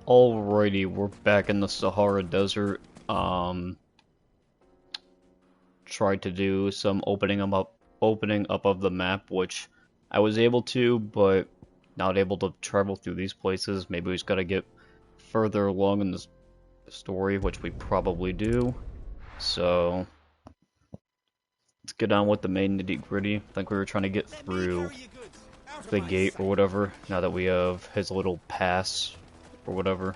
Alrighty, we're back in the Sahara Desert. Tried to do some opening up of the map, which I was able to, but not able to travel through these places. Maybe we just gotta get further along in the story, which we probably do. So let's get on with the main nitty-gritty. I think we were trying to get through the gate or whatever, now that we have his little pass or whatever.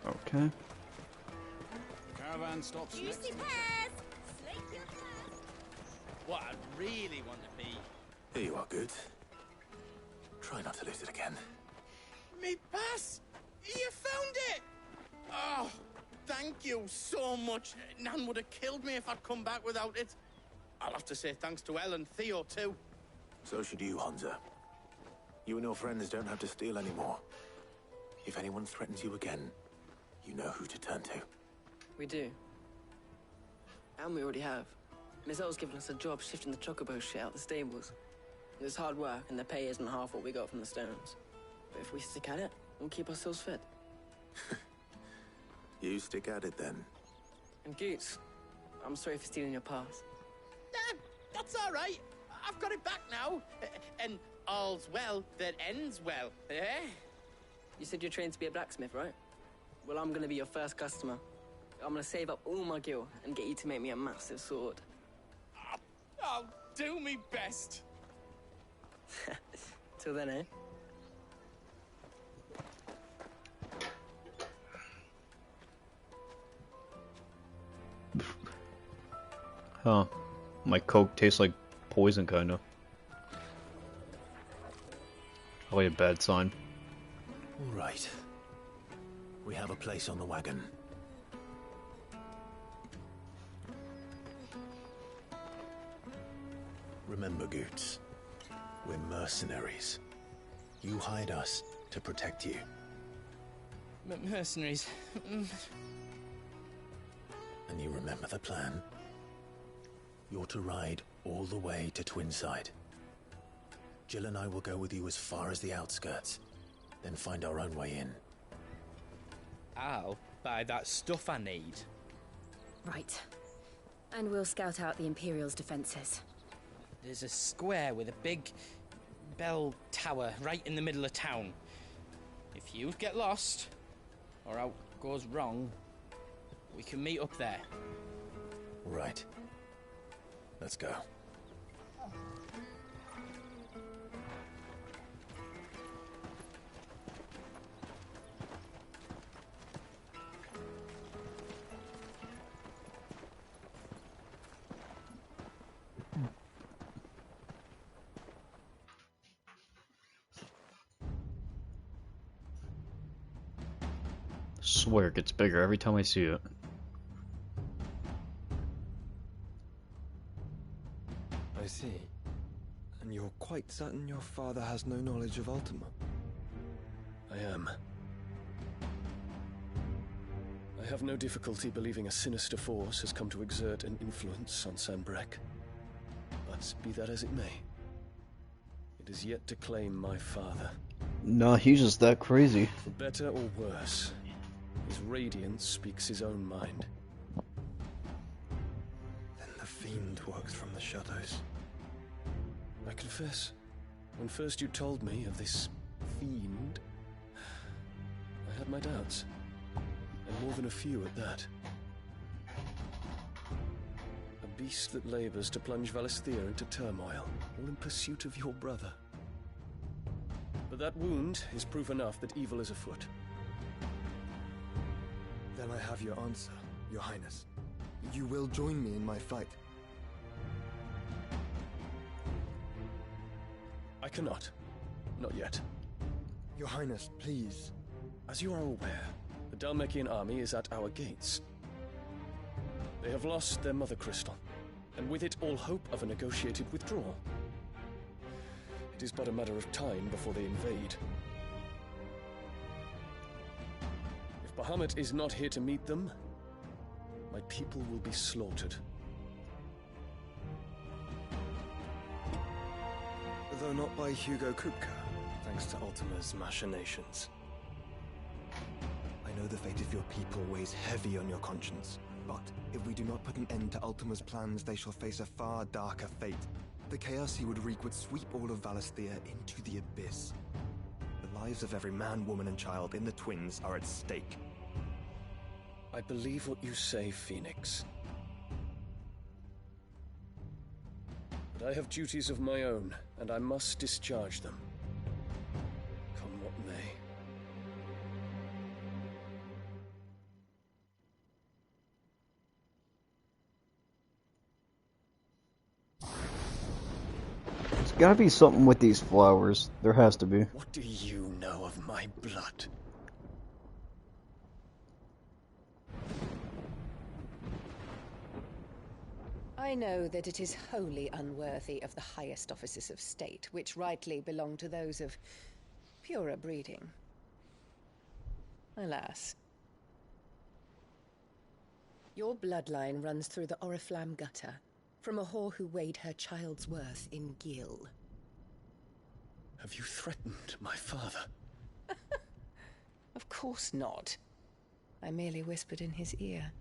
Okay. Caravan stops next. What I really want to be. Here you are, good. Try not to lose it again. Me pass! You found it! Oh, thank you so much. Nan would have killed me if I'd come back without it. I'll have to say thanks to Elle and Theo, too. So should you, Hansa. You and your friends don't have to steal anymore. If anyone threatens you again, you know who to turn to. We do. And we already have. Miss L's given us a job shifting the chocobo shit out the stables. It's hard work, and the pay isn't half what we got from the stones. But if we stick at it, we'll keep ourselves fit. You stick at it, then. And Goots, I'm sorry for stealing your pass. That's all right. I've got it back now. And all's well that ends well, eh? You said you're trained to be a blacksmith, right? Well, I'm gonna be your first customer. I'm gonna save up all my gil and get you to make me a massive sword. I'll do me best. Till then, eh? Huh. My Coke tastes like poison, kinda. Probably a bad sign. All right. We have a place on the wagon. Remember, Goots, we're mercenaries. You hide us to protect you. Mercenaries. And you remember the plan? You're to ride all the way to Twinside. Jill and I will go with you as far as the outskirts, then find our own way in. I'll buy that stuff I need. Right. And we'll scout out the Imperial's defenses. There's a square with a big bell tower right in the middle of town. If you get lost, or out goes wrong, we can meet up there. Right. Let's go. Swear it gets bigger every time I see it. I see. And you're quite certain your father has no knowledge of Ultima? I am. I have no difficulty believing a sinister force has come to exert an influence on Sanbreque. But be that as it may, it is yet to claim my father. Nah, he's just that crazy. For better or worse, his radiance speaks his own mind. Then the fiend works from the shadows. I confess, when first you told me of this fiend, I had my doubts. And more than a few at that. A beast that labors to plunge Valisthea into turmoil, all in pursuit of your brother. But that wound is proof enough that evil is afoot. Then I have your answer, Your Highness. You will join me in my fight. I cannot. Not yet. Your Highness, please. As you are aware, the Dalmekian army is at our gates. They have lost their mother crystal, and with it all hope of a negotiated withdrawal. It is but a matter of time before they invade. If Bahamut is not here to meet them, my people will be slaughtered. Though not by Hugo Kupka, thanks to Ultima's machinations. I know the fate of your people weighs heavy on your conscience, but if we do not put an end to Ultima's plans, they shall face a far darker fate. The chaos he would wreak would sweep all of Valisthea into the abyss. The lives of every man, woman, and child in the Twins are at stake. I believe what you say, Phoenix. But I have duties of my own, and I must discharge them. Come what may. There's gotta be something with these flowers. There has to be. What do you know of my blood? I know that it is wholly unworthy of the highest offices of state, which rightly belong to those of purer breeding. Alas. Your bloodline runs through the Oriflamme gutter, from a whore who weighed her child's worth in gil. Have you threatened my father? Of course not. I merely whispered in his ear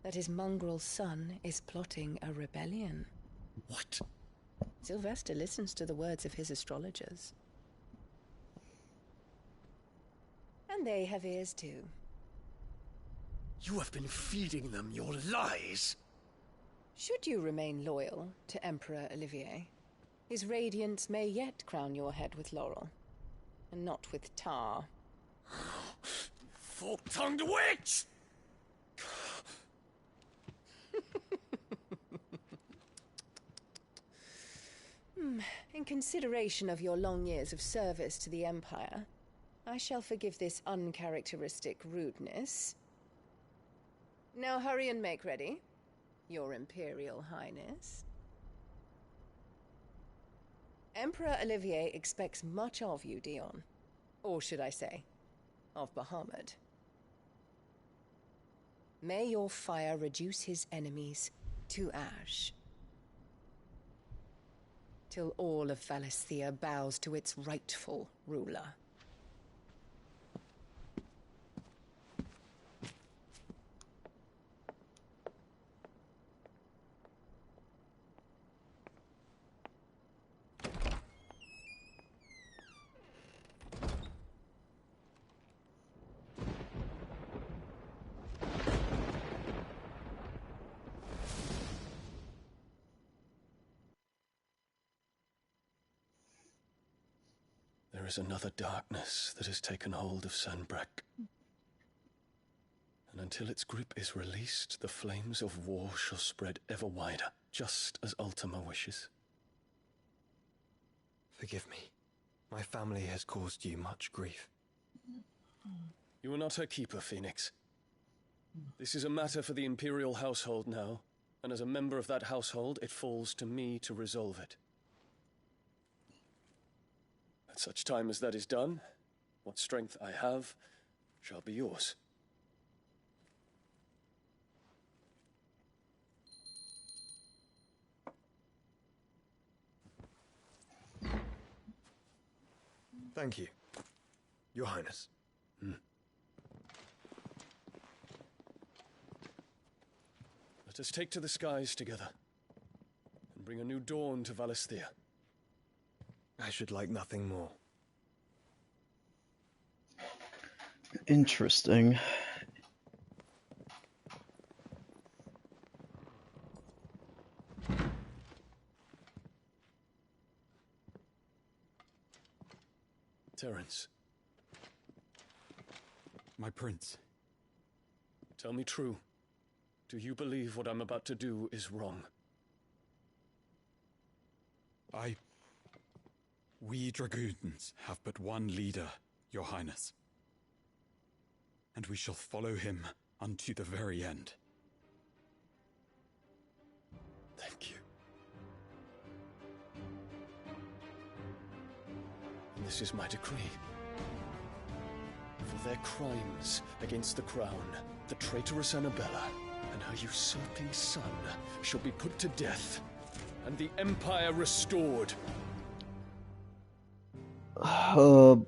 that his mongrel son is plotting a rebellion. What? Sylvester listens to the words of his astrologers. And they have ears too. You have been feeding them your lies! Should you remain loyal to Emperor Olivier, his radiance may yet crown your head with laurel, and not with tar. Fork-tongued witch! In consideration of your long years of service to the Empire, I shall forgive this uncharacteristic rudeness. Now hurry and make ready, Your Imperial Highness. Emperor Olivier expects much of you, Dion. Or should I say, of Bahamut. May your fire reduce his enemies to ash, till all of Valisthea bows to its rightful ruler. There is another darkness that has taken hold of Sanbreque. And until its grip is released, the flames of war shall spread ever wider, just as Ultima wishes. Forgive me. My family has caused you much grief. You are not her keeper, Phoenix. This is a matter for the Imperial household now, and as a member of that household, it falls to me to resolve it. At such time as that is done, what strength I have shall be yours. Thank you, Your Highness. Let us take to the skies together, and bring a new dawn to Valisthea. I should like nothing more. Interesting. Terence, My prince. tell me true. Do you believe what I'm about to do is wrong? We dragoons have but one leader, Your Highness. And we shall follow him unto the very end. Thank you. And this is my decree. For their crimes against the crown, the traitorous Annabella and her usurping son shall be put to death and the Empire restored. Man,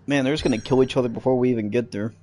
they're just gonna kill each other before we even get there.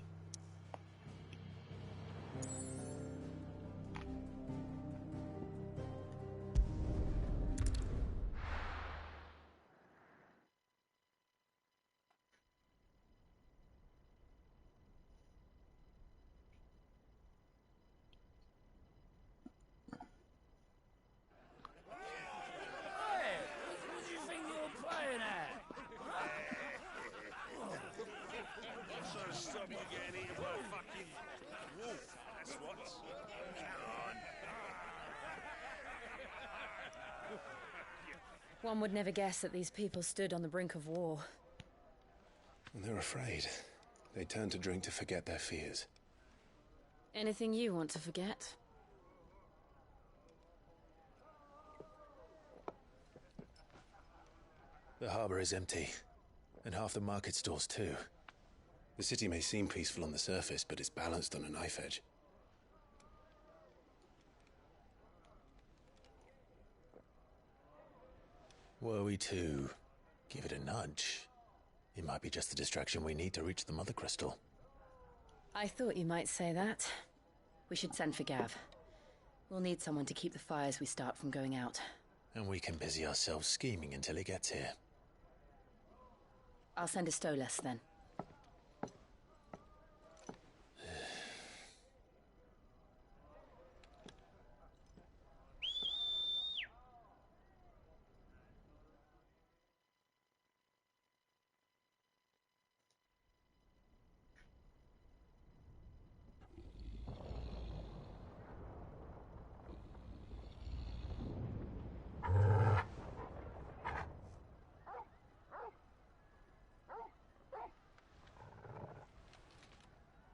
One would never guess that these people stood on the brink of war. They're afraid. They turn to drink to forget their fears. Anything you want to forget? The harbor is empty, and half the market stalls too. The city may seem peaceful on the surface, but it's balanced on a knife edge. Were we to give it a nudge, it might be just the distraction we need to reach the Mother Crystal. I thought you might say that. We should send for Gav. We'll need someone to keep the fires we start from going out. And we can busy ourselves scheming until he gets here. I'll send a Stolas then.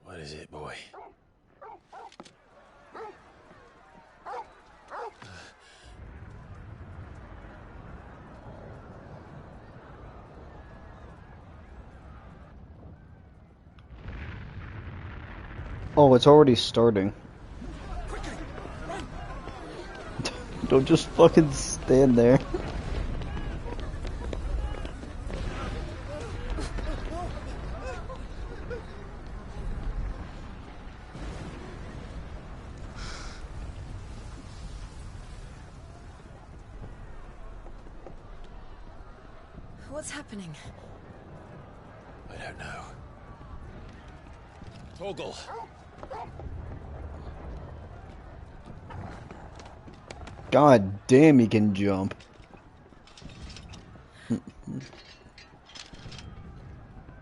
What is it, boy? Oh, it's already starting. Don't just fucking stand there. What's happening? I don't know. Torgal! God damn, he can jump.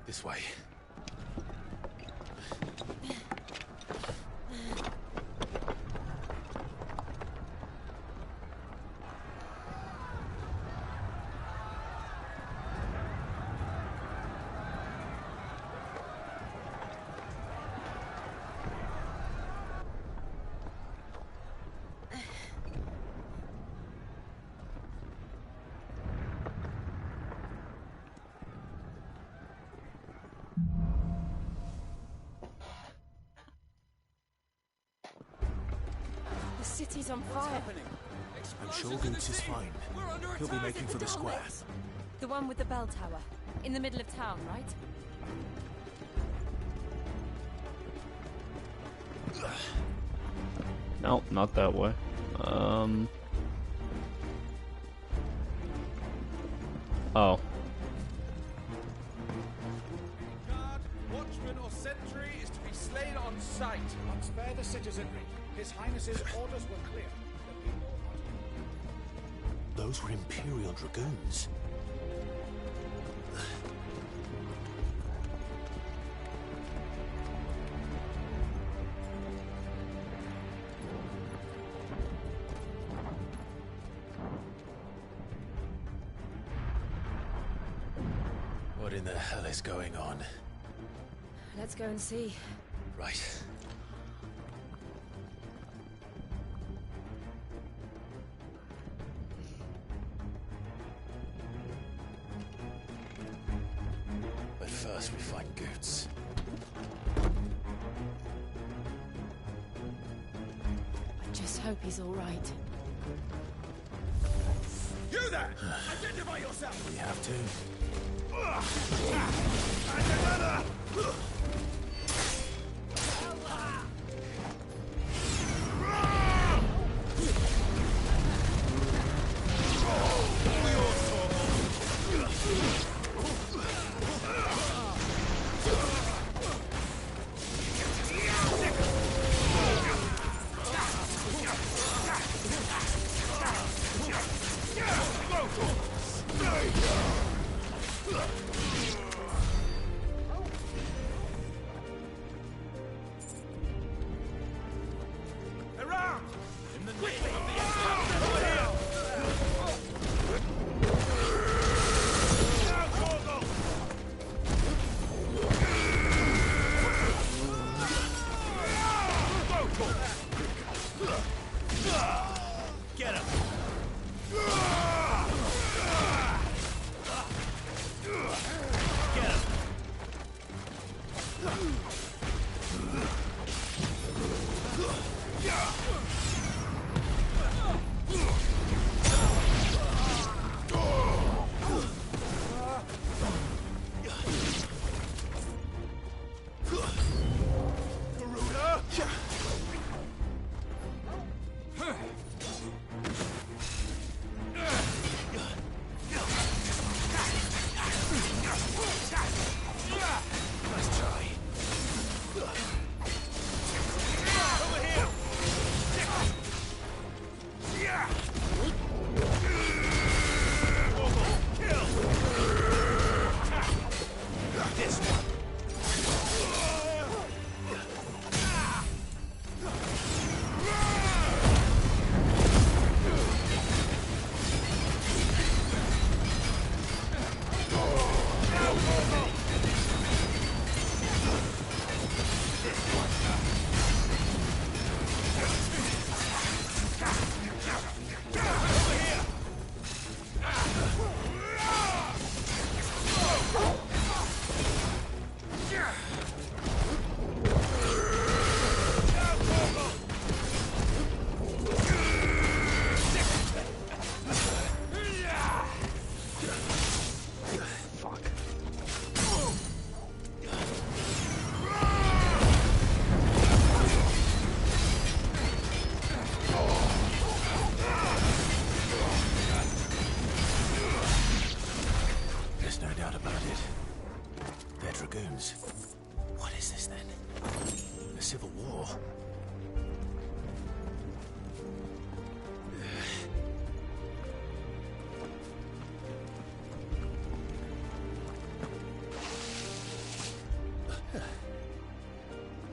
This way. The city's on fire. I'm sure Goots is fine. He'll be making for the square. The one with the bell tower. In the middle of town, right? No, not that way. Oh. Guard, watchman, or sentry is to be slain on sight. Spare the citizenry. His Highness's orders were clear. Those were Imperial Dragoons. What in the hell is going on? Let's go and see. Right. But first we find Goots. I just hope he's all right. Identify yourself! We have to. Around! In the name of the Empire! Get him! Get him! What is this then? A civil war?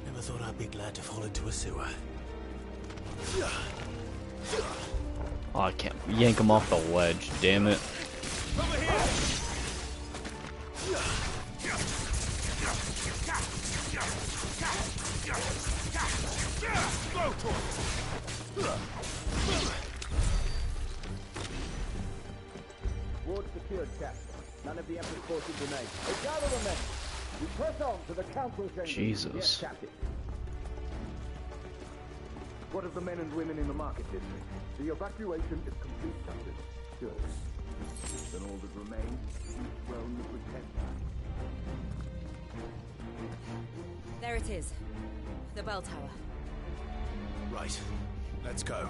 Never thought I'd be glad to fall into a sewer. Oh, I can't yank him off the ledge, damn it. Over here! Ward secured, Captain. None of the Emperor's forces remain. Gather the men. We press on to the council chamber. Jesus. Yes, Captain. What of the men and women in the market district? The evacuation is complete, Captain. Good. Then all that remains is well you protect. There it is. The bell tower. Right. Let's go.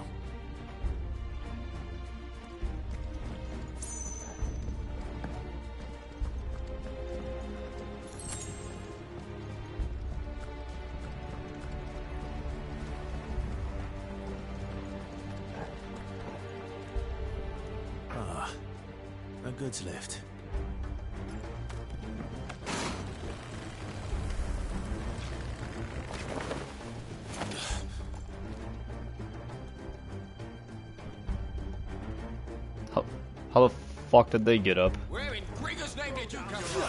Ah, a goods lift. How the fuck did they get up? Where in Gregor's name did you come from?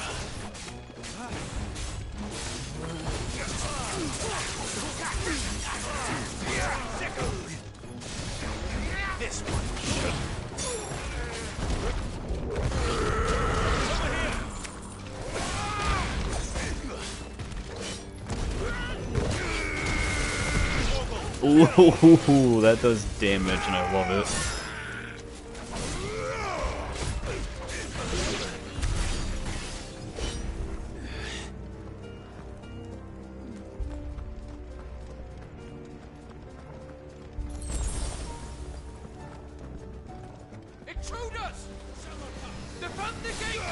This one. Ooh, that does damage and I love it. intruders! Defend the gate!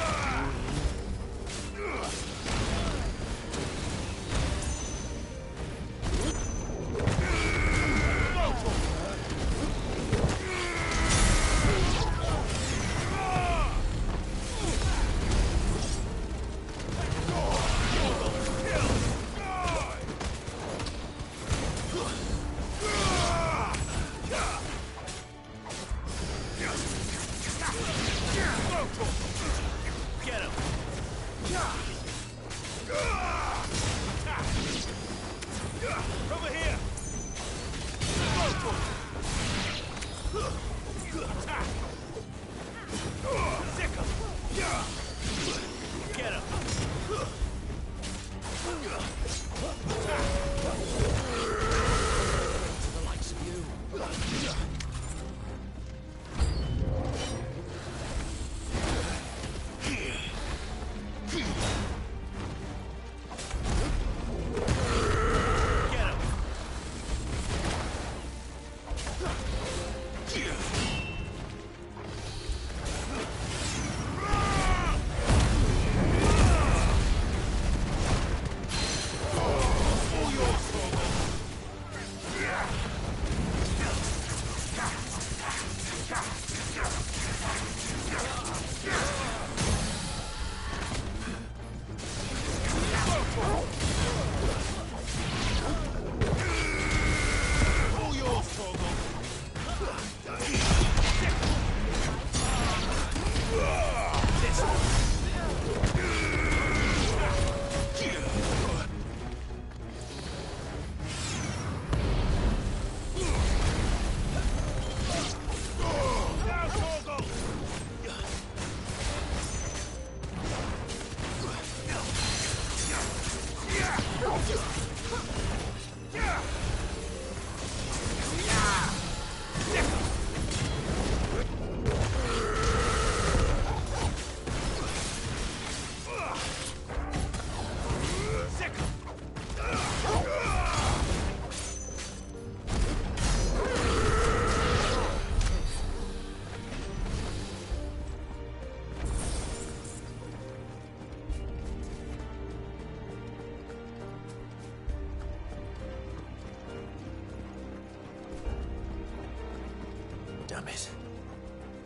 Damn it.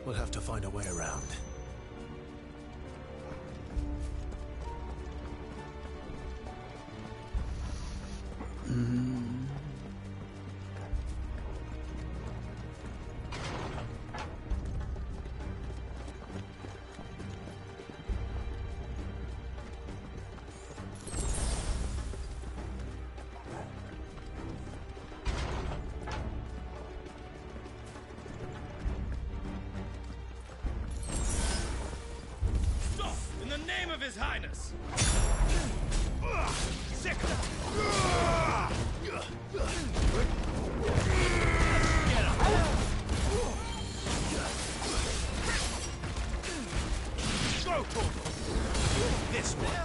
We'll have to find a way around. His Highness! Sick! Get him! Go, Torgal! This way!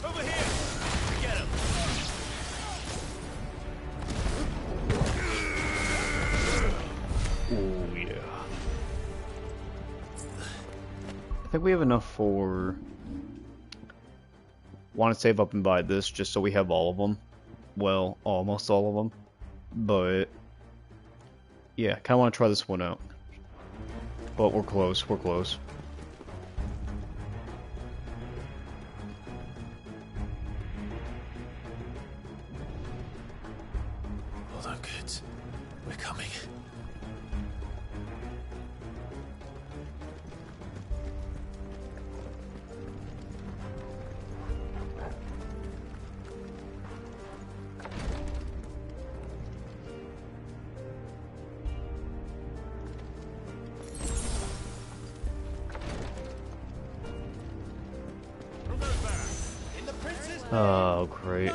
Over here! Get him! Oh, yeah. I think we have enough for... Want to save up and buy this just so we have all of them. Well, almost all of them. But... yeah, kind of want to try this one out. But we're close, we're close. Hold on, kids. We're coming. Oh, great.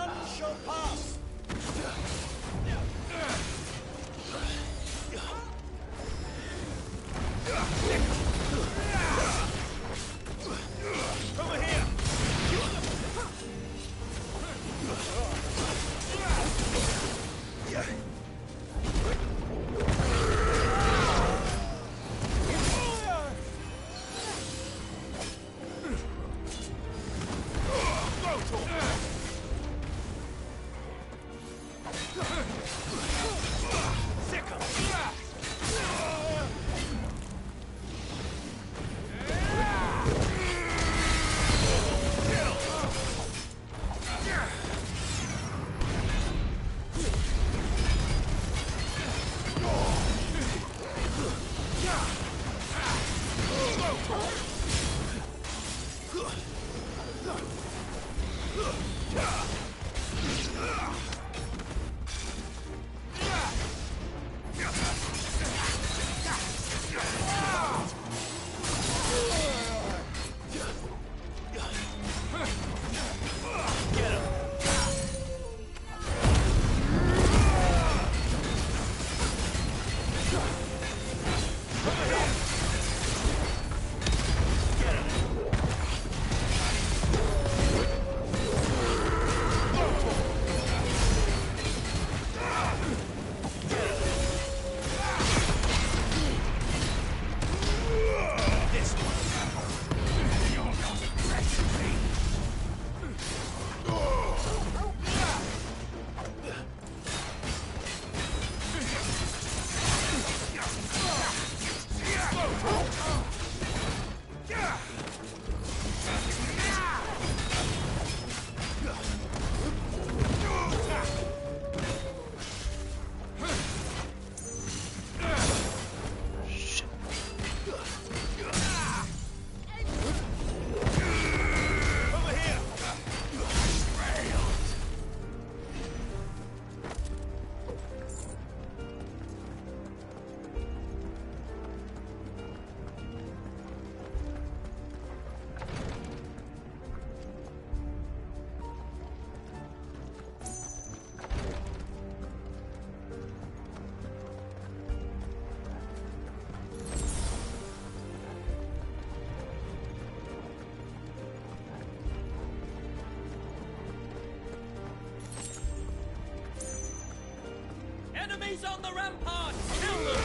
on the ramparts! Kill them!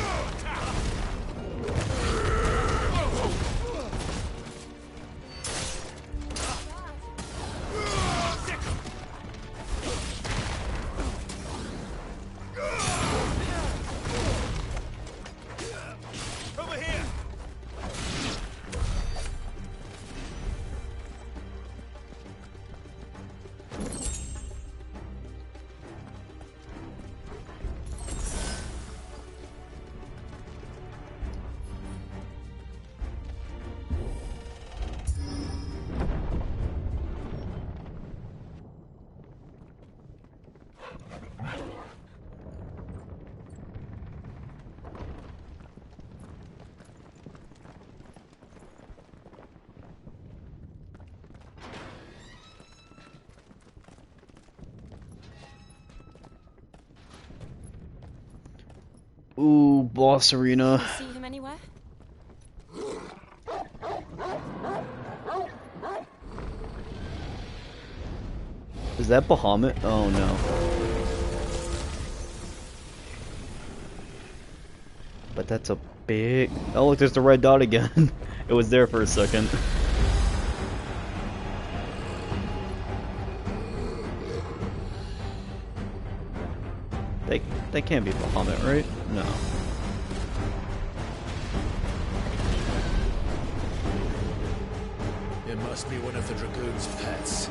Over here! Ooh, boss arena. See him anywhere? Is that Bahamut? Oh no. But that's a big... Oh look, there's the red dot again. It was there for a second. They can't be Bahamut, right? No. It must be one of the Dragoon's pets.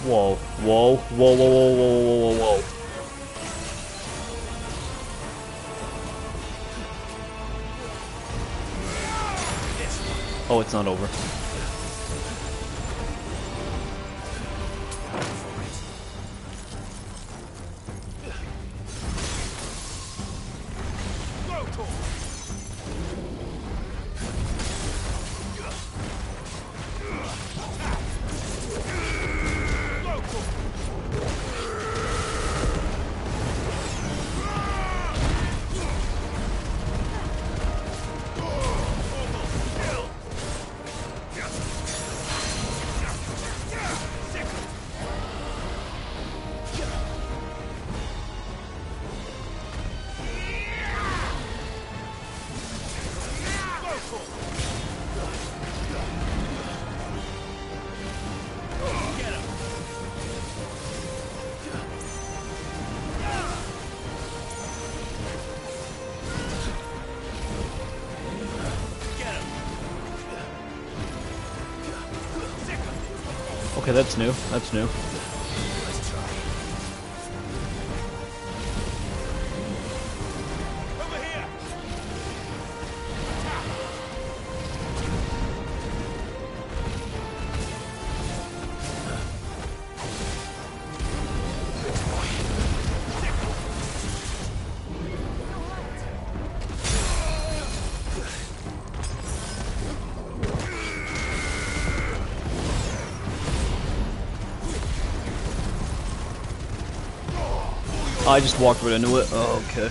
Whoa, whoa, whoa, whoa, whoa, whoa, whoa, whoa, whoa. Oh, it's not over. Okay, that's new. That's new. I just walked right into it. Oh, okay.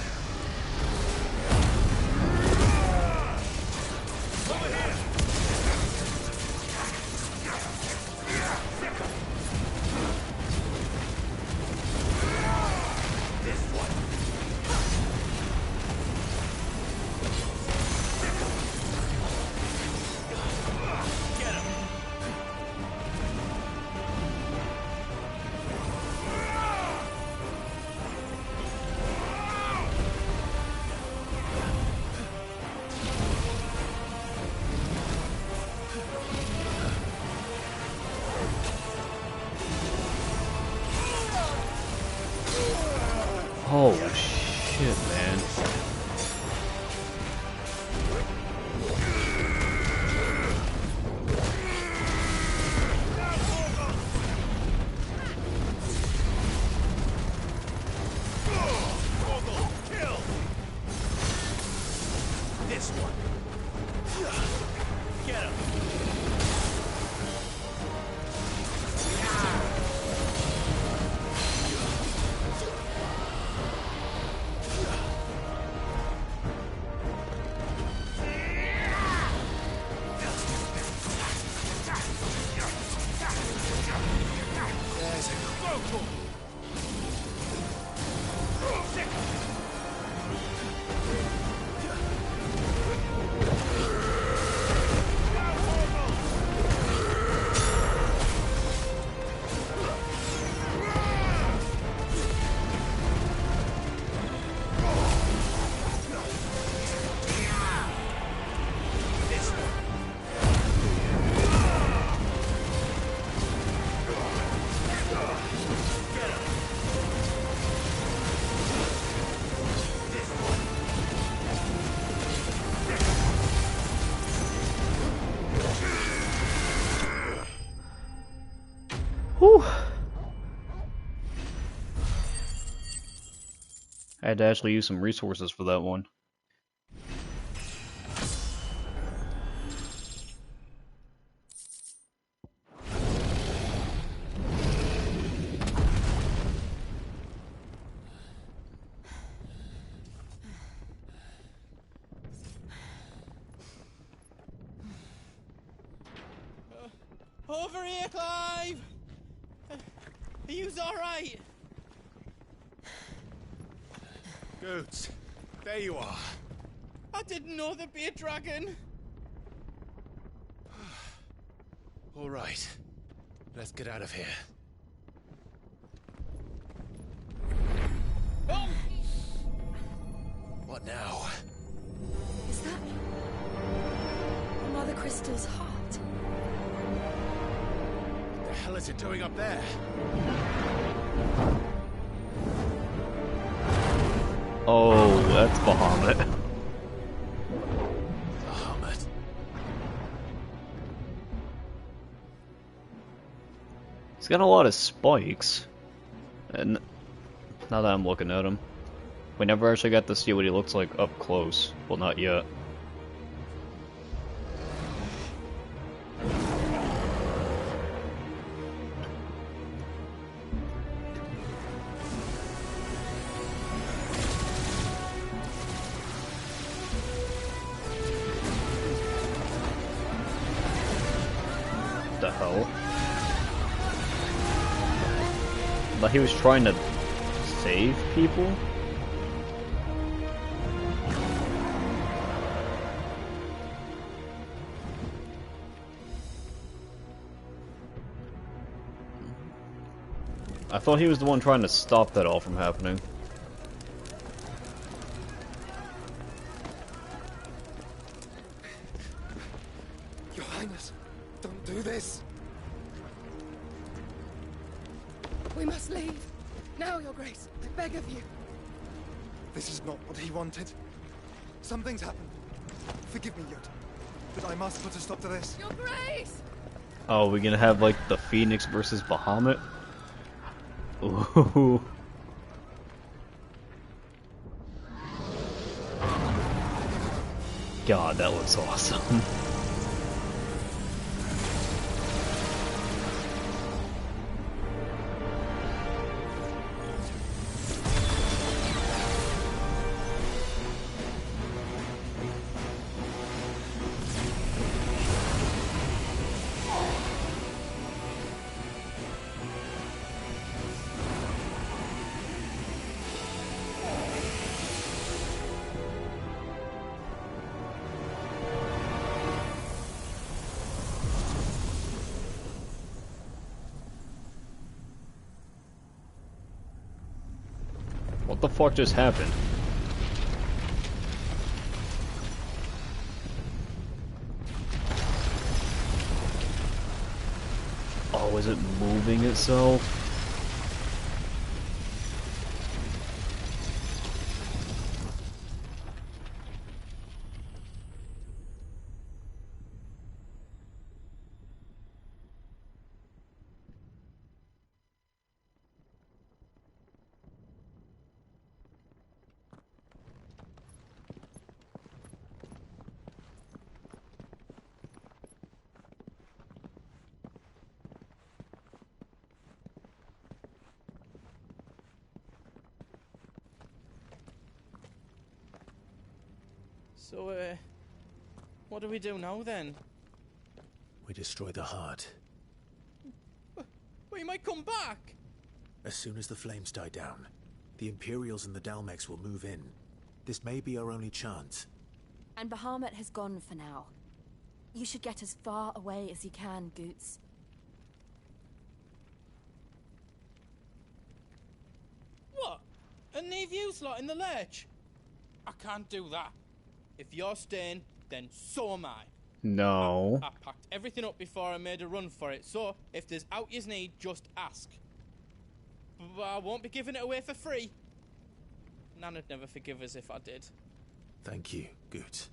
Oh shit, man. This one. Get him. There's a crowbar. Whew. I had to actually use some resources for that one. Over here, Clive! Are you alright? Goods, there you are. I didn't know there'd be a dragon. All right, let's get out of here. Oh! What now? Is that Mother Crystal's heart? What the hell is it doing up there? Oh, that's Bahamut. Bahamut. He's got a lot of spikes. And now that I'm looking at him, we never actually got to see what he looks like up close. Well, not yet. The hell? But he was trying to save people? I thought he was the one trying to stop that all from happening. Your Highness, don't do this. We must leave. Now, Your Grace, I beg of you. This is not what he wanted. Something's happened. Forgive me, Yoda, but I must put a stop to this. Your Grace! Oh, we're gonna have like the Phoenix versus Bahamut? Ooh. God, that looks awesome. What the fuck just happened? Oh, is it moving itself? So, what do we do now then? We destroy the heart. Well, you might come back! As soon as the flames die down, the Imperials and the Dalmex will move in. This may be our only chance. And Bahamut has gone for now. You should get as far away as you can, Goots. What? And leave you lot in the lurch? I can't do that. If you're staying, then so am I. No. I packed everything up before I made a run for it, so if there's out you need, just ask. But I won't be giving it away for free. Nana'd never forgive us if I did. Thank you, Goot.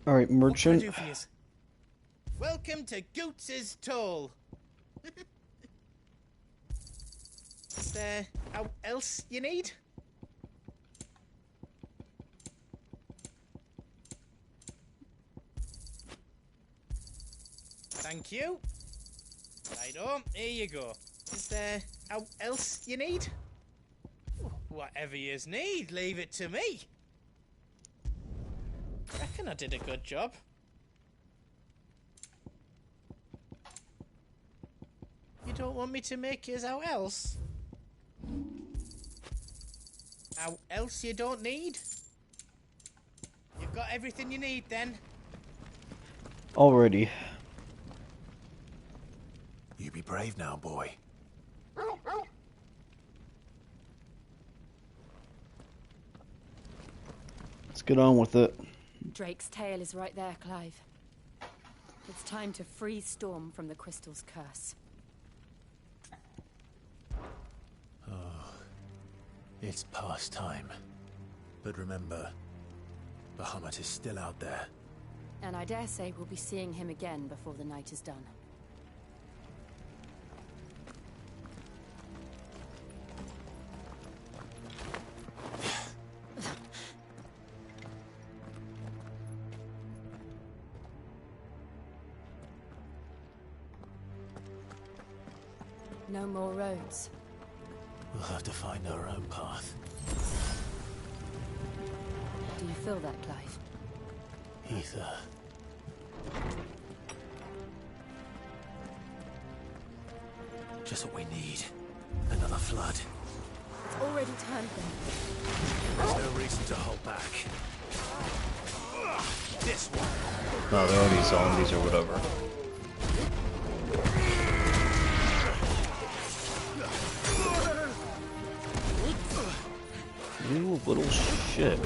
Alright, merchant. What can I do for yous? Welcome to Goots's Toll. Is there out else you need? Thank you. Righto, here you go. Is there out else you need? Whatever yous need, leave it to me. Reckon I did a good job. You don't want me to make yous out else? Out else you don't need? You've got everything you need then? Already. You be brave now, boy. Let's get on with it. Drake's tail is right there, Clive. It's time to free Storm from the Crystal's curse. Oh, it's past time. But remember, Bahamut is still out there. And I dare say we'll be seeing him again before the night is done. No more roads. We'll have to find our own path. Do you feel that, Clive? Ether. Just what we need. Another flood. It's already turned them. There's no reason to hold back. This one. No, they're already zombies or whatever. You little shit.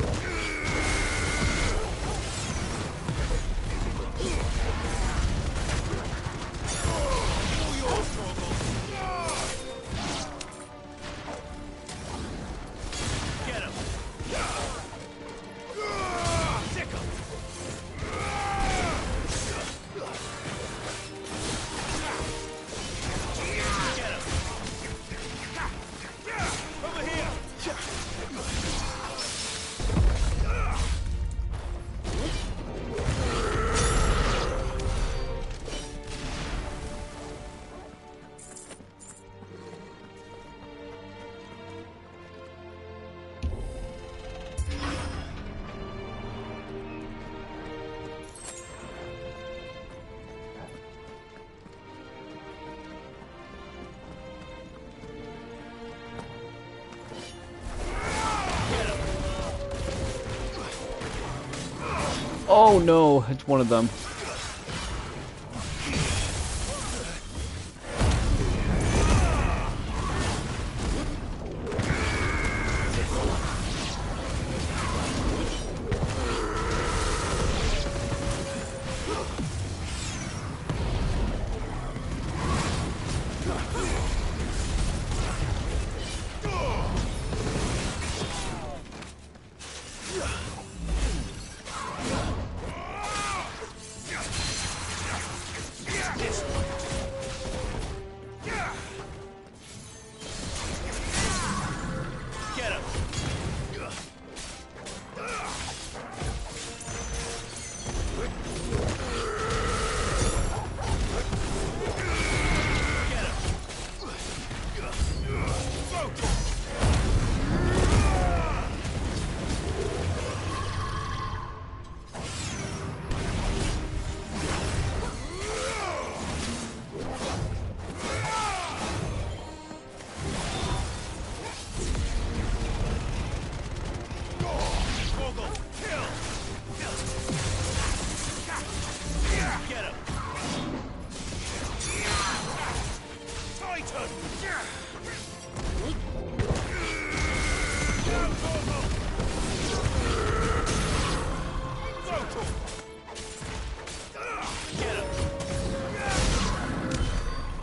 Oh no, it's one of them.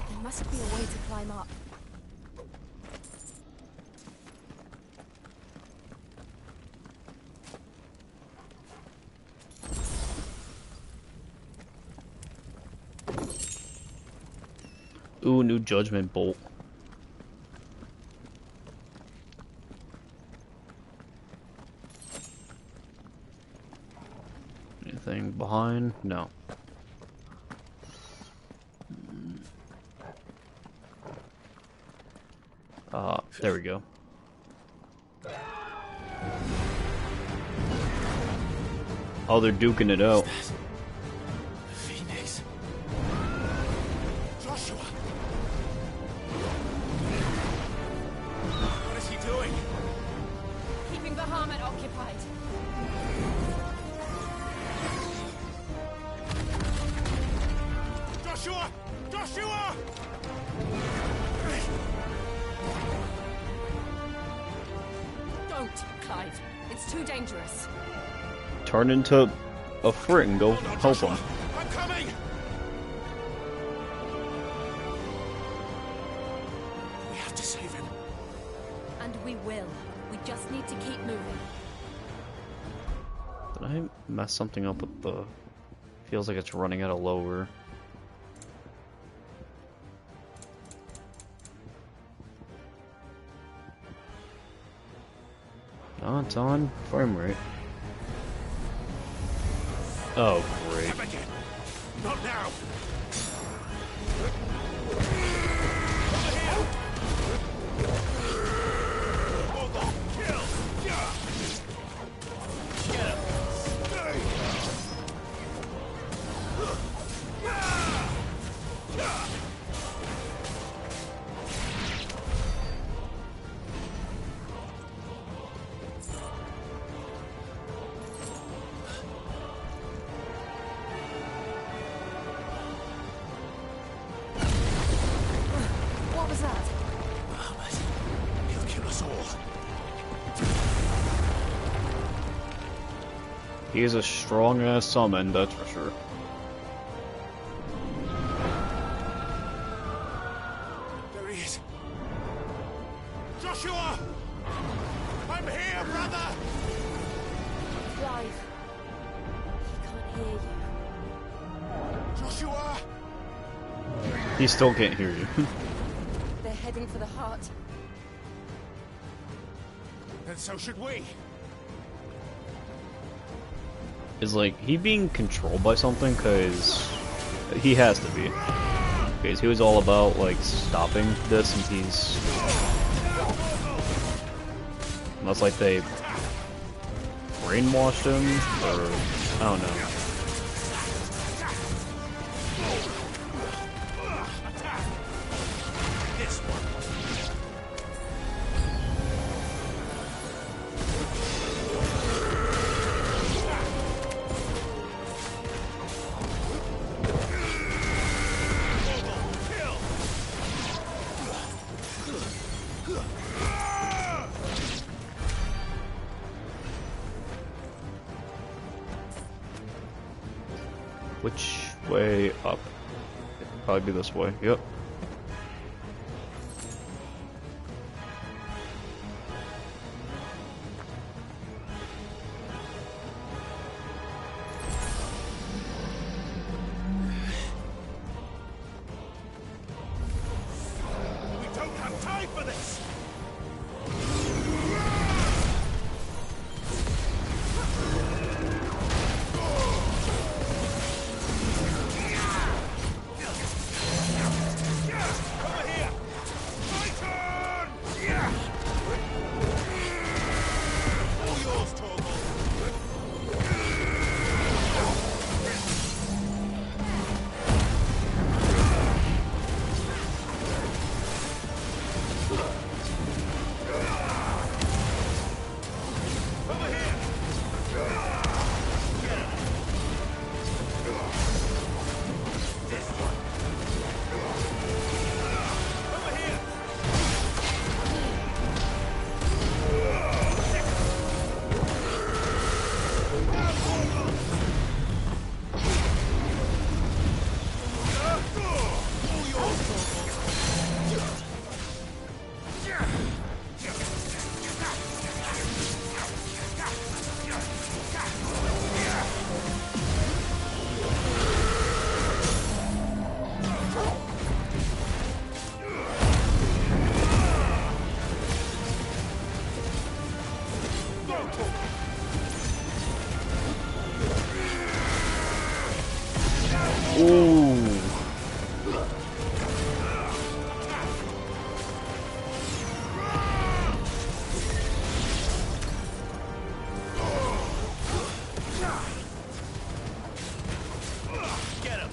There must be a way to climb up. Ooh, new judgment bolt. Anything behind? No. There we go. Oh, they're duking it out. Phoenix. Joshua. What is he doing? Keeping the Bahamut occupied. Joshua! Joshua! Don't, Clive. It's too dangerous. Turn into a frick and go help him. I'm coming! We have to save him. And we will. We just need to keep moving. Did I mess something up with the... Feels like it's running at a lower. No, it's on frame rate. Oh, great. Not now! What was that? He'll kill us all. He is a strong-ass summon, that's for sure. There he is. Joshua! I'm here, brother! Clive. He can't hear you. Joshua! He still can't hear you. They're heading for the heart. And so should we. Is like he being controlled by something? Cause he has to be. Because he was all about like stopping this, and he's unless like they brainwashed him, or I don't know. Which way up? It'd probably be this way. Yep. We don't have time for this! Over here! My turn! All yours, Torgal. Over here! This one. Over here! All yours, Torgal. Ooh. Get him!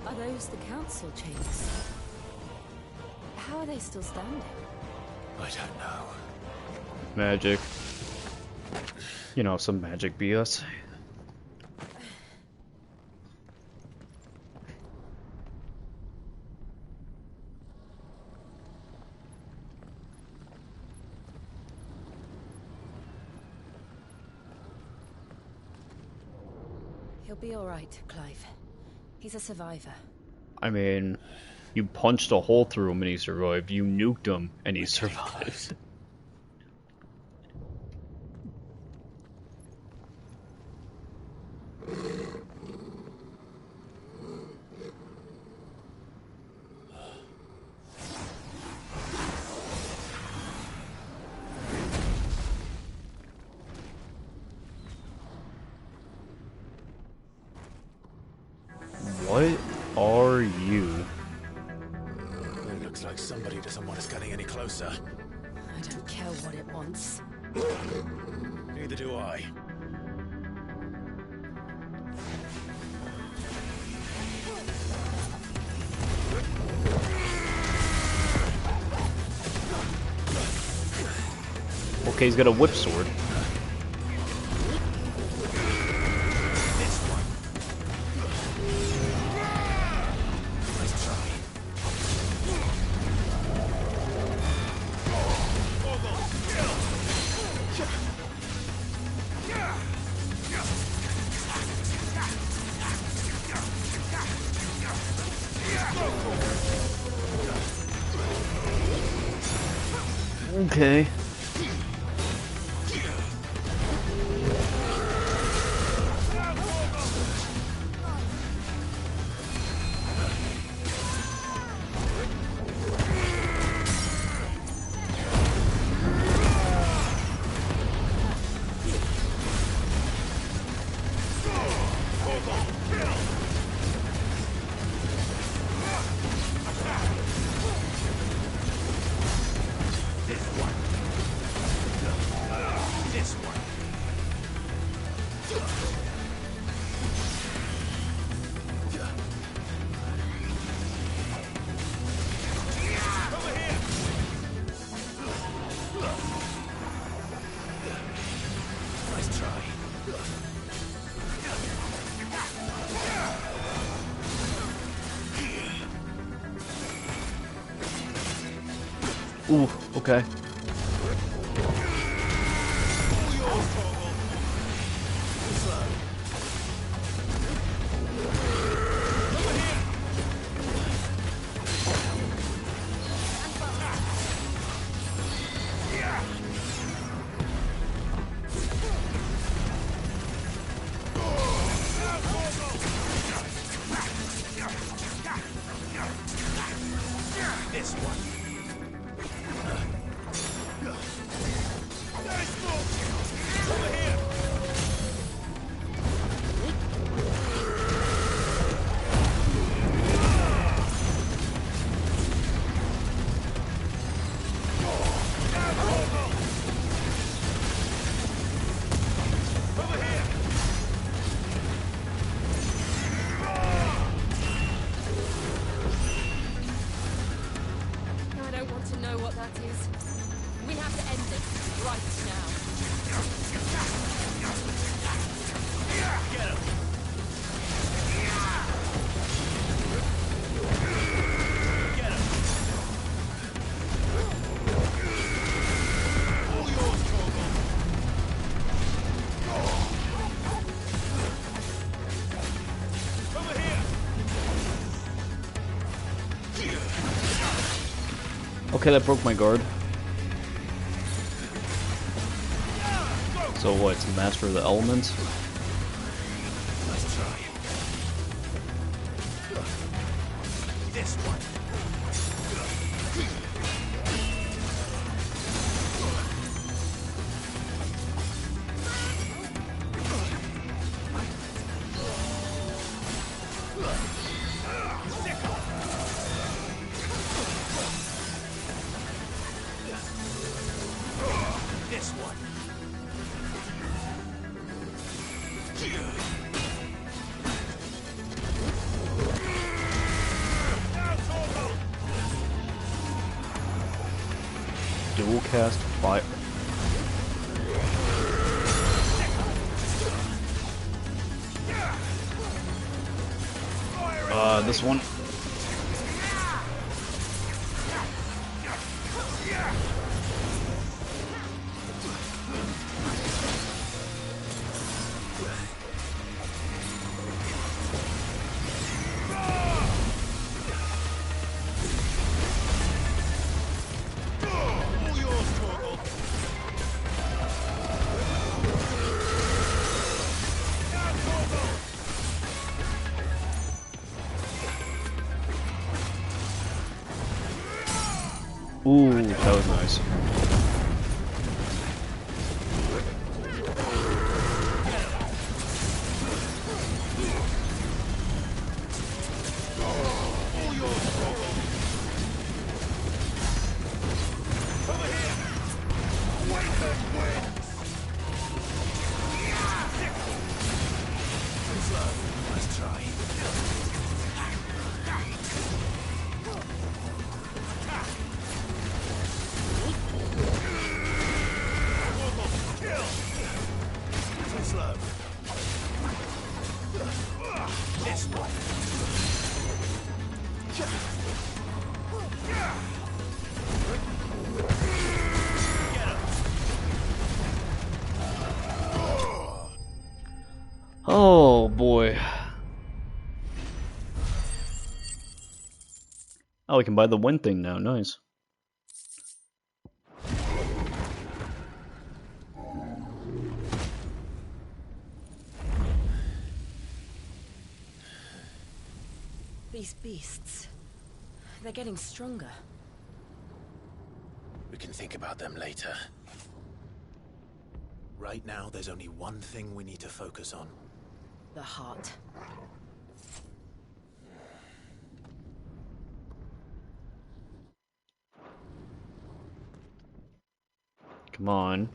Are those the council chains? How are they still standing? I don't know. Magic. You know, some magic BS. He'll be all right, Clive. He's a survivor. I mean, you punched a hole through him and he survived. You nuked him and he survived. What are you? It looks like somebody doesn't want us getting any closer. I don't care what it wants. Neither do I. Okay, he's got a whip sword. Okay. Ooh, okay. This one. Over here. I don't want to know what that is. We have to end this right now. Get him. Get him. All yours, Torgal. Over here. Okay, that broke my guard. So what, it's a master of the elements? Let's try. This one. This one. Dual cast fire. This one. All yours, Torgal. Ooh, that was nice. All yours, Torgal. Over here. Awaken winds. Too slow. Let's try. Kill. Too slow. This one. Oh boy. Oh, we can buy the wind thing now. Nice. These beasts, they're getting stronger. We can think about them later. Right now, there's only one thing we need to focus on. The heart. Come on.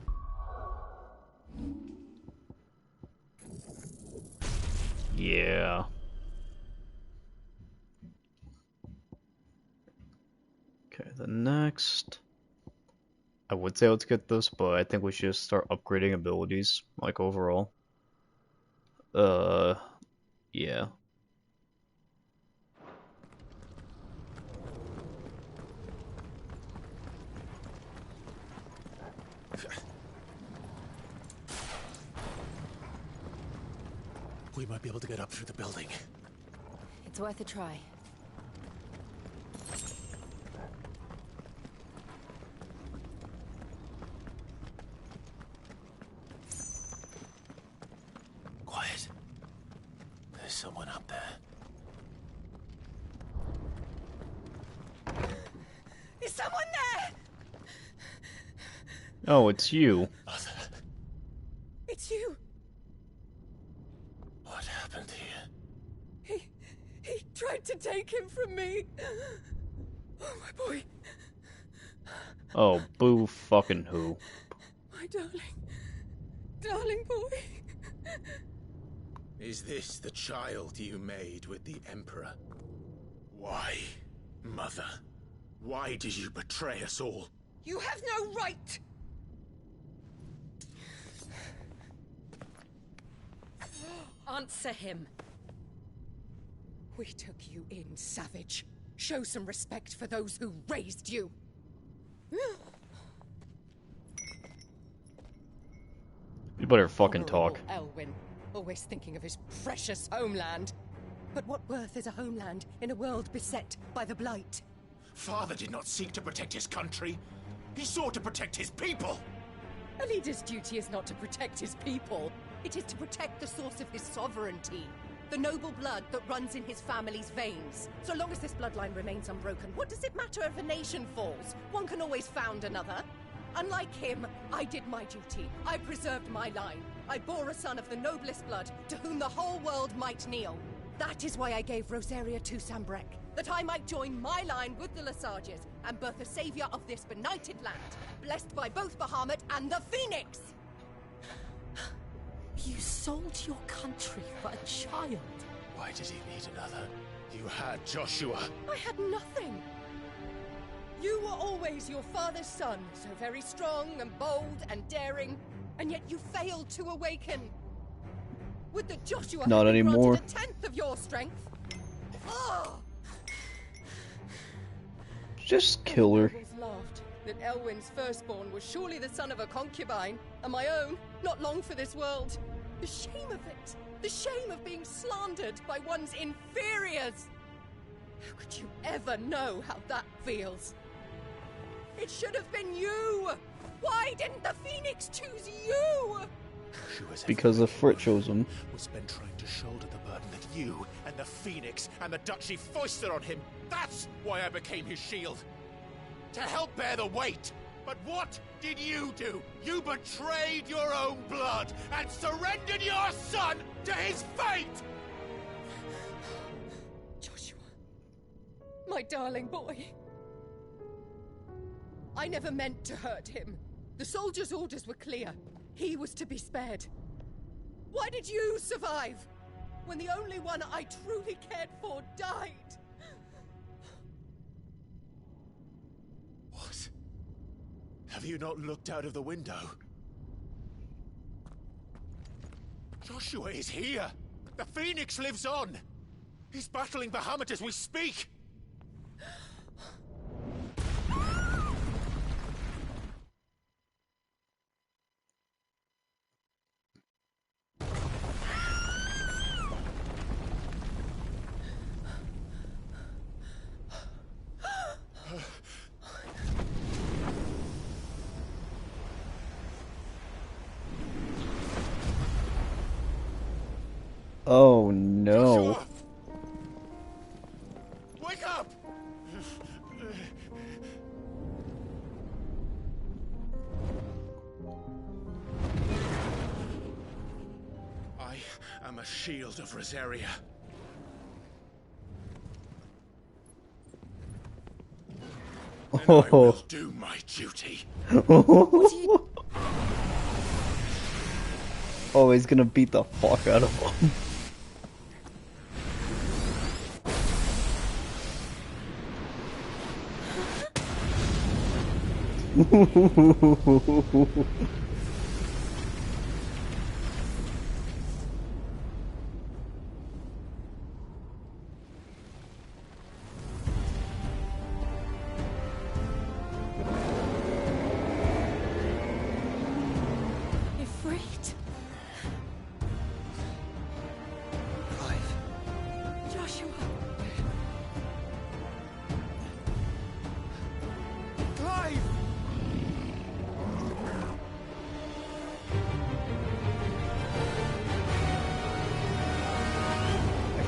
Yeah. Okay, the next... I would say let's get this, but I think we should just start upgrading abilities, like overall. Yeah. We might be able to get up through the building. It's worth a try. Quiet. There's someone up there. Is someone there? Oh, it's you. Mother, It's you. what happened here? He tried to take him from me. Oh, my boy. Oh, boo fucking who. My darling. Darling boy. Is this the child you made with the Emperor? Why, Mother? Why did you betray us all? You have no right. Answer him. We took you in, savage. Show some respect for those who raised you. You better fucking talk. Honorable Elwyn, always thinking of his precious homeland. But what worth is a homeland in a world beset by the Blight? Father did not seek to protect his country. He sought to protect his people. A leader's duty is not to protect his people. It is to protect the source of his sovereignty. The noble blood that runs in his family's veins. So long as this bloodline remains unbroken, what does it matter if a nation falls? One can always found another. Unlike him, I did my duty. I preserved my line. I bore a son of the noblest blood, to whom the whole world might kneel. That is why I gave Rosaria to Sambrek, that I might join my line with the Lesages and birth a savior of this benighted land, blessed by both Bahamut and the Phoenix! You sold your country for a child. Why did he need another? You had Joshua. I had nothing. You were always your father's son, so very strong and bold and daring, and yet you failed to awaken. Would that Joshua Not had been anymore. granted a tenth of your strength? Oh! Just kill her. The nobles laughed that Elwyn's firstborn was surely the son of a concubine, and my own, not long for this world. The shame of it! The shame of being slandered by one's inferiors! How could you ever know how that feels? It should have been you! Why didn't the Phoenix choose you? Because the Frit chose him. Was been trying to shoulder the burden that you and the Phoenix and the Duchy foisted on him. That's why I became his shield. To help bear the weight. But what did you do? You betrayed your own blood and surrendered your son to his fate! Joshua, my darling boy. I never meant to hurt him. The soldiers' orders were clear. He was to be spared. Why did you survive when the only one I truly cared for died? What? Have you not looked out of the window? Joshua is here! The Phoenix lives on! He's battling Bahamut as we speak! Oh no. Joshua! Wake up! I am a shield of Rosaria. And I will do my duty. Oh, he's gonna beat the fuck out of him.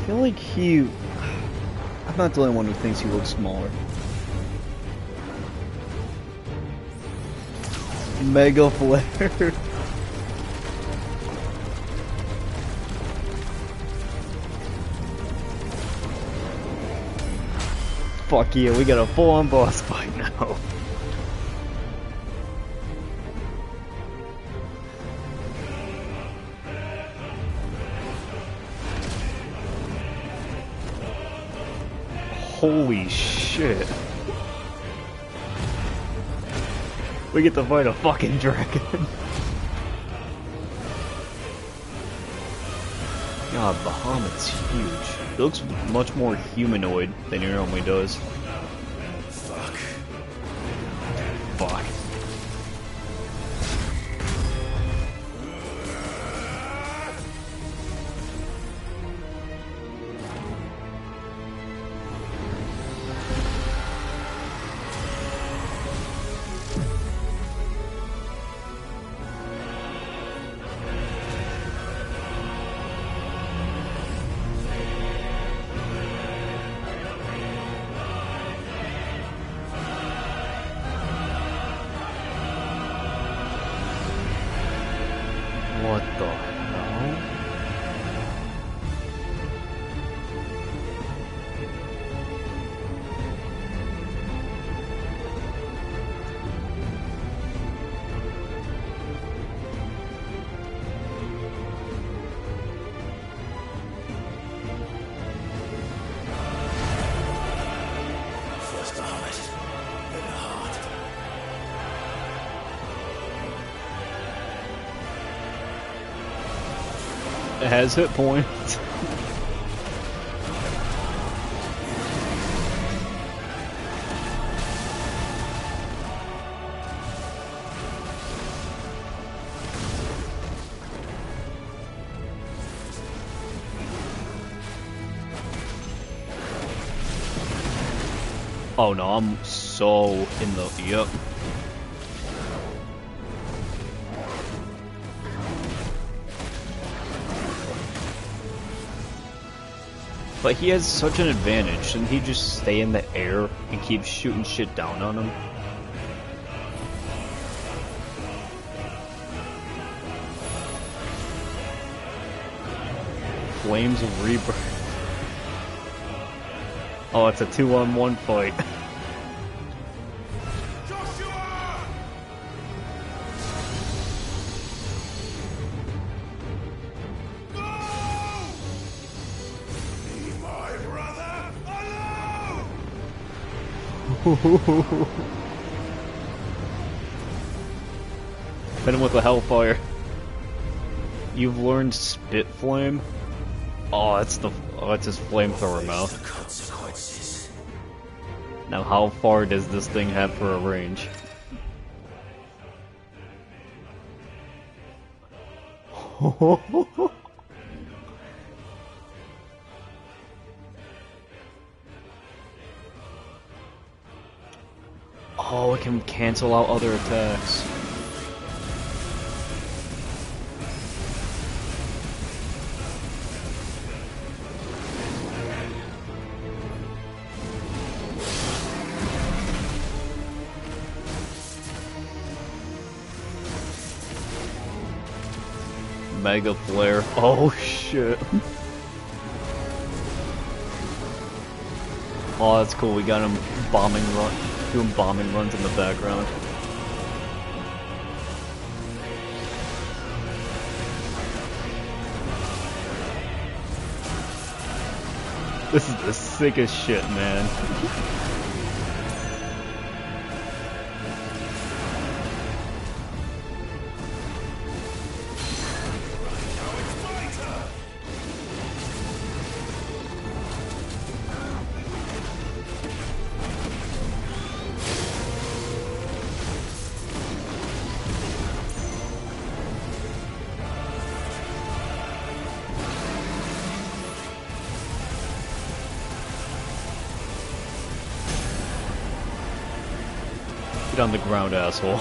feel like I'm not the only one who thinks he looks smaller. Mega flare. Fuck yeah, we got a full-on boss fight now. Holy shit. We get to fight a fucking dragon. God, Bahamut's huge. He looks much more humanoid than he normally does. Fuck. Fuck. What the hell? First Bahamut, then the heart. It has hit points. Oh no, I'm so in the yep. But he has such an advantage. Shouldn't he just stay in the air and keep shooting shit down on him? Flames of Rebirth. Oh, it's a 2-on-1 fight. Hit him with a Hellfire. You've learned Spit Flame? Oh, that's his flamethrower mouth. Now how far does this thing have for a range? Oh, it can cancel out other attacks. Mega Flare. Oh shit. Oh, that's cool. We got him doing bombing runs in the background. This is the sickest shit, man. Get on the ground, asshole.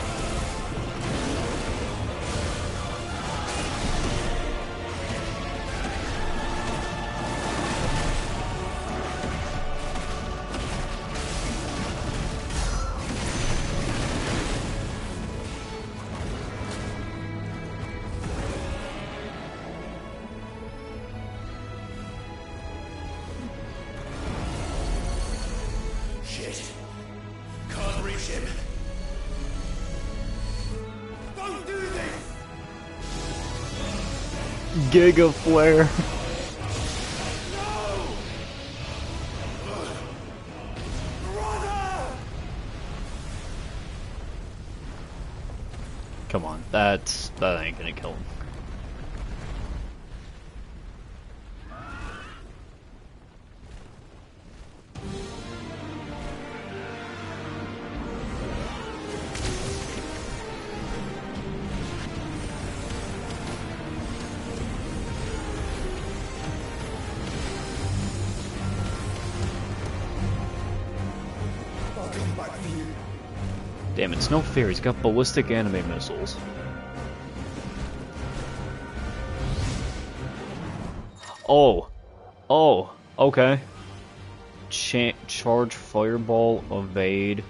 Giga Flare. Come on, that ain't gonna kill him. Damn it, it's no fair, he's got ballistic anime missiles. Oh. Oh, okay. Charge fireball, evade.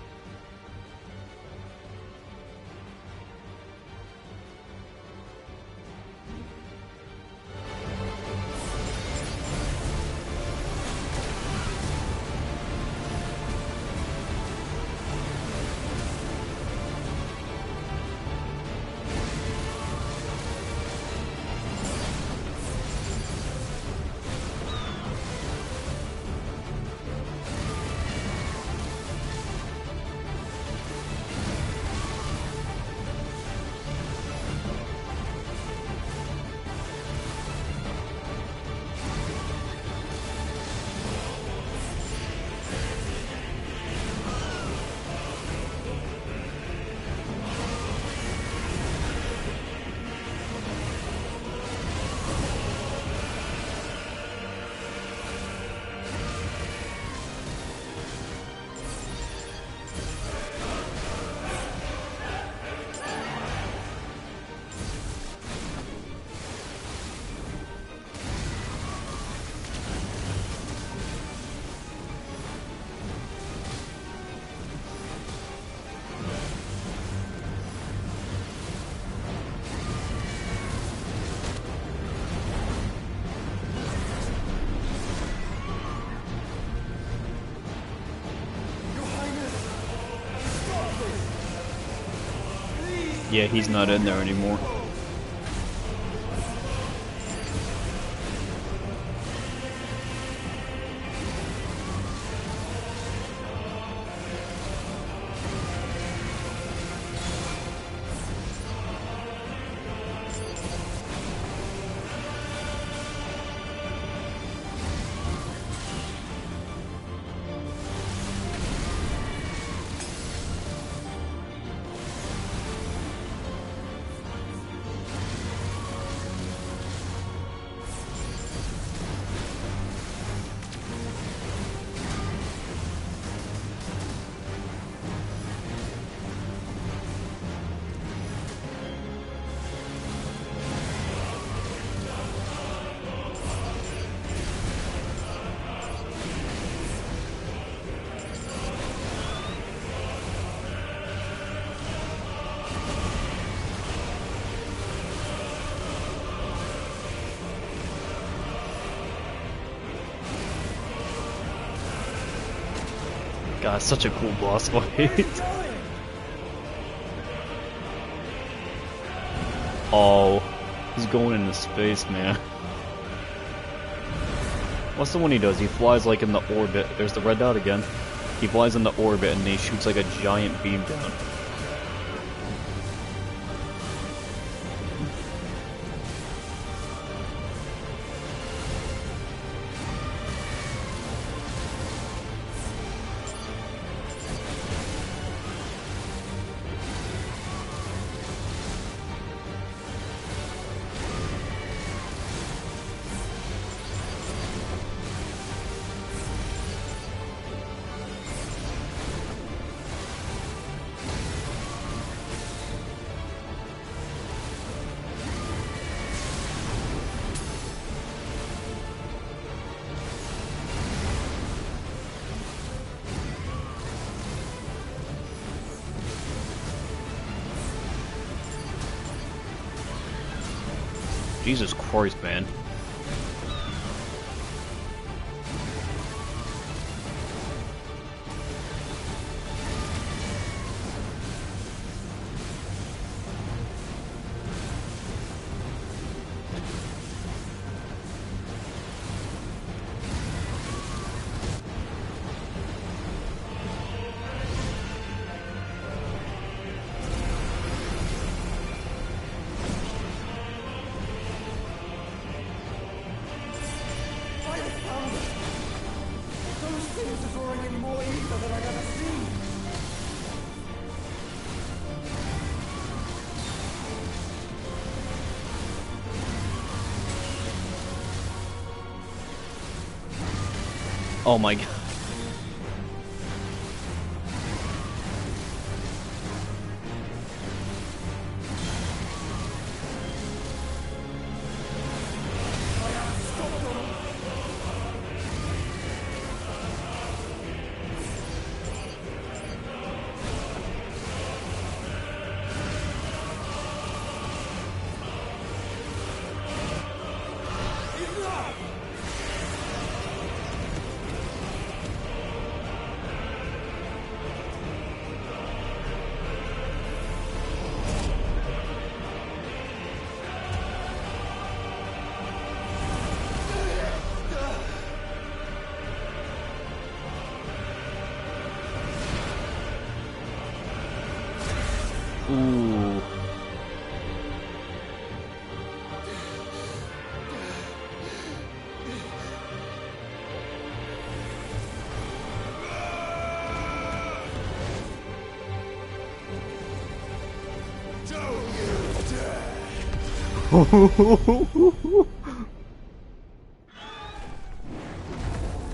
Yeah, he's not in there anymore. God, such a cool boss fight. Oh, he's going into space, man. What's the one he does? He flies like in the orbit. There's the red dot again. He flies in the orbit and he shoots like a giant beam down. Jesus Christ, man. Seems to drawing in more ether than I've ever seen. Oh my god. Ooh.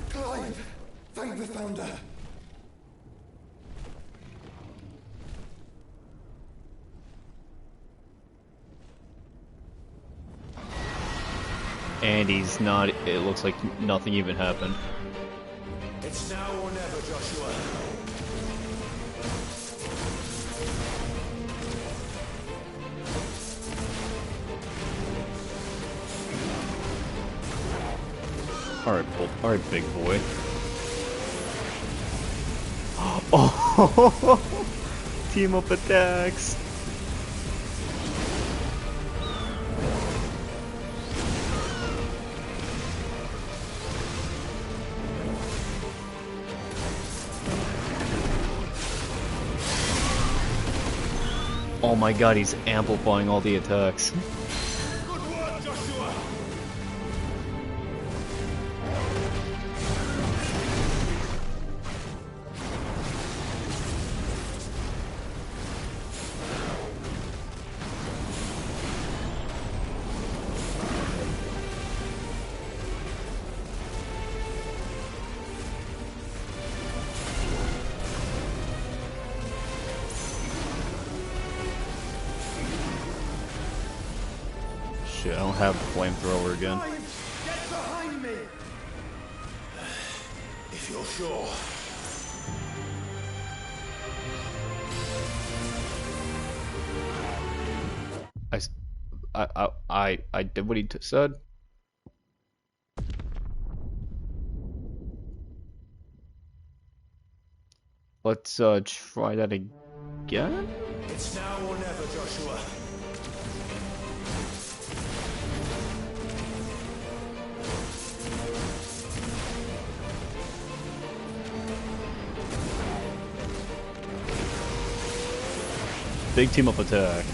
Clive! Thank the Founder! And he's not. It looks like nothing even happened. It's now or never, Joshua. Alright, big boy. Oh, team up attacks. Oh my god, he's amplifying all the attacks. Good work, Joshua. Shit, I don't have the flamethrower again. Get behind me! If you're sure. I did what he said. Let's try that again. It's now or never, Joshua. Big team up attack.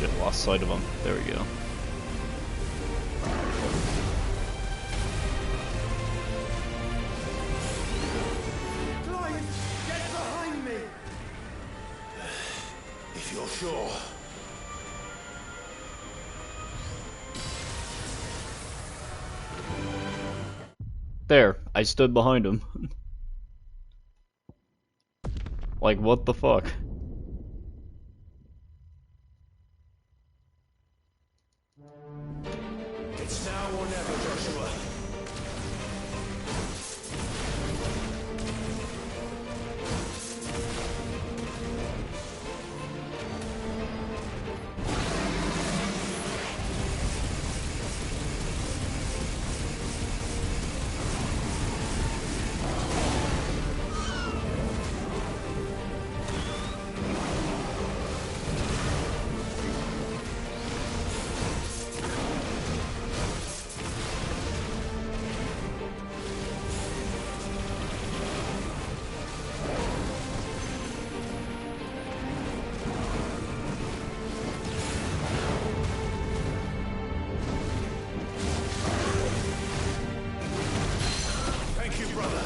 Shit, lost sight of him. There we go. Clive! Get behind me! If you're sure. There, I stood behind him. Like, what the fuck? It's now or never, Joshua. Thank you, brother.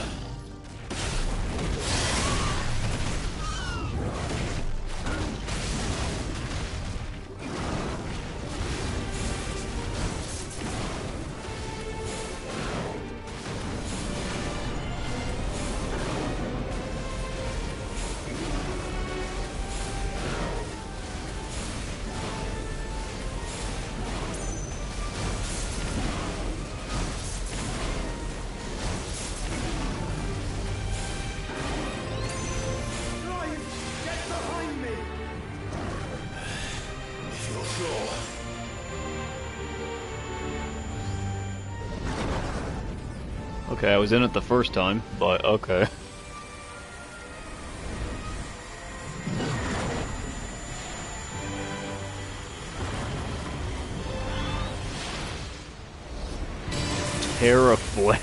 Okay, I was in it the first time, but okay. Terra Flare.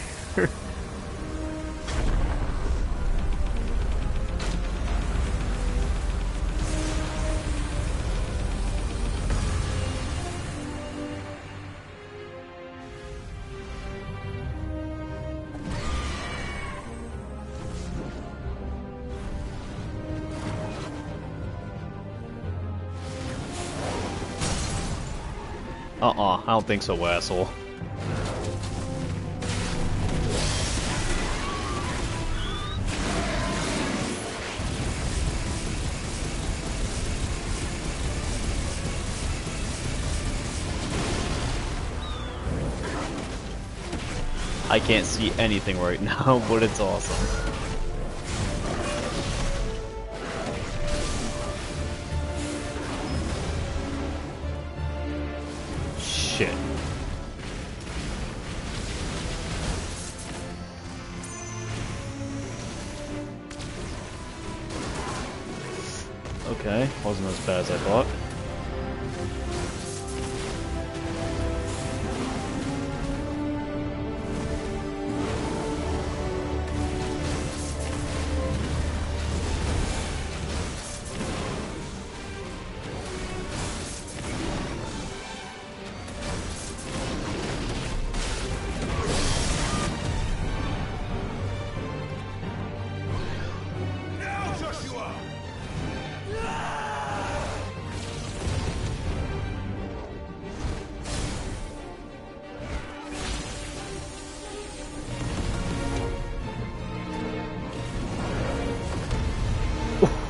I don't think so, asshole. I can't see anything right now, but it's awesome. Shit. Okay, wasn't as bad as I thought. Now, Joshua!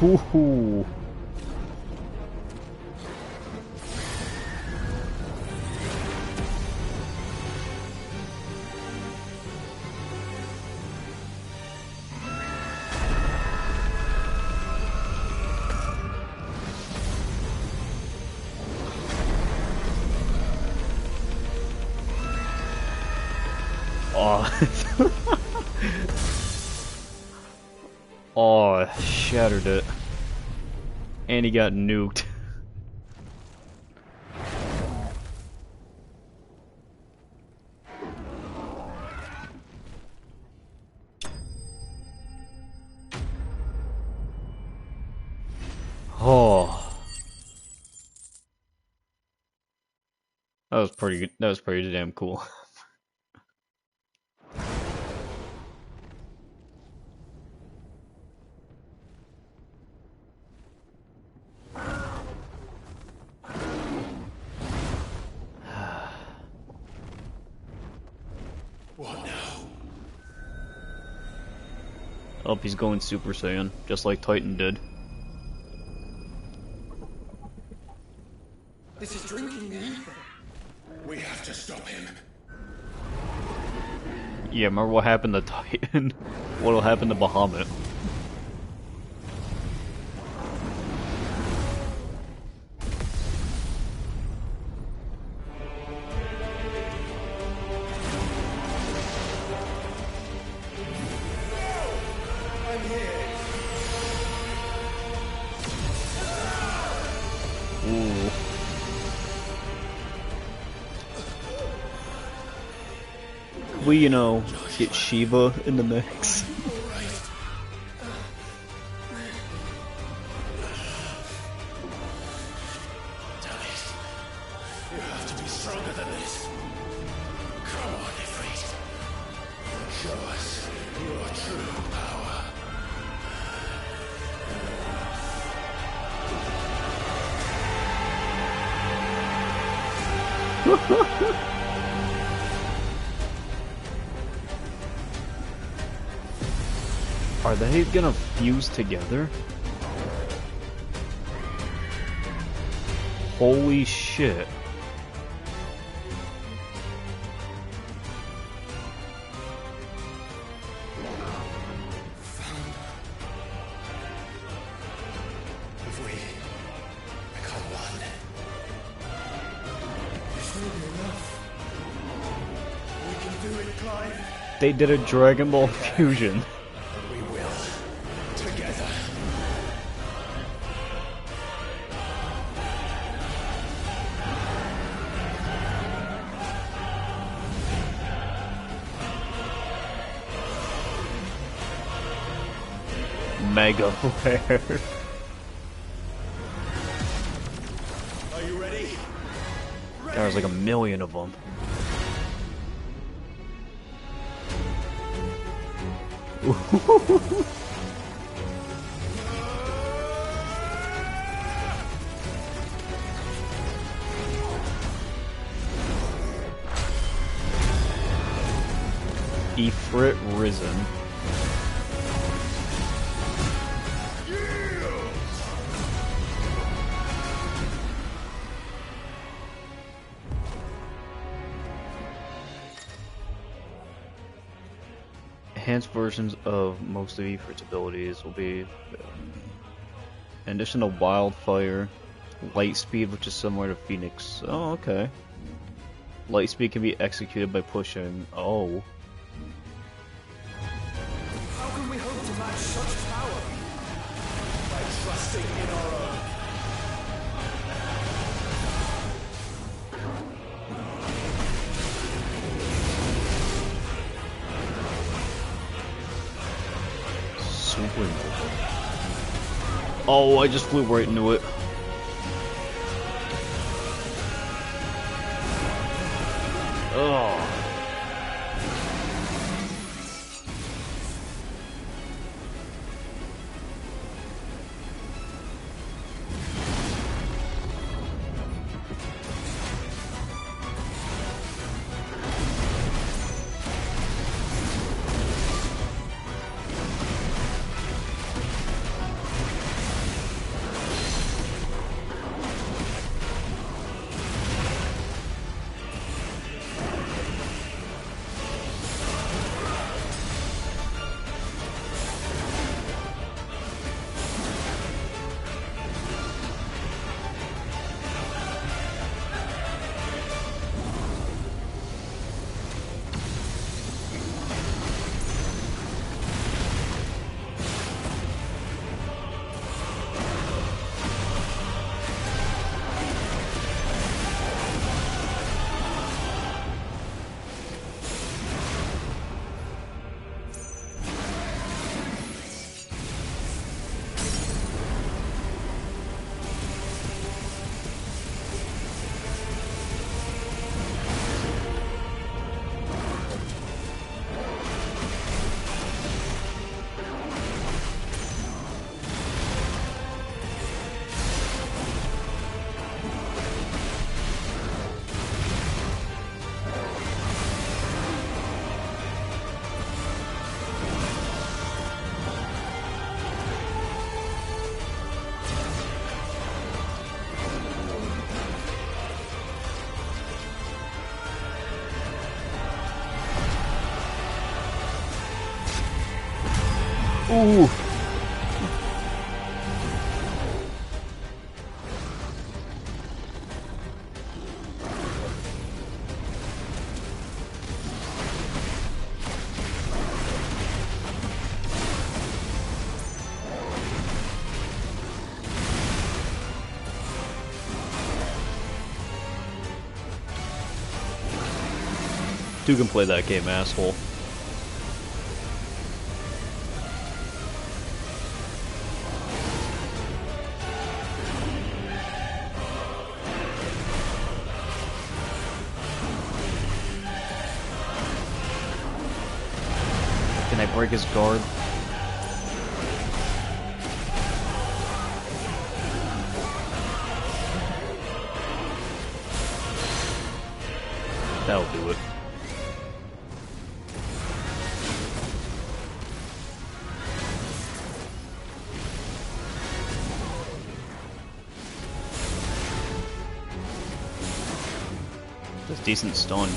Ooh. Oh. Oh, shattered it. And he got nuked. Oh. That was pretty good. That was pretty damn cool. What now? Oh, he's going Super Saiyan, just like Titan did. This is drinking the ether. We have to stop him. Yeah, remember what happened to Titan? What'll happen to Bahamut? We, you know, get Shiva in the mix. You have to be stronger than this. Come on, Ifrit. Show us your true power. Are they gonna fuse together? Holy shit. If we become one, this will be enough. We can do it, Clive. They did a Dragon Ball fusion. We will. Together. Mega flare. Are you ready? There's like a million of them. Ifrit risen. Enhanced versions of most of Ifrit's abilities will be in addition to Wildfire, Light Speed, which is similar to Phoenix. Oh, okay. Light Speed can be executed by pushing. Oh. How can we hope to match such power? By trusting in our own. Supernova. Oh, I just flew right into it. Oh. Ooh. Two can play that game, asshole. Can I break his guard? That'll do it. That's decent stun.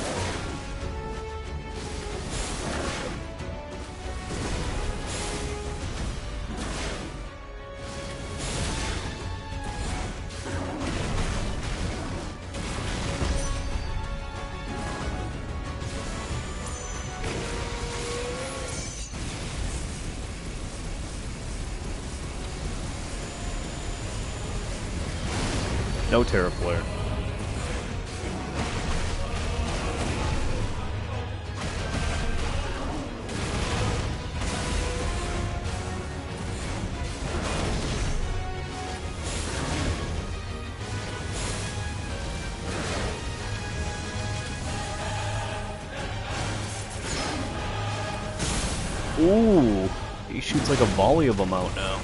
No Terra Flare. Ooh, he shoots like a volley of them out now.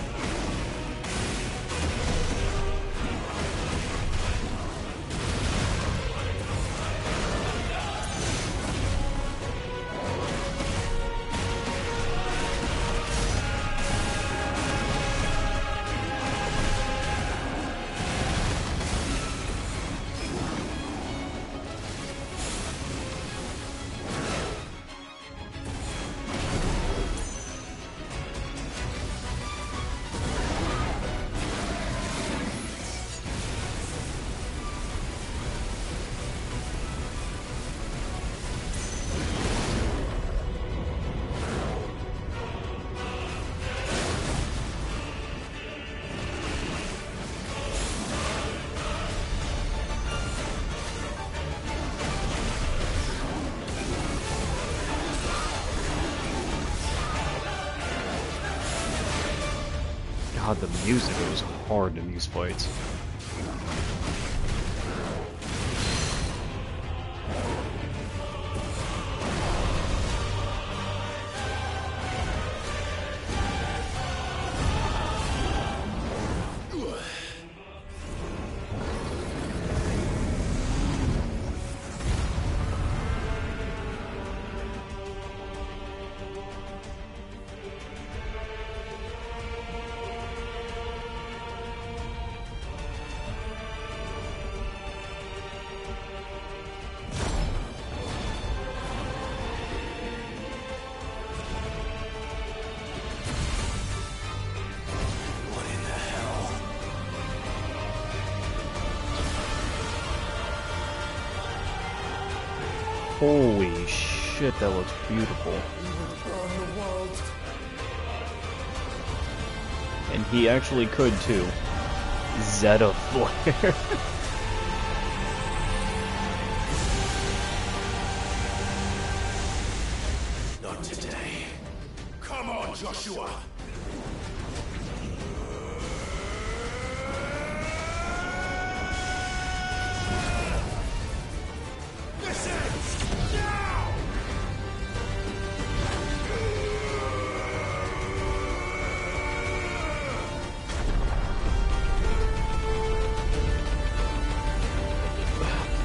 God, the music, it was hard in these fights. Holy shit, that looks beautiful. And he actually could too. Zeta Flare. Not today. Come on, Joshua!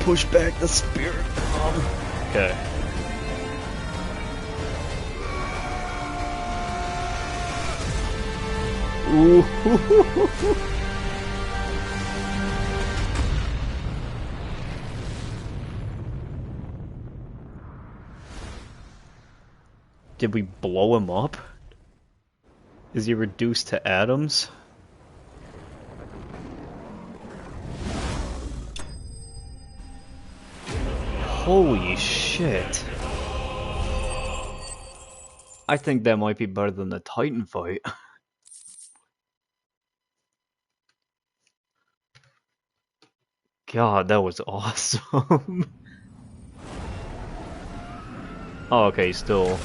Push back the spirit bomb. Okay. Ooh. Did we blow him up? Is he reduced to atoms? Holy shit. I think that might be better than the Titan fight. God, that was awesome. Oh, okay, still.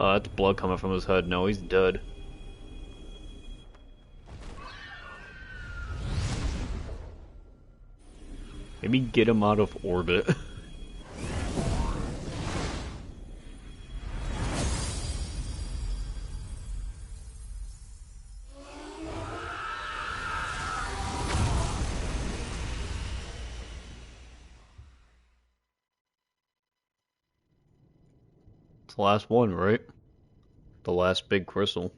That's blood coming from his head. No, he's dead. Maybe get him out of orbit. It's the last one, right? The last big crystal.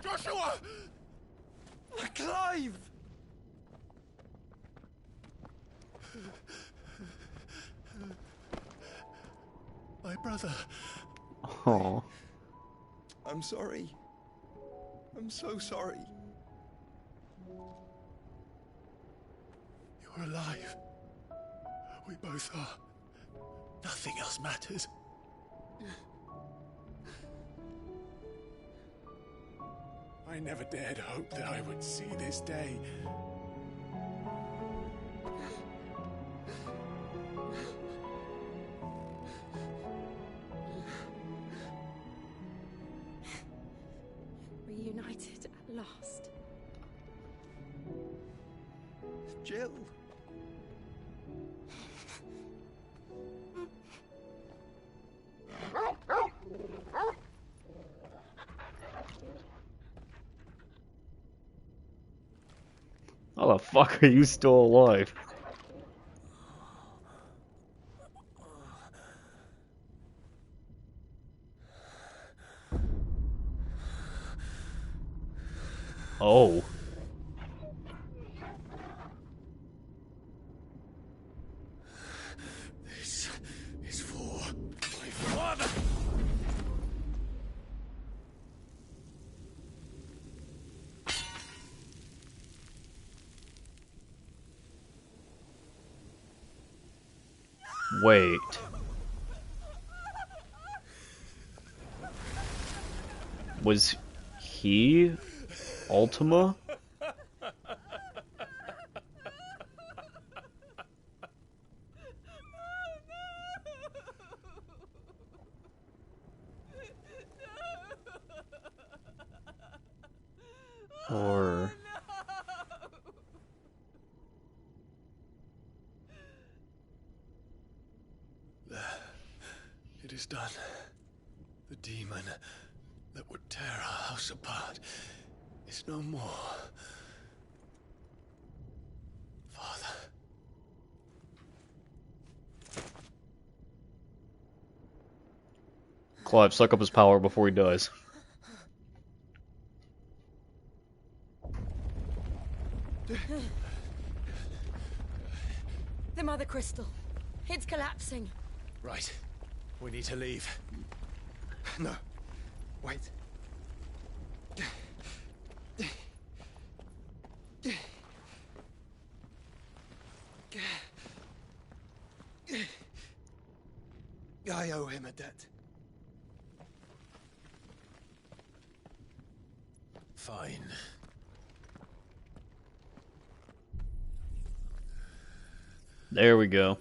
Joshua! Clive! My brother. Oh. I'm sorry. I'm so sorry. You're alive. We both are. Nothing else matters. I never dared hope that I would see this day. Reunited at last. Jill. How the fuck are you still alive? Oh. This is for my father. Wait. Was he Ultima? Or... It is done. The demon that would tear our house apart is no more. Father. Clive, suck up his power before he dies. The Mother Crystal. It's collapsing. Right. We need to leave. No. Wait. I owe him a debt. Fine. There we go.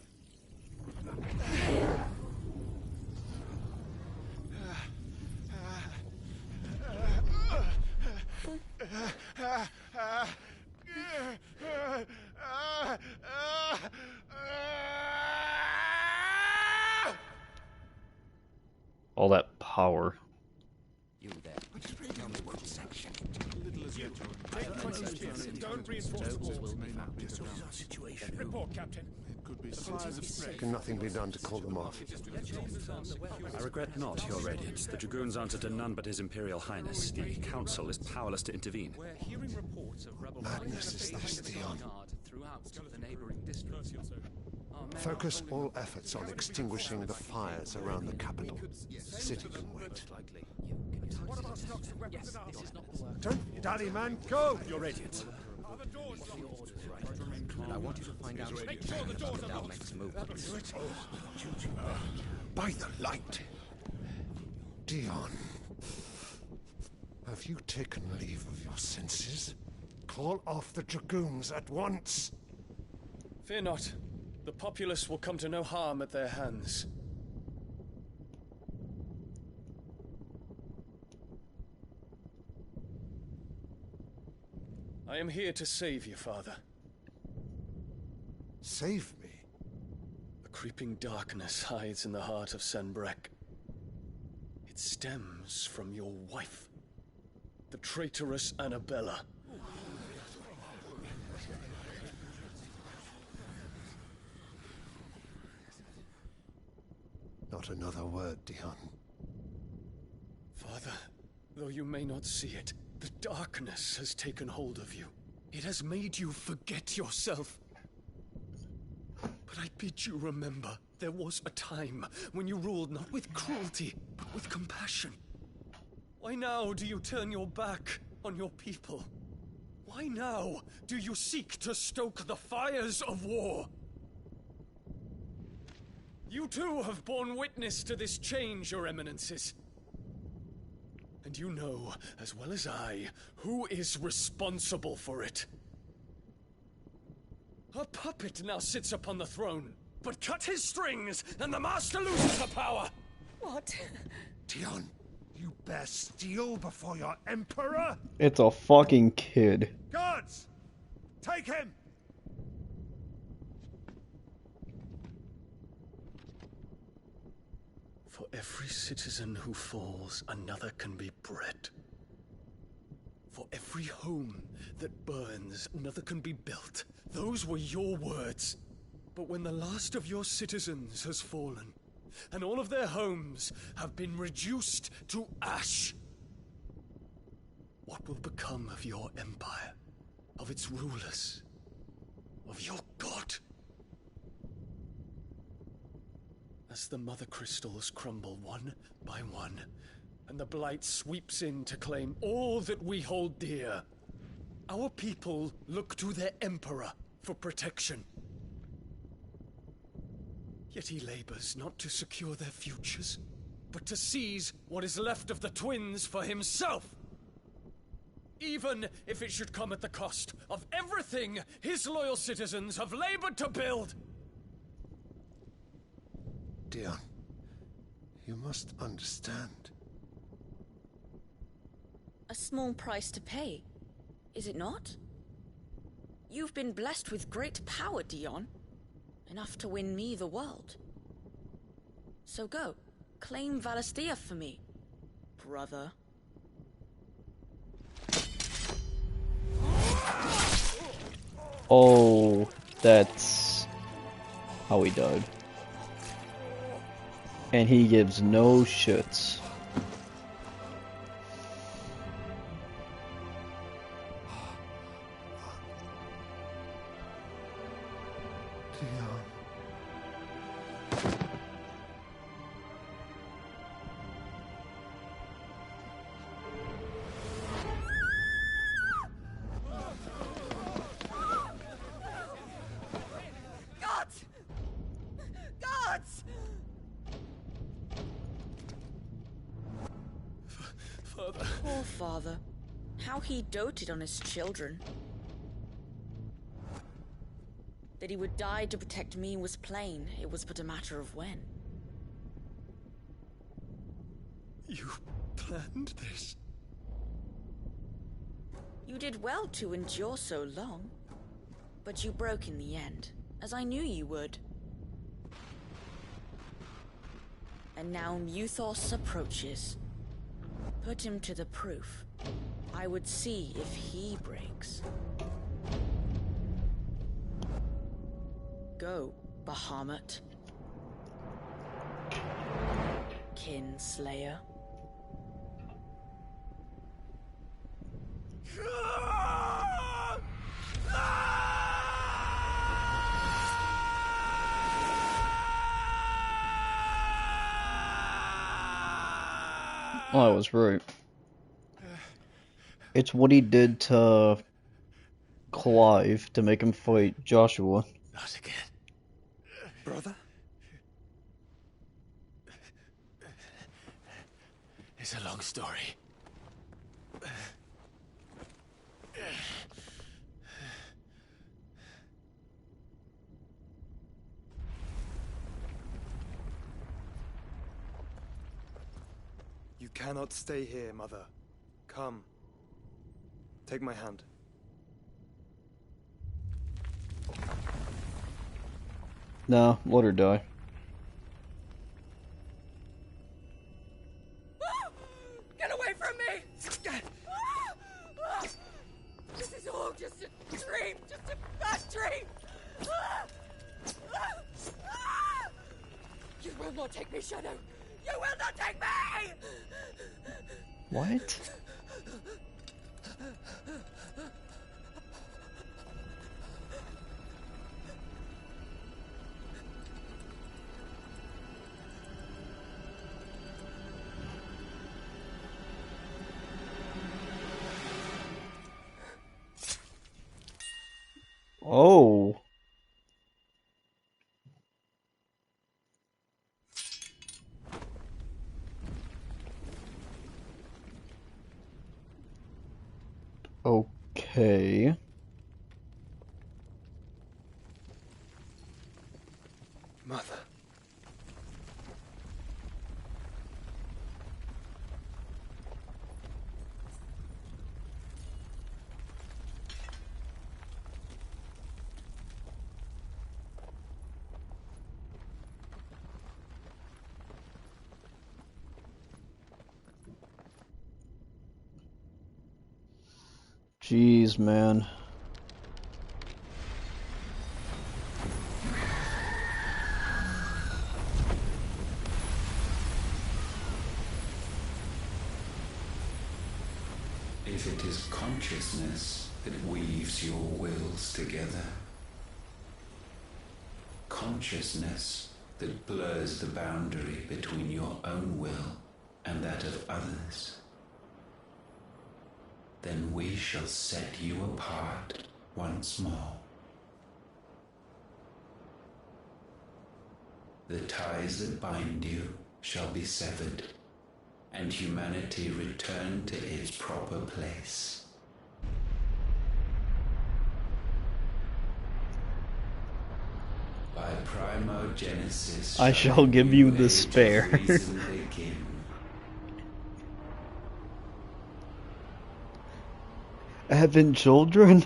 power. You there. Tell me what section. Don't reinforce the walls. Report, Captain. Can nothing be done to call them off? I regret not, Your Radiance. The Dragoons answer to none but His Imperial Highness. The Council is powerless to intervene. We're hearing reports of rebel Madness is this, Theon. throughout the neighboring districts. Focus all efforts on extinguishing the fires around the capital. The city can wait. Don't daddy, man, go! Your Radiance. And I want you to find out Make sure the doors are locked. next move. By the light! Dion, have you taken leave of your senses? Call off the Dragoons at once! Fear not. The populace will come to no harm at their hands. I am here to save you, Father. Save me? A creeping darkness hides in the heart of Senbrek. It stems from your wife, the traitorous Annabella. Not another word, Dion. Father, though you may not see it, the darkness has taken hold of you. It has made you forget yourself. But I bid you remember, there was a time when you ruled not with cruelty, but with compassion. Why now do you turn your back on your people? Why now do you seek to stoke the fires of war? You too have borne witness to this change, Your Eminences. And you know, as well as I, who is responsible for it. A puppet now sits upon the throne, but cut his strings, and the Master loses her power! What? Dion, you bear steel before your Emperor? It's a fucking kid. Guards! Take him! For every citizen who falls, another can be bred. For every home that burns, another can be built. Those were your words. But when the last of your citizens has fallen, and all of their homes have been reduced to ash, what will become of your empire, of its rulers, of your god? As the mother crystals crumble one by one, and the blight sweeps in to claim all that we hold dear, our people look to their emperor for protection. Yet he labors not to secure their futures, but to seize what is left of the twins for himself. Even if it should come at the cost of everything his loyal citizens have labored to build. Dion, you must understand. A small price to pay, is it not? You've been blessed with great power, Dion. Enough to win me the world. So go, claim Valisthea for me, brother. Oh, that's how he died. And he gives no shits. Gods! Gods! Father. Poor father. How he doted on his children. That he would die to protect me was plain. It was but a matter of when. You planned this? You did well to endure so long. But you broke in the end, as I knew you would. And now Muthos approaches. Put him to the proof. I would see if he breaks. Go, Bahamut. Kinslayer. Oh, I was right. It's what he did to Clive to make him fight Joshua. Not again. Brother? It's a long story. You cannot stay here, Mother. Come. Take my hand. Nah, let her die. Get away from me! This is all just a dream, just a bad dream! You will not take me, Shadow! You will not take me! What? Oh. Okay. Mother. Jeez, man. If it is consciousness that weaves your wills together, consciousness that blurs the boundary between your own will and that of others, then we shall set you apart once more. The ties that bind you shall be severed, and humanity return to its proper place. By primogenesis, I shall give you the spare. Having children?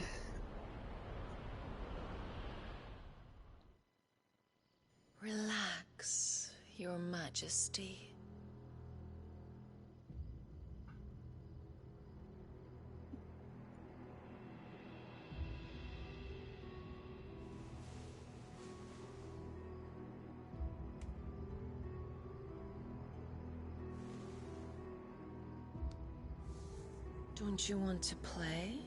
Relax, Your Majesty. Don't you want to play?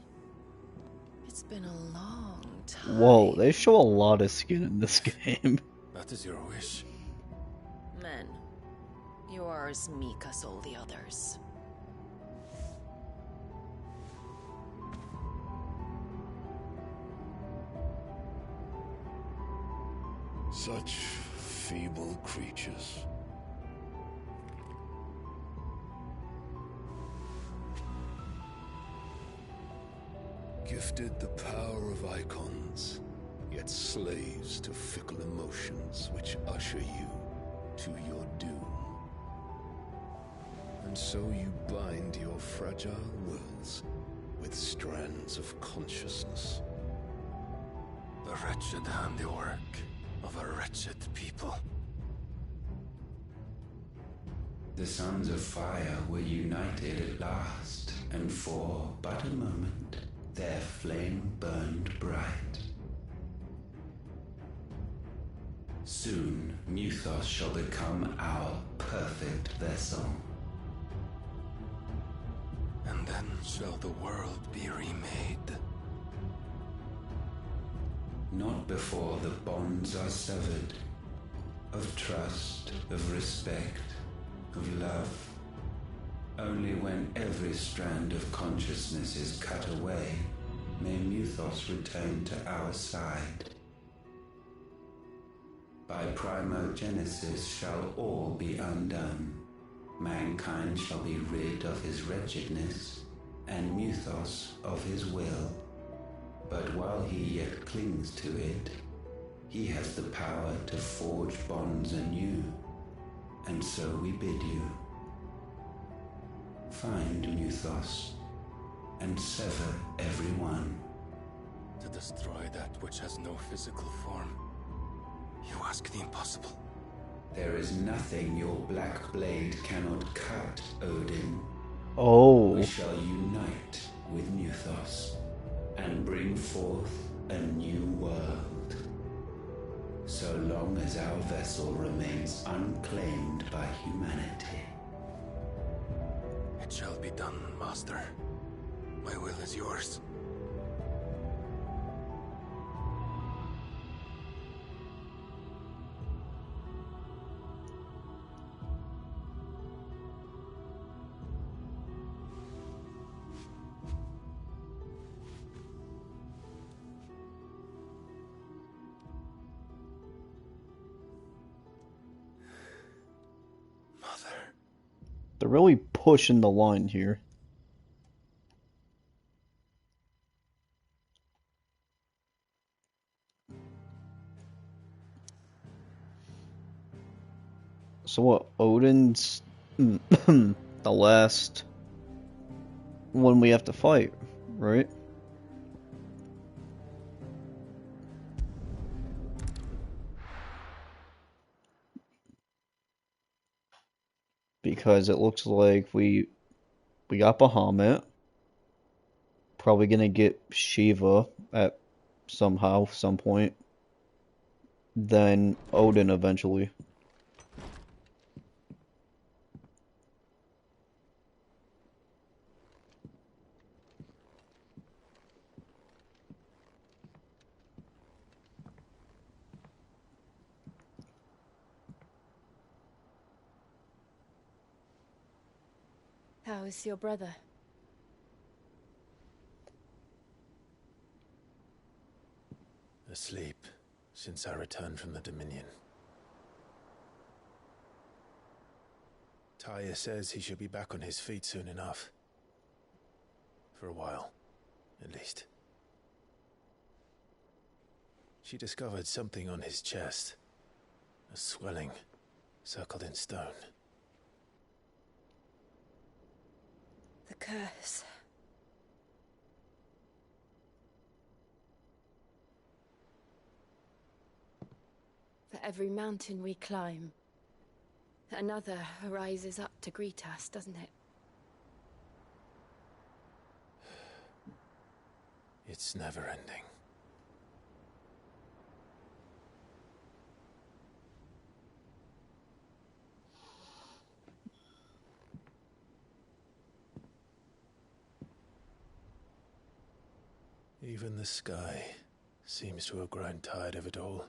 It's been a long time. Whoa, they show a lot of skin in this game. That is your wish. Men, you are as meek as all the others. Such feeble creatures. Gifted the power of icons, yet slaves to fickle emotions which usher you to your doom. And so you bind your fragile wills with strands of consciousness. The wretched handiwork of a wretched people. The Sons of Fire were united at last, and for but a moment, their flame burned bright. Soon, Muthos shall become our perfect vessel. And then shall the world be remade. Not before the bonds are severed, of trust, of respect, of love. Only when every strand of consciousness is cut away, may Muthos return to our side. By primogenesis shall all be undone. Mankind shall be rid of his wretchedness, and Muthos of his will. But while he yet clings to it, he has the power to forge bonds anew, and so we bid you. Find Muthos, and sever every one. To destroy that which has no physical form, you ask the impossible. There is nothing your black blade cannot cut, Odin. Oh. We shall unite with Muthos, and bring forth a new world. So long as our vessel remains unclaimed by humanity. It shall be done, Master. My will is yours. They're really pushing the line here. So what, Odin's the last one we have to fight, right? Because it looks like we got Bahamut. Probably gonna get Shiva at some point. Then Odin eventually. How is your brother? Asleep since I returned from the Dominion. Taya says he should be back on his feet soon enough. For a while, at least. She discovered something on his chest. A swelling, circled in stone. The curse. For every mountain we climb, another rises up to greet us, doesn't it? It's never ending. Even the sky seems to have grown tired of it all.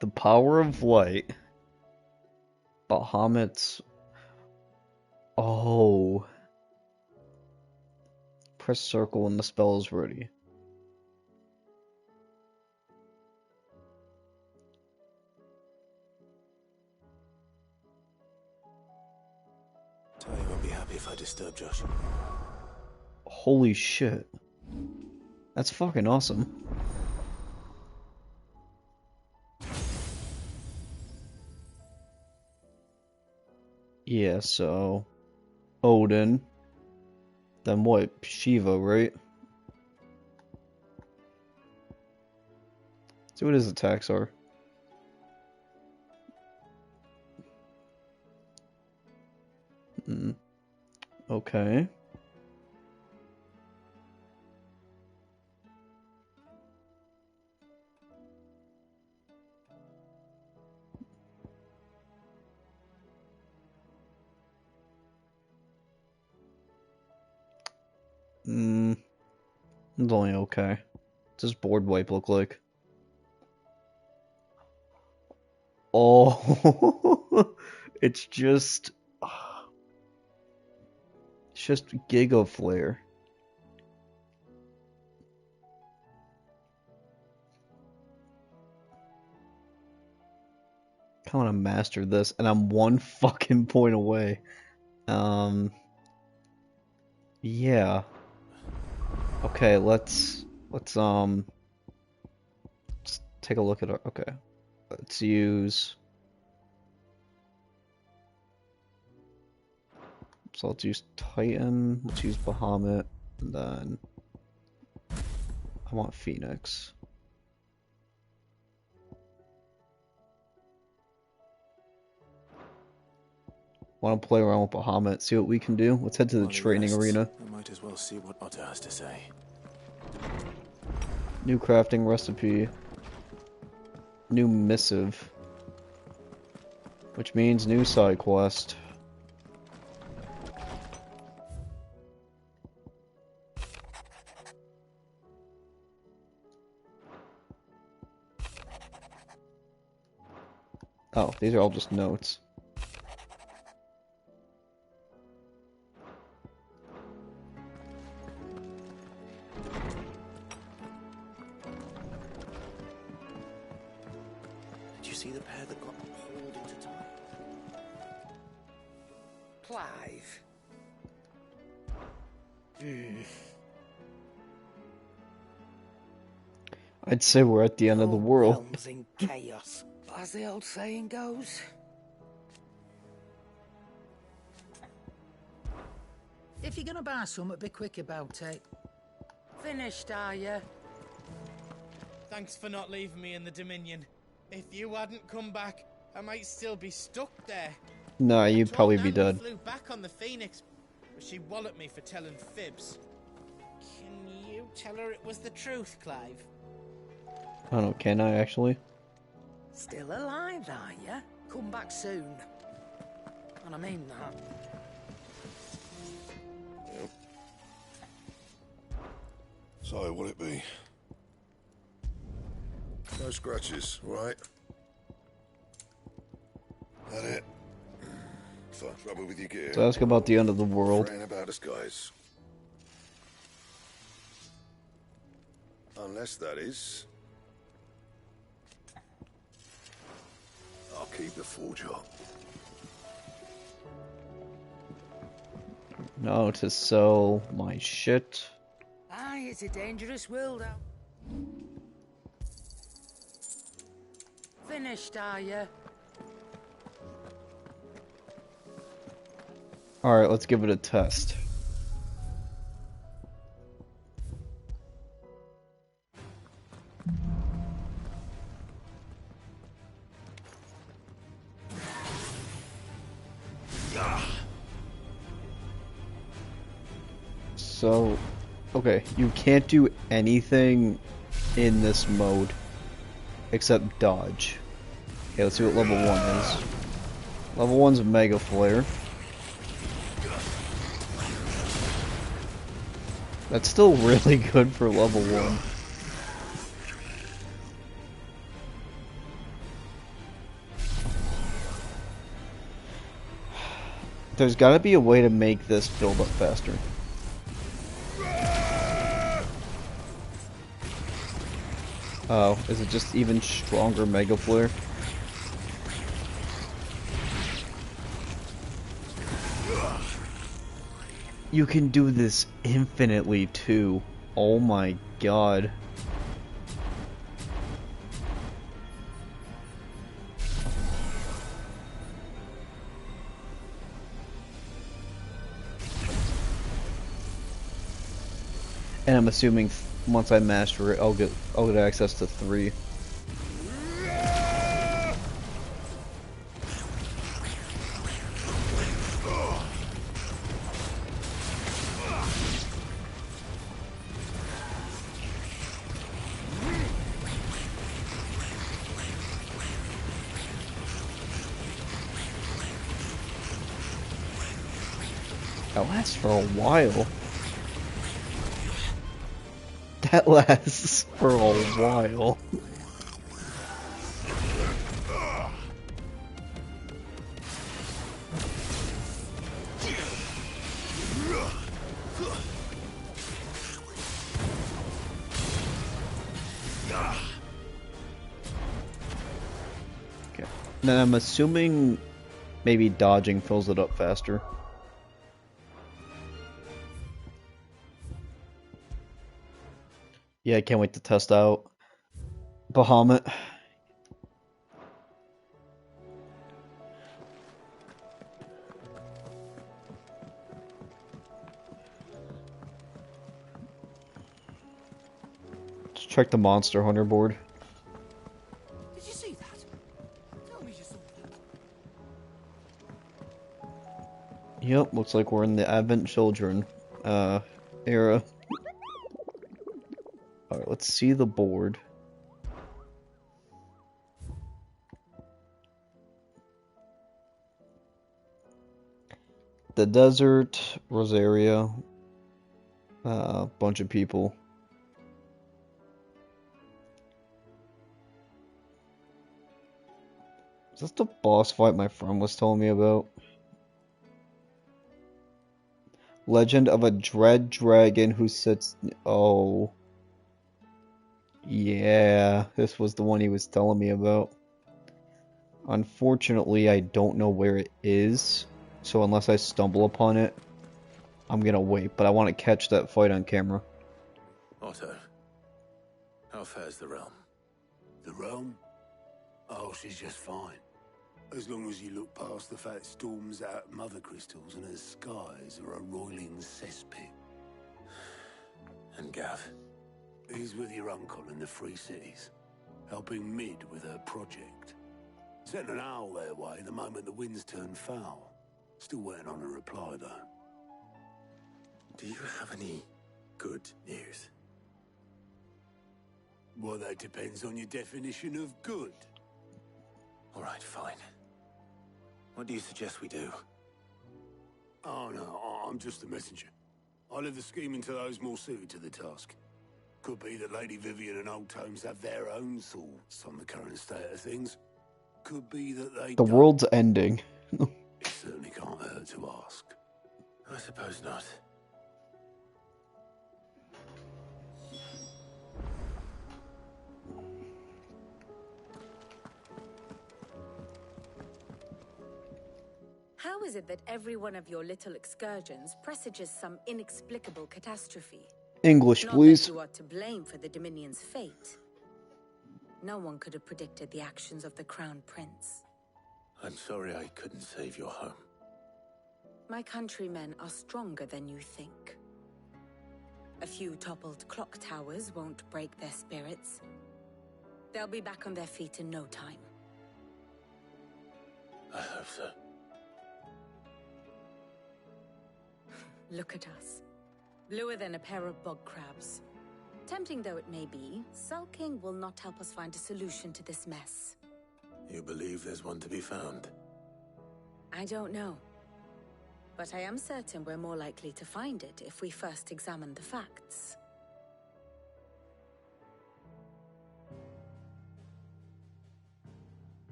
The power of light. Bahamut's. Oh. Press circle when the spell is ready. Taya won't be happy if I disturb Josh. Holy shit. That's fucking awesome. Yeah, so Odin. Then what? Shiva, right? See what his attacks are. Okay. It's only okay. What's this board wipe look like? Oh, it's just Giga Flare. I want to master this, and I'm one fucking point away. Yeah. Okay, let's take a look at our. Okay, let's use. So let's use Titan. Let's use Bahamut, and then I want Phoenix. Want to play around with Bahamut, see what we can do. Let's head to the training arena. I might as well see what Otter has to say. New crafting recipe. New missive. Which means new side quest. Oh, these are all just notes. Did you see the pair that got hauled into time? Clive. I'd say we're at the end of the world. Realms in chaos, as the old saying goes. If you're gonna buy something, be quick about it. Finished, are you? Thanks for not leaving me in the Dominion. If you hadn't come back, I might still be stuck there. Nah, you'd probably be dead. I flew back on the Phoenix, but she walloped me for telling fibs. Can you tell her it was the truth, Clive? I don't know, can I actually? Still alive, are you? Come back soon. And I mean that. Yep. So, what'll it be? No scratches, right? That it? So, trouble with your gear. So ask about the end of the world. Praying about us, guys. Unless that is... I'll keep the forge up. No, to sell my shit. Aye, it's a dangerous world out. Finished, are you? Alright, let's give it a test. So, okay, you can't do anything in this mode except dodge. Okay, let's see what level 1 is. Level 1's Mega Flare. That's still really good for level 1. There's gotta be a way to make this build up faster. Oh, is it just even stronger Mega Flare? You can do this infinitely too. Oh my god. And I'm assuming once I master it, I'll get access to 3. That lasts for a while. That lasts for a while. Okay. Then I'm assuming maybe dodging fills it up faster. Yeah, I can't wait to test out Bahamut. Let's check the Monster Hunter board. Did you see that? Tell me you saw that. Yep, looks like we're in the Advent Children era. Alright, let's see the board. The desert, Rosaria, bunch of people. Is this the boss fight my friend was telling me about? Legend of a dread dragon who sits... Oh. Yeah, this was the one he was telling me about. Unfortunately, I don't know where it is, so unless I stumble upon it, I'm gonna wait, but I want to catch that fight on camera. Otto, how fares the realm? The realm? Oh, she's just fine. As long as you look past the fact storms out mother crystals and her skies are a roiling cesspit. And Gav? He's with your uncle in the Free Cities, helping Mid with her project. Sent an owl their way the moment the winds turned foul. Still waiting on a reply, though. Do you have any good news? Well, that depends on your definition of good. All right, fine. What do you suggest we do? Oh, no, I'm just a messenger. I'll leave the scheming to those more suited to the task. Could be that Lady Vivian and Old Tomes have their own thoughts on the current state of things. Could be that they The don't. world's ending. It certainly can't hurt to ask. I suppose not. How is it that every one of your little excursions presages some inexplicable catastrophe? English, Not please. that you are to blame for the Dominion's fate. No one could have predicted the actions of the Crown Prince. I'm sorry I couldn't save your home. My countrymen are stronger than you think. A few toppled clock towers won't break their spirits. They'll be back on their feet in no time. I hope so. Look at us. Bluer than a pair of bog crabs. Tempting though it may be, sulking will not help us find a solution to this mess. You believe there's one to be found? I don't know. But I am certain we're more likely to find it if we first examine the facts.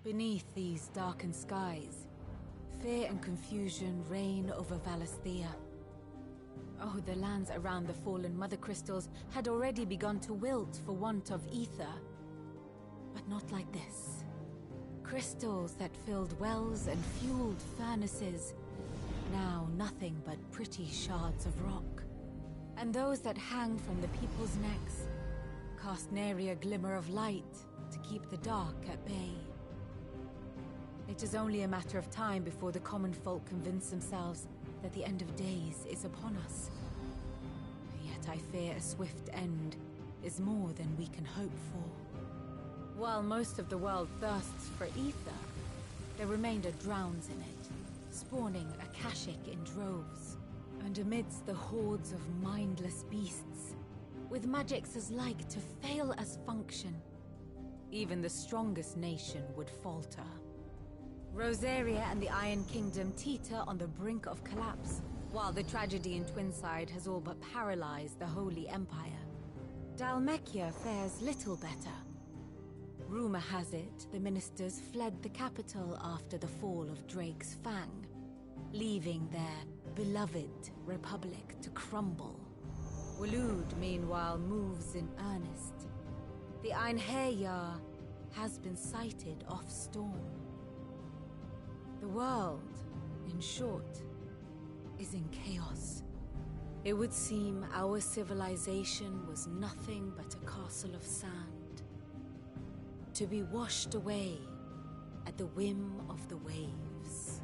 Beneath these darkened skies, fear and confusion reign over Valisthea. Oh, the lands around the fallen mother crystals had already begun to wilt for want of ether. But not like this. Crystals that filled wells and fueled furnaces, now nothing but pretty shards of rock. And those that hang from the people's necks cast nary a glimmer of light to keep the dark at bay. It is only a matter of time before the common folk convince themselves that the end of days is upon us. Yet I fear a swift end is more than we can hope for. While most of the world thirsts for ether, the remainder drowns in it, spawning Akashic in droves. And amidst the hordes of mindless beasts, with magics as like to fail as function, even the strongest nation would falter. Rosaria and the Iron Kingdom teeter on the brink of collapse, while the tragedy in Twinside has all but paralyzed the Holy Empire. Dhalmekia fares little better. Rumor has it the ministers fled the capital after the fall of Drake's Fang, leaving their beloved republic to crumble. Waloed, meanwhile, moves in earnest. The Einherjar has been sighted off Storm. The world, in short, is in chaos. It would seem our civilization was nothing but a castle of sand, to be washed away at the whim of the waves.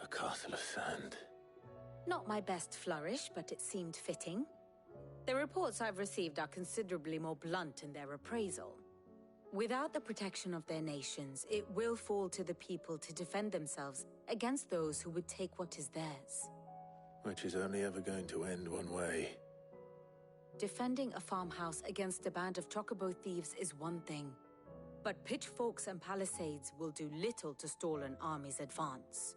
A castle of sand. Not my best flourish, but it seemed fitting. The reports I've received are considerably more blunt in their appraisal. Without the protection of their nations, it will fall to the people to defend themselves against those who would take what is theirs. Which is only ever going to end one way. Defending a farmhouse against a band of chocobo thieves is one thing, but pitchforks and palisades will do little to stall an army's advance.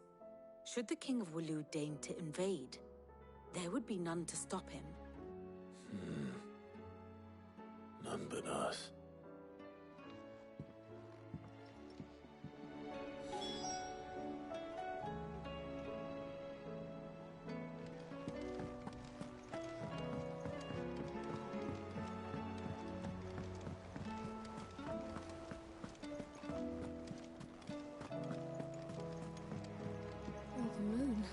Should the King of Waloed deign to invade, there would be none to stop him. None but us. Oh, the moon.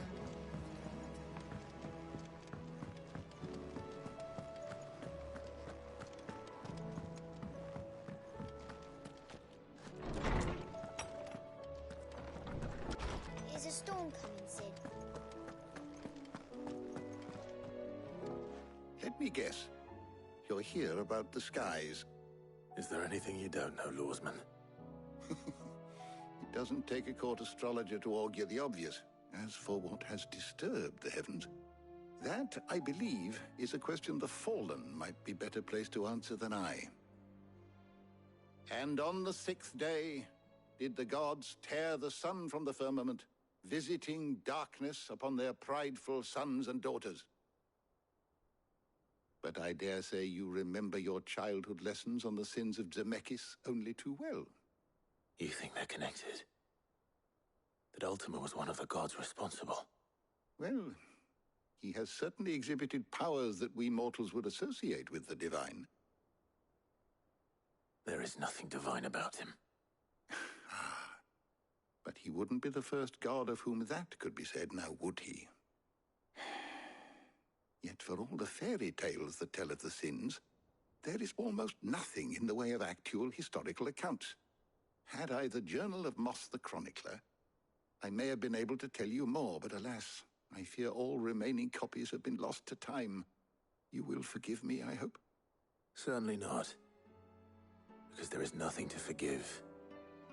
Is a storm coming, Sid? Let me guess. You're here about the skies. Is there anything you don't know, Lawsman? It doesn't take a court astrologer to augur the obvious. As for what has disturbed the heavens, that, I believe, is a question the Fallen might be better placed to answer than I. And on the 6th day did the gods tear the sun from the firmament, visiting darkness upon their prideful sons and daughters. But I dare say you remember your childhood lessons on the sins of Zemeckis only too well. You think they're connected? That Ultima was one of the gods responsible? Well, he has certainly exhibited powers that we mortals would associate with the divine. There is nothing divine about him. But he wouldn't be the first god of whom that could be said, now would he? Yet for all the fairy tales that tell of the sins, there is almost nothing in the way of actual historical accounts. Had I the Journal of Moss the Chronicler, I may have been able to tell you more, but alas, I fear all remaining copies have been lost to time. You will forgive me, I hope? Certainly not. Because there is nothing to forgive.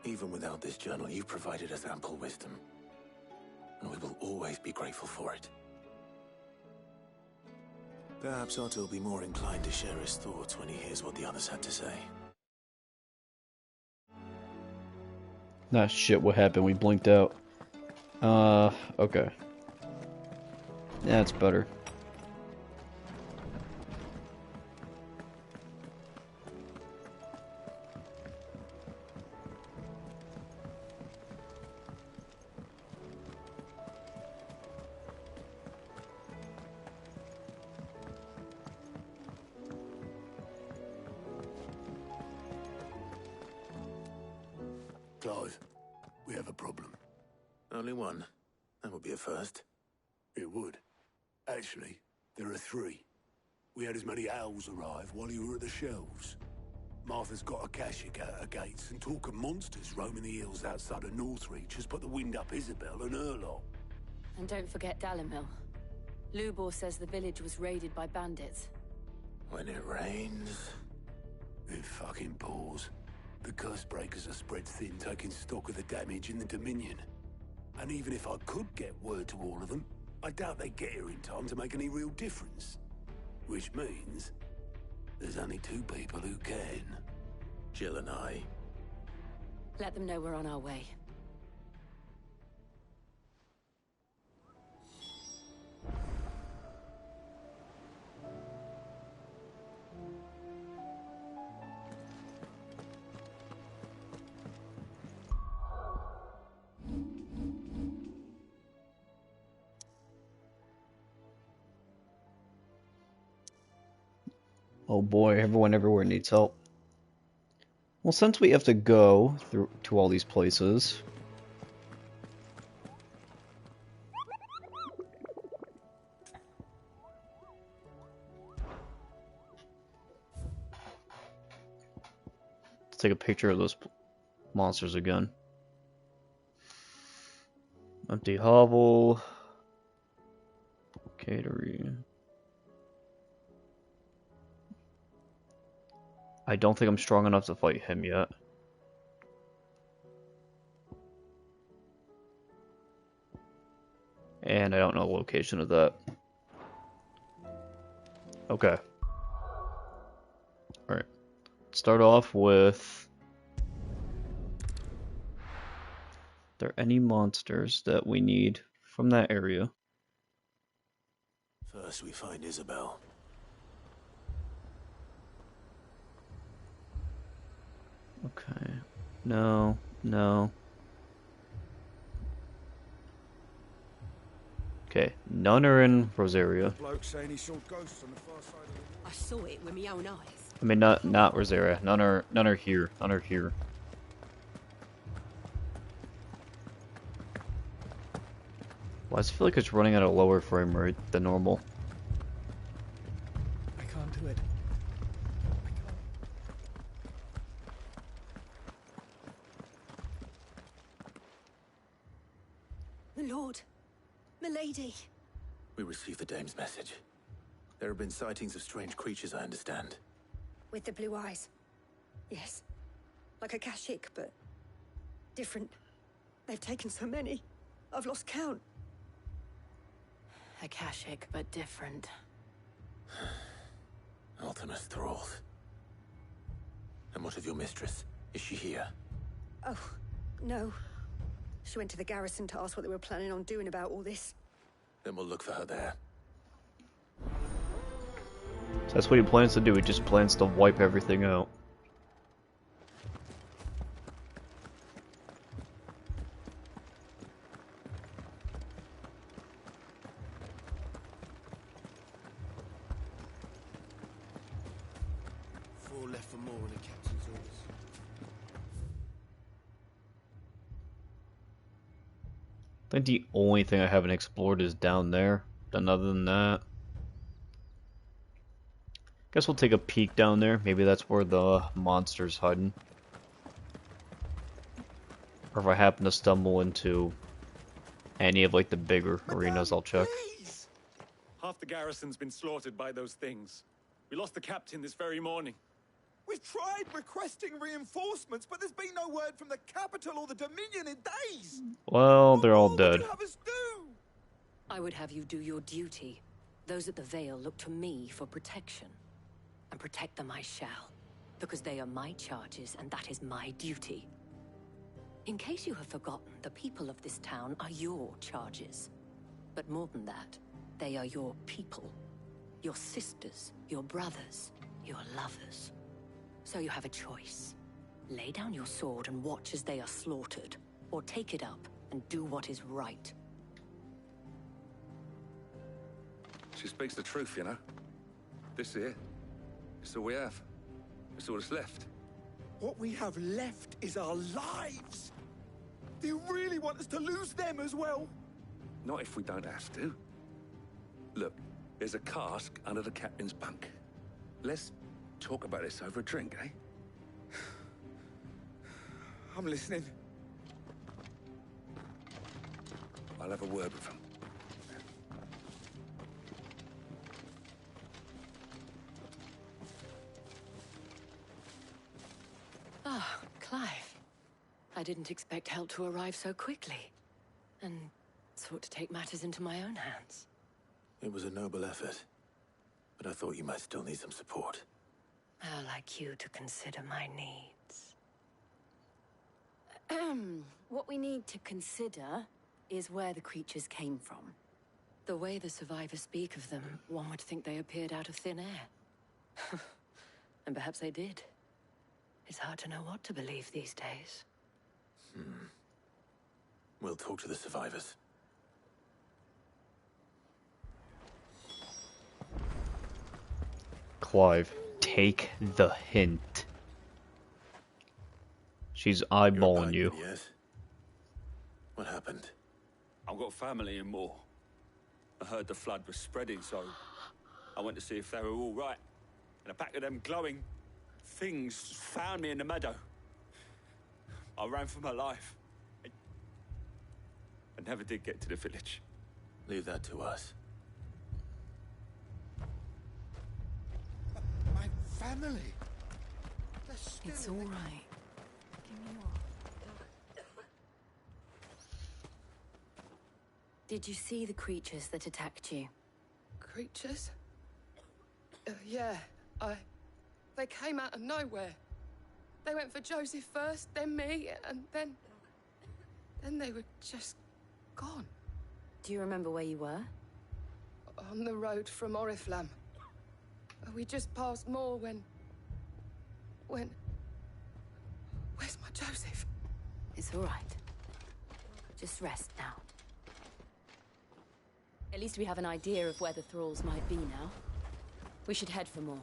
Even without this journal, you've provided us ample wisdom. And we will always be grateful for it. Perhaps Otto will be more inclined to share his thoughts when he hears what the others had to say. Nah, shit, what happened? We blinked out. Okay. Yeah, it's better. Clive, we have a problem. Only one? That would be a first. It would. Actually, there are three. We had as many owls arrive while you were at the shelves. Martha's got a Kashik at her gates, and talk of monsters roaming the hills outside of Northreach has put the wind up Isabel and her lot. And don't forget Dalimil. Lubor says the village was raided by bandits. When it rains, it fucking pours. The curse breakers are spread thin, taking stock of the damage in the Dominion. And even if I could get word to all of them, I doubt they get here in time to make any real difference. Which means there's only two people who can. Jill and I. Let them know we're on our way. Oh boy, everyone everywhere needs help. Well, since we have to go through to all these places, let's take a picture of those monsters again. Empty hovel. Catering. I don't think I'm strong enough to fight him yet. And I don't know the location of that. Okay. Alright. Start off with... Are there any monsters that we need from that area? First we find Isabel. Okay. No, no. Okay, none are in Rosaria. Bloke saying he saw ghosts on the far side of the... I saw it with my own eyes. I mean, not Rosaria. None are here. None are here. Well, I just feel like it's running at a lower frame rate than normal. I can't do it. My lord. Milady. We received the dame's message. There have been sightings of strange creatures, I understand. With the blue eyes. Yes. Like a Kashik, but different. They've taken so many. I've lost count. A Kashik, but different. Ultima's thralls. And what of your mistress? Is she here? Oh, no. She went to the garrison to ask what they were planning on doing about all this. Then we'll look for her there. So that's what he plans to do. He just plans to wipe everything out. Four left for more in the captain's orders. I think the only thing I haven't explored is down there. And other than that, guess we'll take a peek down there. Maybe that's where the monster's hiding. Or if I happen to stumble into any of like the bigger arenas, I'll check. Half the garrison's been slaughtered by those things. We lost the captain this very morning. We've tried requesting reinforcements, but there's been no word from the capital or the Dominion in days. Well, they're all dead. What would you have us do? I would have you do your duty. Those at the Vale look to me for protection. And protect them I shall. Because they are my charges, and that is my duty. In case you have forgotten, the people of this town are your charges. But more than that, they are your people. Your sisters, your brothers, your lovers. So you have a choice. Lay down your sword and watch as they are slaughtered, or take it up and do what is right. She speaks the truth, you know. This here, it's all we have. It's all that's left. What we have left is our lives. Do you really want us to lose them as well? Not if we don't have to. Look, there's a cask under the captain's bunk. Let's talk about this over a drink, eh? I'm listening. I'll have a word with him. Ah, Clive. I didn't expect help to arrive so quickly, and sought to take matters into my own hands. It was a noble effort, but I thought you might still need some support. I'd like you to consider my needs. What we need to consider is where the creatures came from. The way the survivors speak of them, one would think they appeared out of thin air. And perhaps they did. It's hard to know what to believe these days. We'll talk to the survivors. Clive, take the hint. She's eyeballing you. Yes. What happened? I've got family in Moor. I heard the flood was spreading, so I went to see if they were all right. And a pack of them glowing things found me in the meadow. I ran for my life. I never did get to the village. Leave that to us. My family. It's all right. Did you see the creatures that attacked you? Creatures? Yeah, They came out of nowhere. They went for Joseph first, then me, and then they were just gone. Do you remember where you were? On the road from Oriflamme. We just passed Moor when... Where's my Joseph? It's all right. Just rest now. At least we have an idea of where the thralls might be now. We should head for more.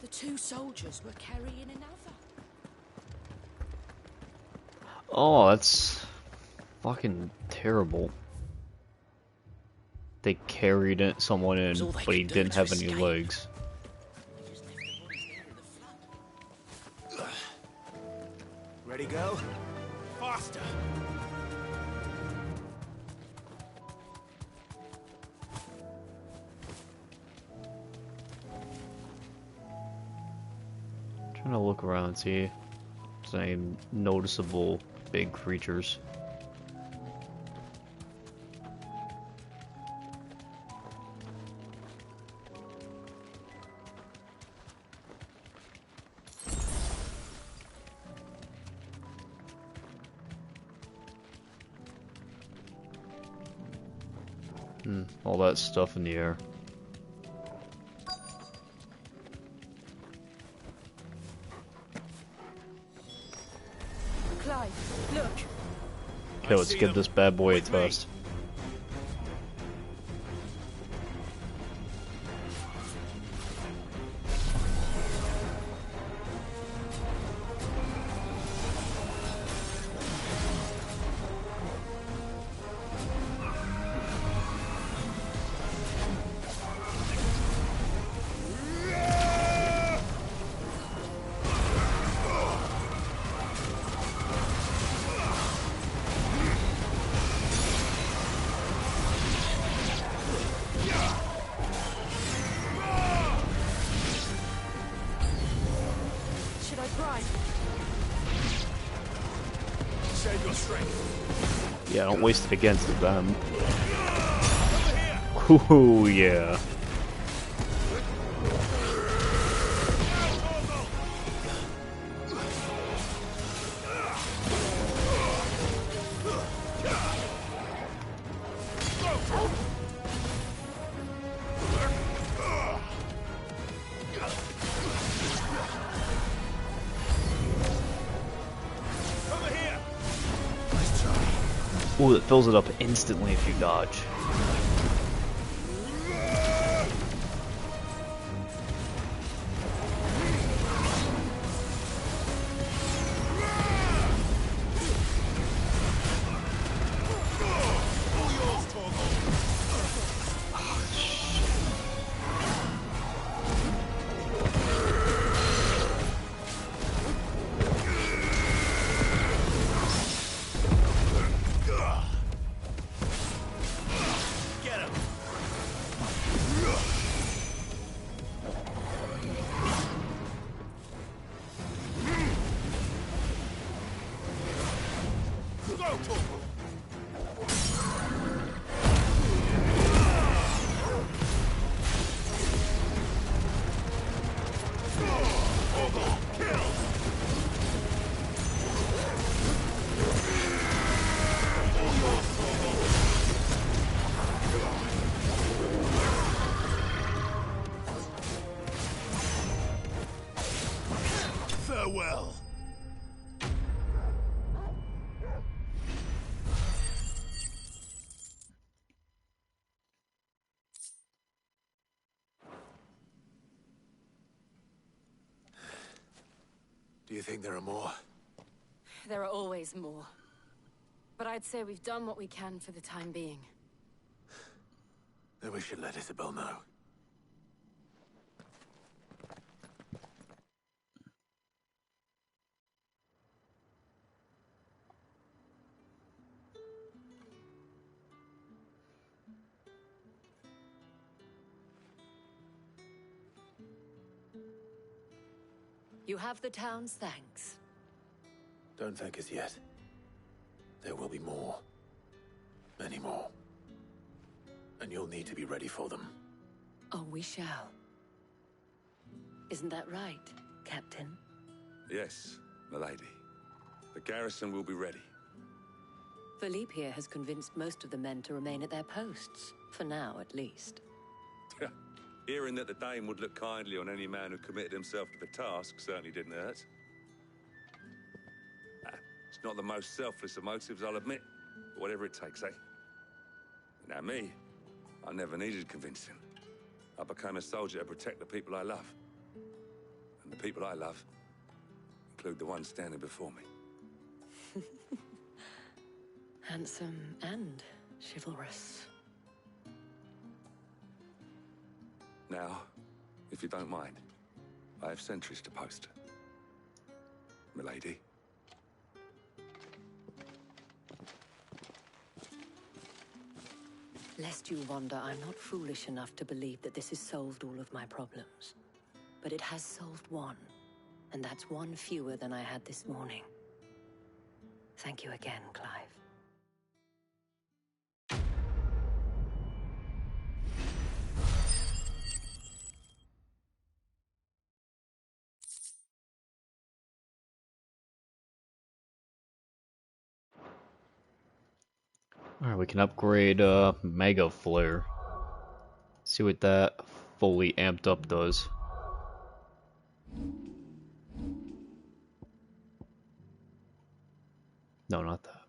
The two soldiers were carrying another. Oh, that's fucking terrible. They carried someone in, but he didn't have any legs. Ready, go? Faster! Trying to look around and see if there's any noticeable big creatures. All that stuff in the air. Clive, look. Okay, let's give this bad boy a test. Should I try? Save your strength. Yeah, don't waste it against them. Ooh, yeah. Ooh, it fills it up instantly if you dodge. well. Do you think there are more? There are always more. But I'd say we've done what we can for the time being. Then we should let Isabel know. You have the town's thanks. Don't thank us yet. There will be more. Many more. And you'll need to be ready for them. Oh, we shall. Isn't that right, Captain? Yes, milady. The garrison will be ready. Philippe here has convinced most of the men to remain at their posts. For now, at least. Hearing that the Dane would look kindly on any man who committed himself to the task certainly didn't hurt. It's not the most selfless of motives, I'll admit. But whatever it takes, eh? Now me, I never needed convincing. I became a soldier to protect the people I love. And the people I love include the ones standing before me. Handsome and chivalrous. Now, if you don't mind, I have sentries to post. Milady. Lest you wonder, I'm not foolish enough to believe that this has solved all of my problems. But it has solved one, and that's one fewer than I had this morning. Thank you again, Clive. Alright, we can upgrade Mega Flare. See what that fully amped up does. No, not that.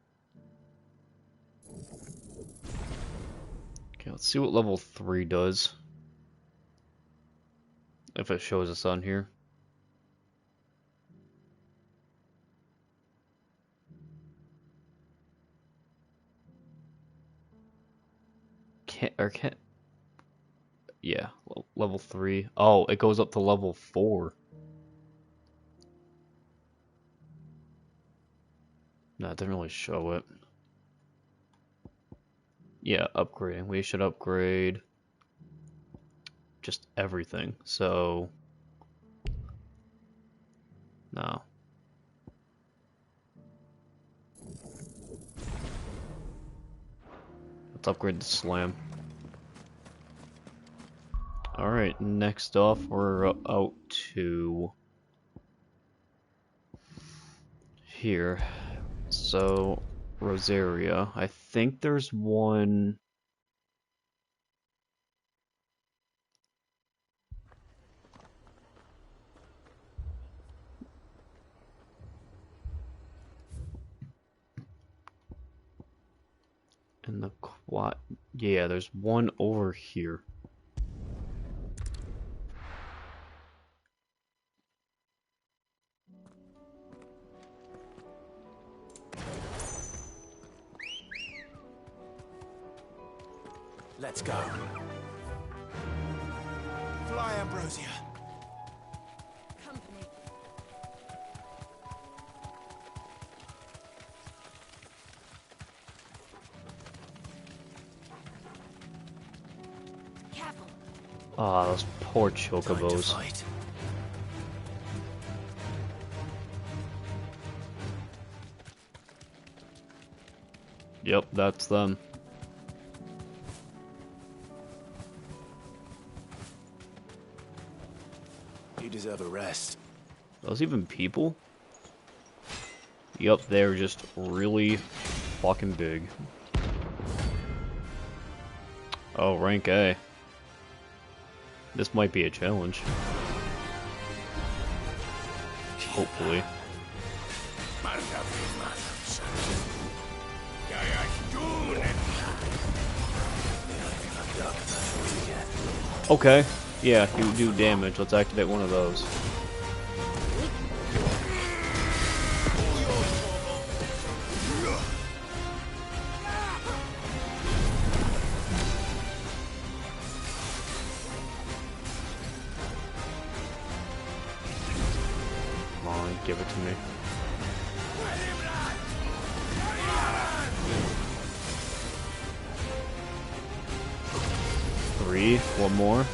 Okay, let's see what level 3 does. If it shows us on here. Can't. Yeah, level 3. Oh, it goes up to level 4. No, it didn't really show it. Yeah, upgrading. We should upgrade just everything. So, no. Let's upgrade the slam. Alright, next off, we're out to here. So, Rosaria. I think there's one. In the quad. Yeah, there's one over here. Let's go. Fly, Ambrosia. Company. Careful. Ah, those poor chocobos. Yep, that's them. You deserve a rest. Are those even people? Yep, they're just really fucking big. Oh, rank A. This might be a challenge. hopefully. Okay, yeah, you do damage. Let's activate one of those. Come on, give it to me. Three, one more.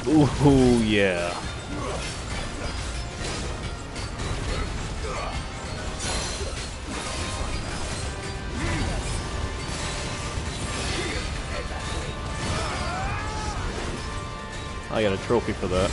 Ooh, yeah. I got a trophy for that.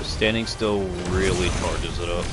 Standing still really charges it up.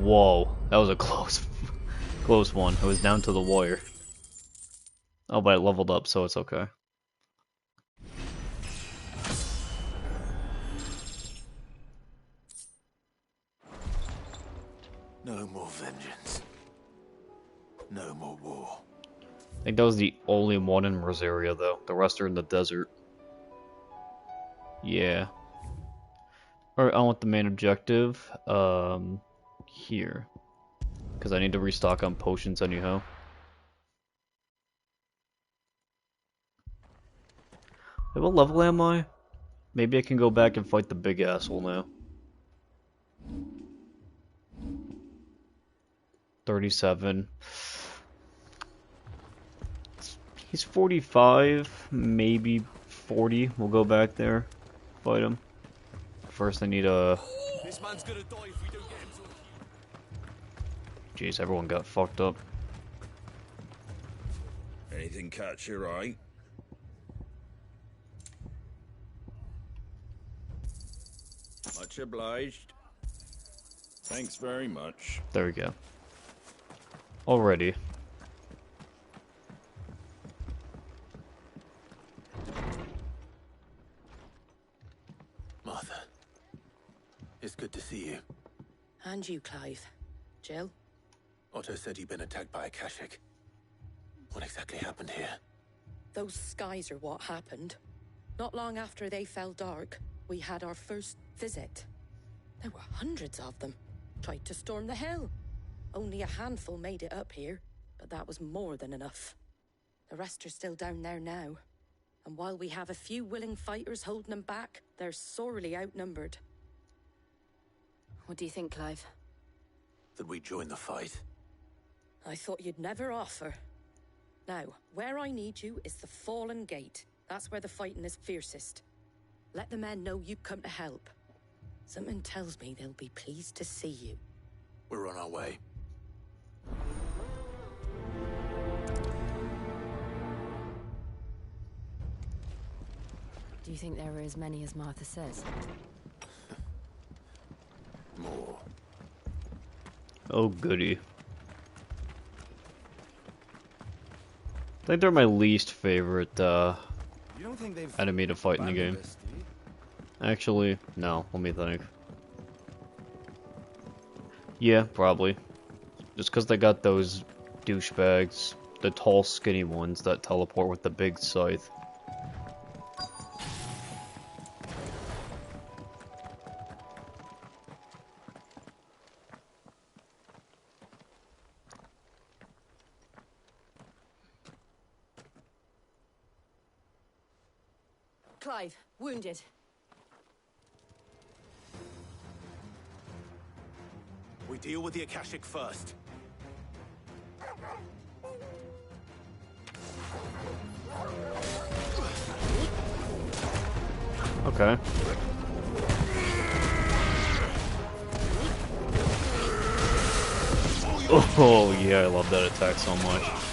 Whoa, that was a close one. It was down to the wire. Oh, but I leveled up, so it's okay. No more vengeance. No more war. I think that was the only one in Rosaria, though. The rest are in the desert. Yeah. Alright, I want the main objective. Here. Because I need to restock on potions anyhow. Wait, what level am I? Maybe I can go back and fight the big asshole now. 37. He's 45, maybe 40. We'll go back there, fight him. First I need a... This man's gonna die if we don't get him to... Jeez, everyone got fucked up. Anything catch your eye? Much obliged. Thanks very much. There we go. Already. Martha, it's good to see you. And you, Clive. Jill? Otto said you'd been attacked by a Akashic. What exactly happened here? Those skies are what happened. Not long after they fell dark, we had our first visit. There were hundreds of them. Tried to storm the hill. Only a handful made it up here, but that was more than enough. The rest are still down there now. And while we have a few willing fighters holding them back, they're sorely outnumbered. What do you think, Clive? That we join the fight. I thought you'd never offer. Now, where I need you is the Fallen Gate. That's where the fighting is fiercest. Let the men know you've come to help. Something tells me they'll be pleased to see you. We're on our way. Do you think there are as many as Martha says? More. Oh, goody. I think they're my least favorite You don't think they've enemy to fight in the game. us, do you? Actually, no. Let me think. Yeah, probably. Just because they got those douchebags, the tall, skinny ones that teleport with the big scythe. Clive, wounded. We deal with the Akashic first. Okay. Oh yeah, I love that attack so much.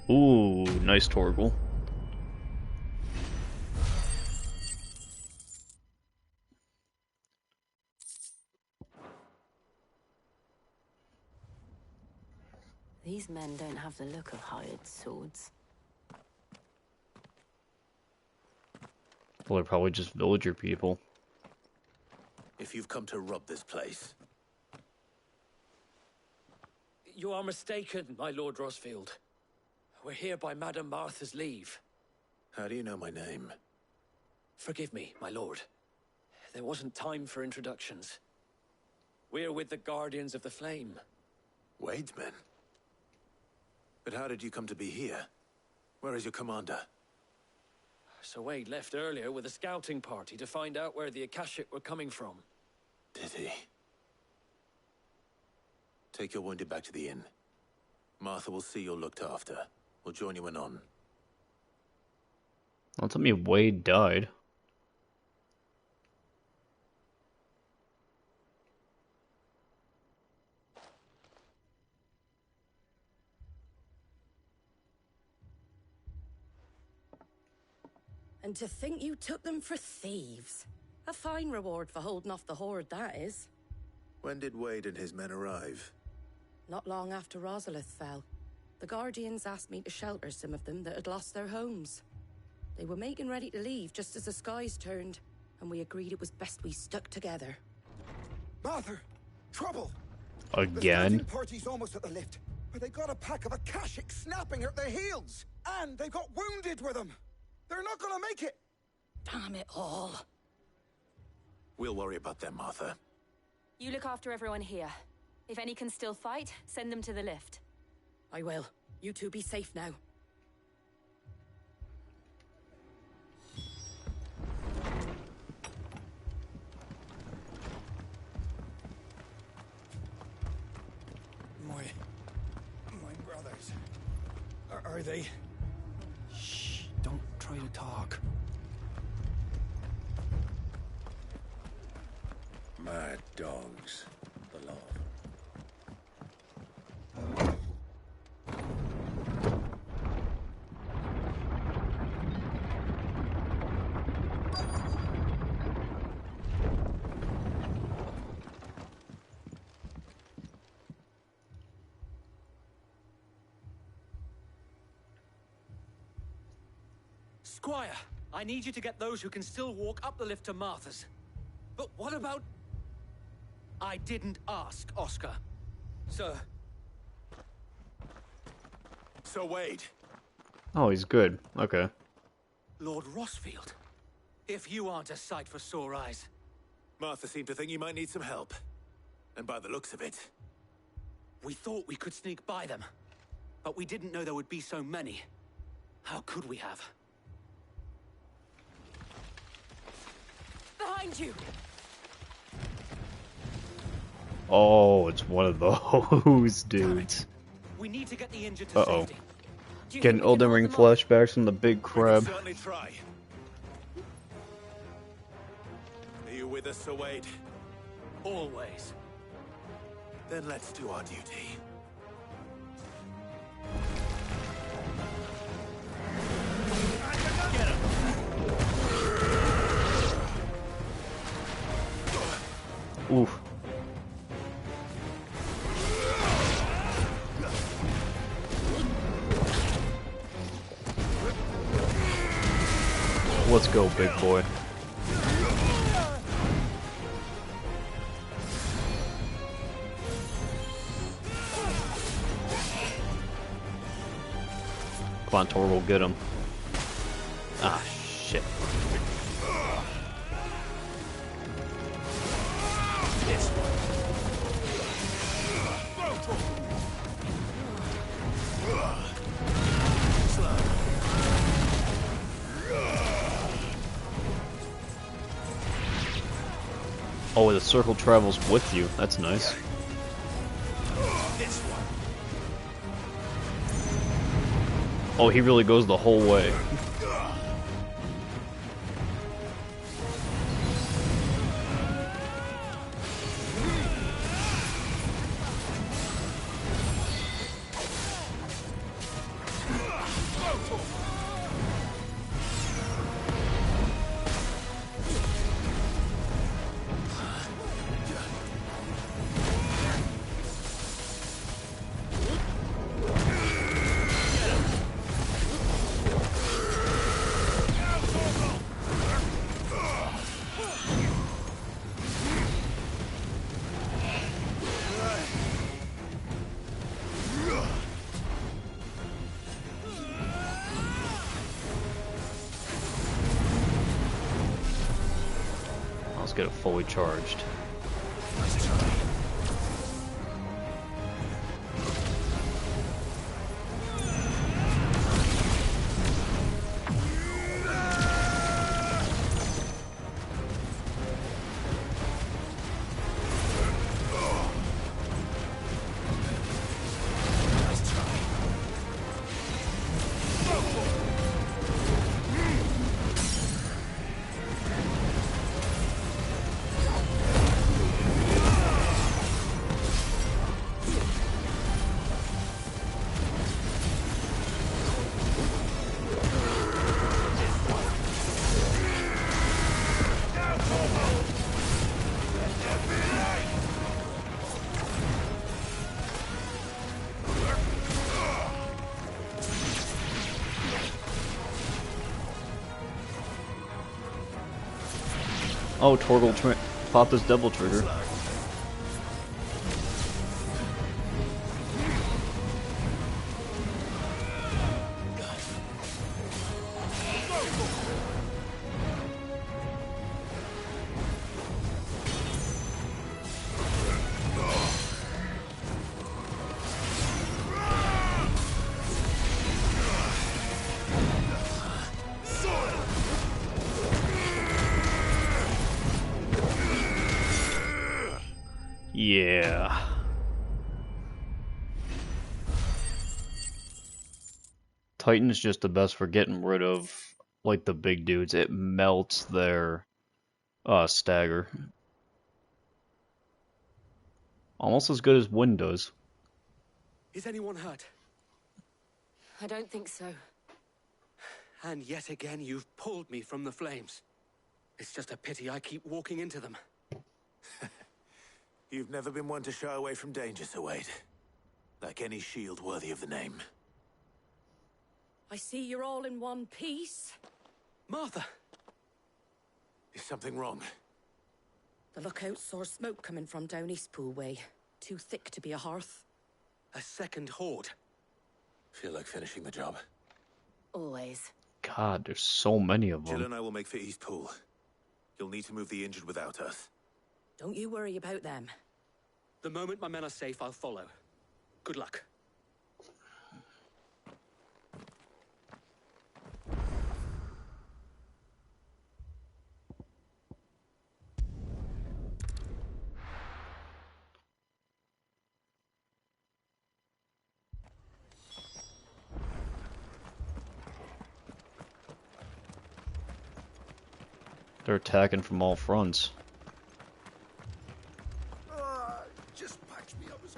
Ooh, nice Torgal. These men don't have the look of hired swords. Well, they're probably just villager people. If you've come to rob this place, You are mistaken, my Lord Rosfield. We're here by Madame Martha's leave. how do you know my name? Forgive me, my lord. There wasn't time for introductions. We're with the Guardians of the Flame. Wade's men? But how did you come to be here? Where is your commander? Sir Wade left earlier with a scouting party to find out where the Akashic were coming from. Did he? Take your wounded back to the inn. Martha will see you're looked after. We'll join you anon. Don't tell me Wade died. And to think you took them for thieves. A fine reward for holding off the horde, that is. When did Wade and his men arrive? Not long after Rosalith fell, the Guardians asked me to shelter some of them that had lost their homes. They were making ready to leave just as the skies turned, and we agreed it was best we stuck together. Martha! Trouble! Again? The party's almost at the lift, but they got a pack of Akashic snapping at their heels! And they've got wounded with them! They're not gonna make it! Damn it all. We'll worry about them, Martha. You look after everyone here. If any can still fight, send them to the lift. I will. You two be safe now. My brothers. Are they? Shh, don't try to talk. Mad dogs. The law. Squire, I need you to get those who can still walk up the lift to Martha's. But what about... I didn't ask, Oscar. Sir. Sir Wade. Oh, he's good. Okay. Lord Rossfield. If you aren't a sight for sore eyes. Martha seemed to think you might need some help. And by the looks of it... We thought we could sneak by them. But we didn't know there would be so many. How could we have? Behind you! Oh, it's one of those dudes. We need to get the injured to Uh-oh. safety. Getting Elden Ring flashbacks from the big crab. Certainly try. Are you with us, Sir Wade? Always. Then let's do our duty. Get him! Oof. Let's go, big boy. Come on, Tor, we'll get him. Ah, shit. Oh, the circle travels with you. That's nice. Oh, he really goes the whole way. Let's get it fully charged. Oh, Torgal popped his double trigger. Yeah. Titan's just the best for getting rid of, like, the big dudes. It melts their stagger. Almost as good as Wind does. Is anyone hurt? I don't think so. And yet again, you've pulled me from the flames. It's just a pity I keep walking into them. You've never been one to shy away from danger, Sir Wade. Like any shield worthy of the name. I see you're all in one piece. Martha! Is something wrong? The lookout saw smoke coming from down Eastpool way. Too thick to be a hearth. A second horde. Feel like finishing the job. Always. God, there's so many of them. Jill and I will make for Eastpool. You'll need to move the injured without us. Don't you worry about them. The moment my men are safe, I'll follow. Good luck. They're attacking from all fronts. Just patch me up as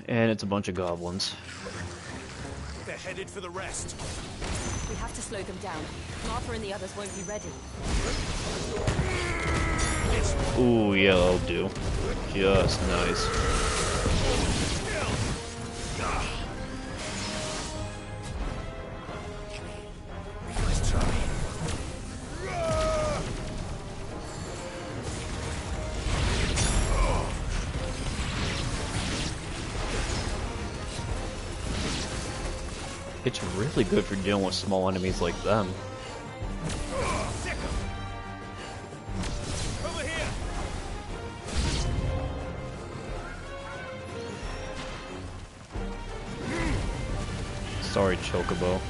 And it's a bunch of goblins. They're headed for the rest. We have to slow them down. Martha and the others won't be ready. Ooh, yeah, that'll do. Just nice. Nice try. It's really good for dealing with small enemies like them. Sorry, Chocobo.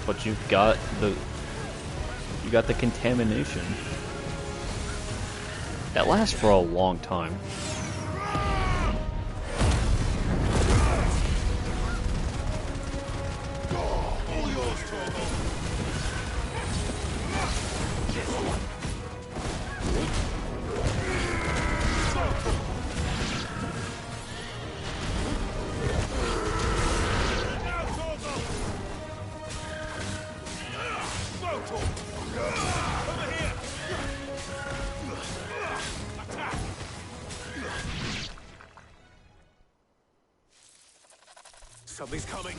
But you got the contamination. That lasts for a long time. Something's coming.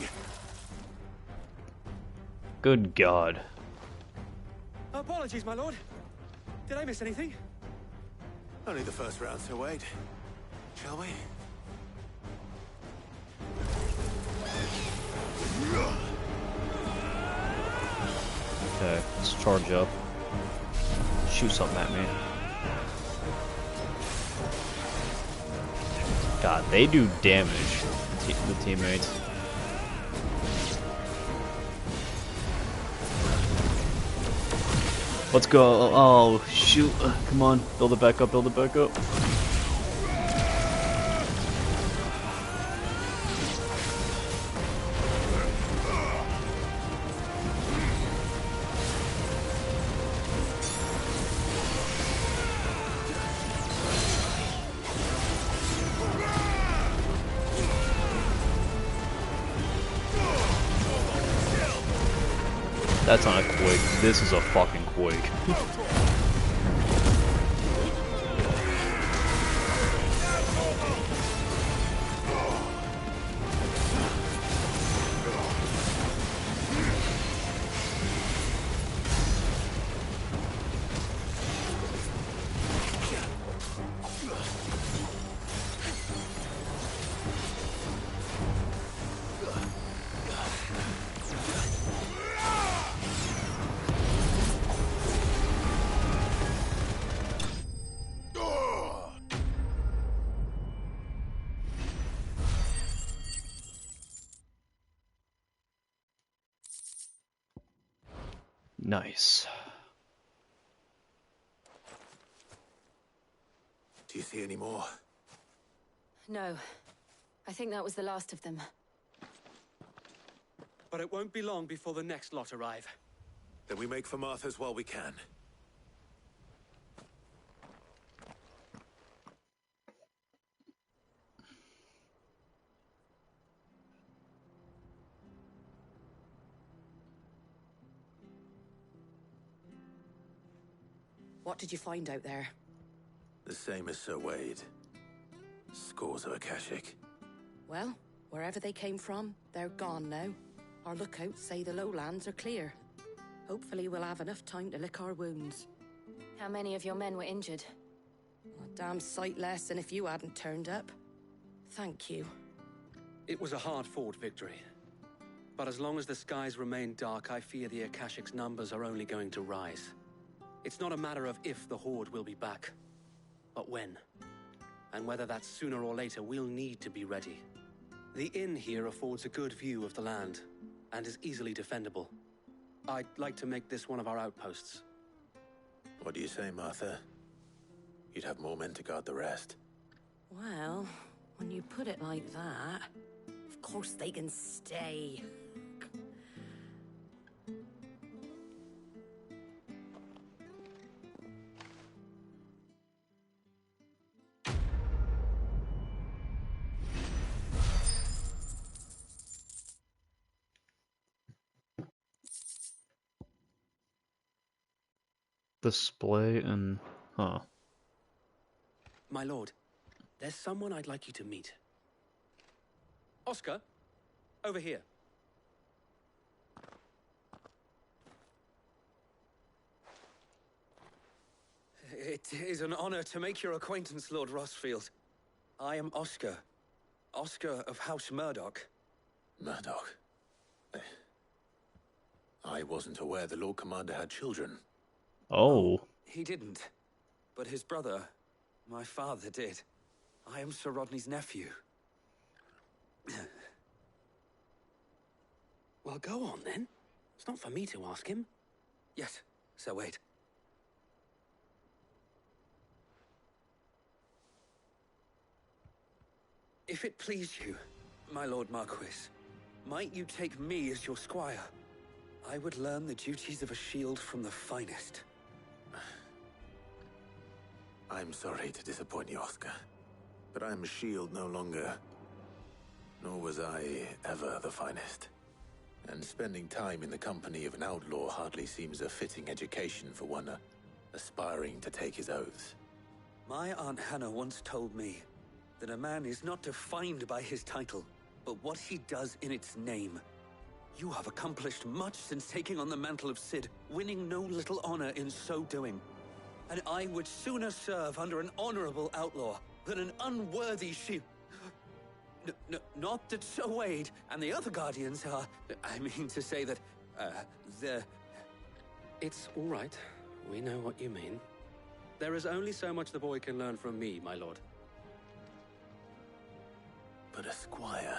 Good God. Apologies, my lord. Did I miss anything? Only the first round, Sir Wade. Shall we? Okay, let's charge up. Shoot something at me. God, they do damage, the teammates. Let's go. Oh, shoot. Come on. Build it back up, build it back up. That's not a quake. This is a fucking quake. Nice. Do you see any more? No. I think that was the last of them. But it won't be long before the next lot arrive. Then we make for Martha's while we can. What did you find out there? The same as Sir Wade. Scores of Akashic. Well, wherever they came from, they're gone now. Our lookouts say the lowlands are clear. Hopefully we'll have enough time to lick our wounds. How many of your men were injured? A damn sight less than if you hadn't turned up. Thank you. It was a hard-fought victory. But as long as the skies remain dark, I fear the Akashic's numbers are only going to rise. It's not a matter of if the Horde will be back, but when. And whether that's sooner or later, we'll need to be ready. The inn here affords a good view of the land, and is easily defendable. I'd like to make this one of our outposts. What do you say, Martha? You'd have more men to guard the rest. Well, when you put it like that, of course they can stay. Display and... huh. My lord, there's someone I'd like you to meet. Oscar, over here. It is an honor to make your acquaintance, Lord Rossfield. I am Oscar. Oscar of House Murdoch. Murdoch? I wasn't aware the Lord Commander had children. Oh. He didn't. But his brother, my father, did. I am Sir Rodney's nephew. Well, go on, then. It's not for me to ask him. Yes, Sir Wade. If it please you, my Lord Marquis, might you take me as your squire? I would learn the duties of a shield from the finest. I'm sorry to disappoint you, Oscar, but I'm a shield no longer. Nor was I ever the finest. And spending time in the company of an outlaw hardly seems a fitting education for one aspiring to take his oaths. My Aunt Hannah once told me that a man is not defined by his title, but what he does in its name. You have accomplished much since taking on the mantle of Cid, winning no little honor in so doing. And I would sooner serve under an honorable outlaw than an unworthy shield. Not that Sir Wade and the other Guardians are... I mean to say that, they're... It's all right. We know what you mean. There is only so much the boy can learn from me, my lord. But a squire...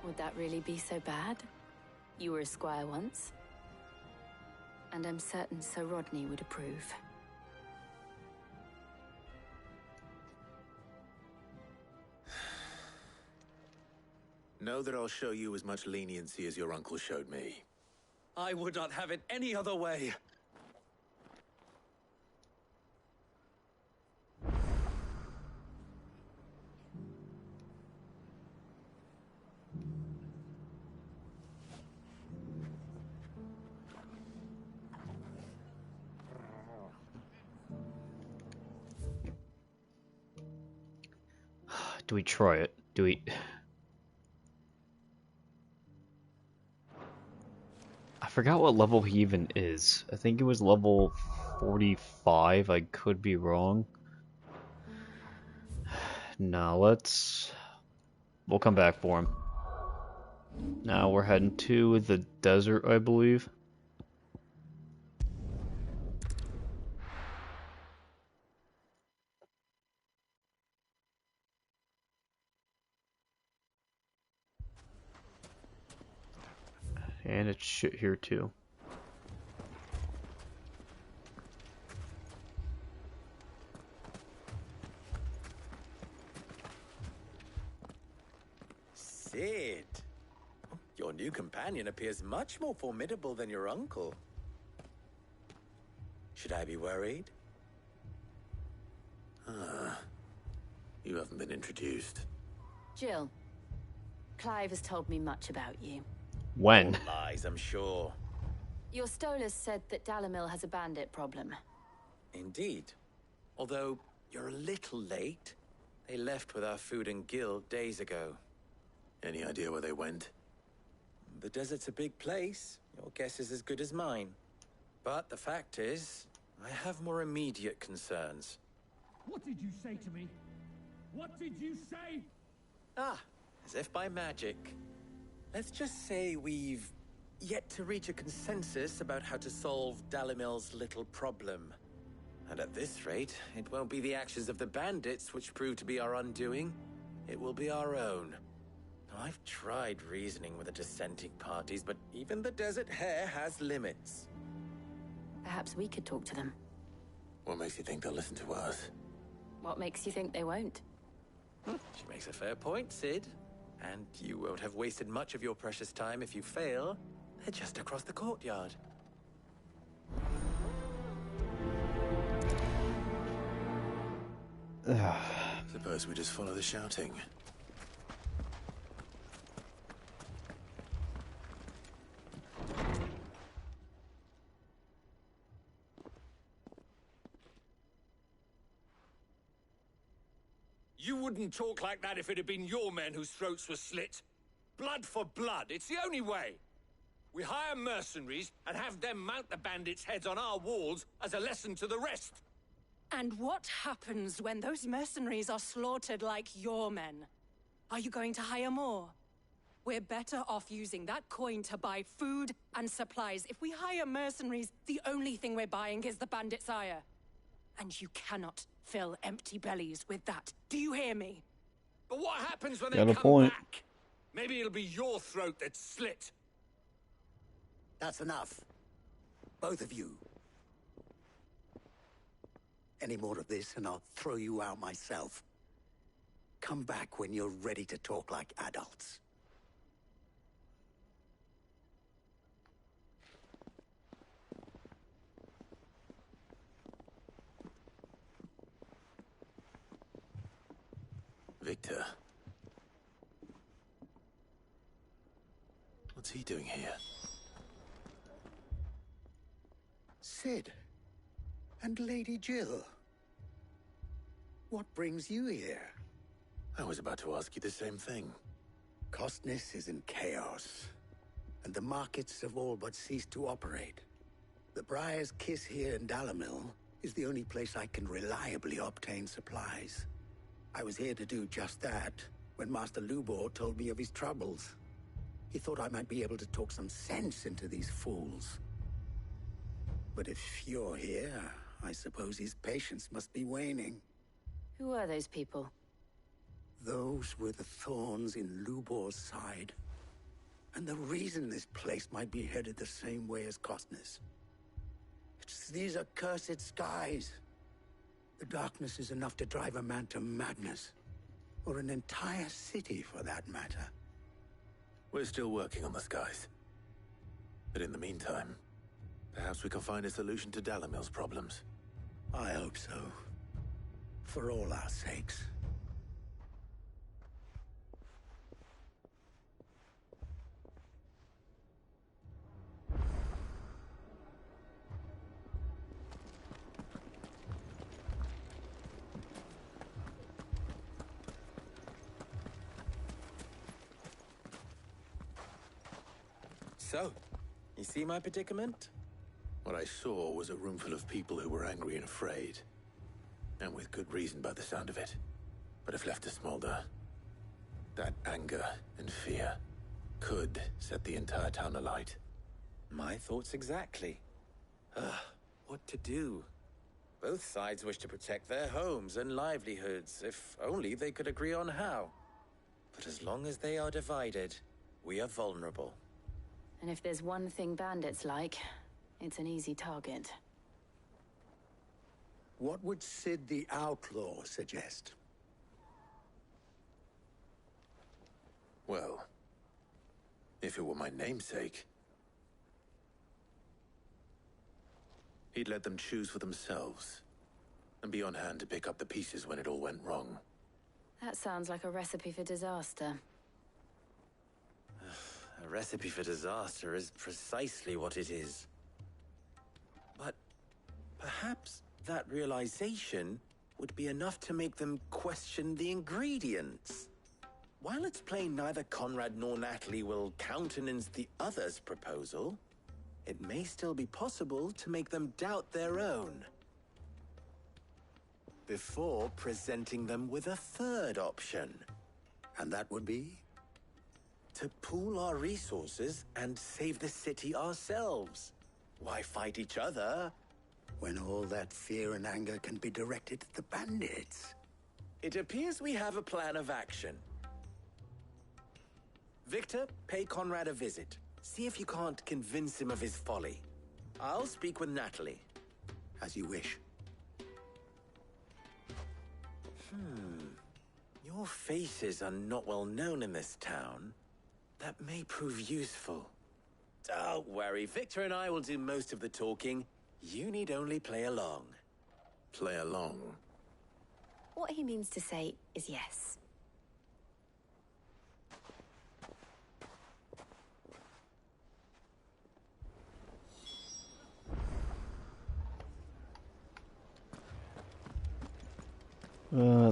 Would that really be so bad? You were a squire once. And I'm certain Sir Rodney would approve. Know that I'll show you as much leniency as your uncle showed me. I would not have it any other way. Do we try it? Do we... I forgot what level he even is. I think it was level 45. I could be wrong. Now we'll come back for him. Now we're heading to the desert, I believe. And it's shit here too. Sid. Your new companion appears much more formidable than your uncle. Should I be worried? You haven't been introduced. Jill, Clive has told me much about you. When? All lies, I'm sure. Your Stolas said that Dalamil has a bandit problem. Indeed. Although, you're a little late. They left with our food and guild days ago. Any idea where they went? The desert's a big place. Your guess is as good as mine. But the fact is, I have more immediate concerns. What did you say to me? What did you say? Ah, as if by magic. Let's just say we've yet to reach a consensus about how to solve Dalimil's little problem. And at this rate, it won't be the actions of the bandits which prove to be our undoing. It will be our own. Now, I've tried reasoning with the dissenting parties, but even the Desert Hare has limits. Perhaps we could talk to them. What makes you think they'll listen to us? What makes you think they won't? She makes a fair point, Sid. And you won't have wasted much of your precious time if you fail. They're just across the courtyard. Suppose we just follow the shouting. You wouldn't talk like that if it had been your men whose throats were slit. Blood for blood, it's the only way. We hire mercenaries and have them mount the bandits' heads on our walls as a lesson to the rest. And what happens when those mercenaries are slaughtered like your men? Are you going to hire more? We're better off using that coin to buy food and supplies. If we hire mercenaries, the only thing we're buying is the bandits' ire. And you cannot fill empty bellies with that. Do you hear me? But what happens when they Got a come point. back? Maybe it'll be your throat that's slit. That's enough. Both of you. Any more of this and I'll throw you out myself. Come back when you're ready to talk like adults. Victor. What's he doing here? Sid. And Lady Jill. What brings you here? I was about to ask you the same thing. Costness is in chaos, and the markets have all but ceased to operate. The Briar's Kiss here in Dalamil is the only place I can reliably obtain supplies. I was here to do just that when Master Lubor told me of his troubles. He thought I might be able to talk some sense into these fools. But if you're here, I suppose his patience must be waning. Who are those people? Those were the thorns in Lubor's side. And the reason this place might be headed the same way as Costness. It's these accursed skies. The darkness is enough to drive a man to madness. Or an entire city, for that matter. We're still working on the skies. But in the meantime, perhaps we can find a solution to Dalamil's problems. I hope so. For all our sakes. So, you see my predicament? What I saw was a room full of people who were angry and afraid. And with good reason by the sound of it. But if left to smolder, that anger and fear could set the entire town alight. My thoughts exactly. What to do? Both sides wish to protect their homes and livelihoods, if only they could agree on how. But as long as they are divided, we are vulnerable. And if there's one thing bandits like, it's an easy target. What would Sid the Outlaw suggest? Well, if it were my namesake, he'd let them choose for themselves, and be on hand to pick up the pieces when it all went wrong. That sounds like a recipe for disaster. A recipe for disaster is precisely what it is. But perhaps that realization would be enough to make them question the ingredients. While it's plain neither Conrad nor Natalie will countenance the other's proposal, it may still be possible to make them doubt their own, before presenting them with a third option. And that would be? To pool our resources and save the city ourselves. Why fight each other when all that fear and anger can be directed at the bandits? It appears we have a plan of action. Victor, pay Conrad a visit. See if you can't convince him of his folly. I'll speak with Natalie. As you wish. Your faces are not well known in this town. That may prove useful. Don't worry, Victor and I will do most of the talking. You need only play along. Play along? What he means to say is yes.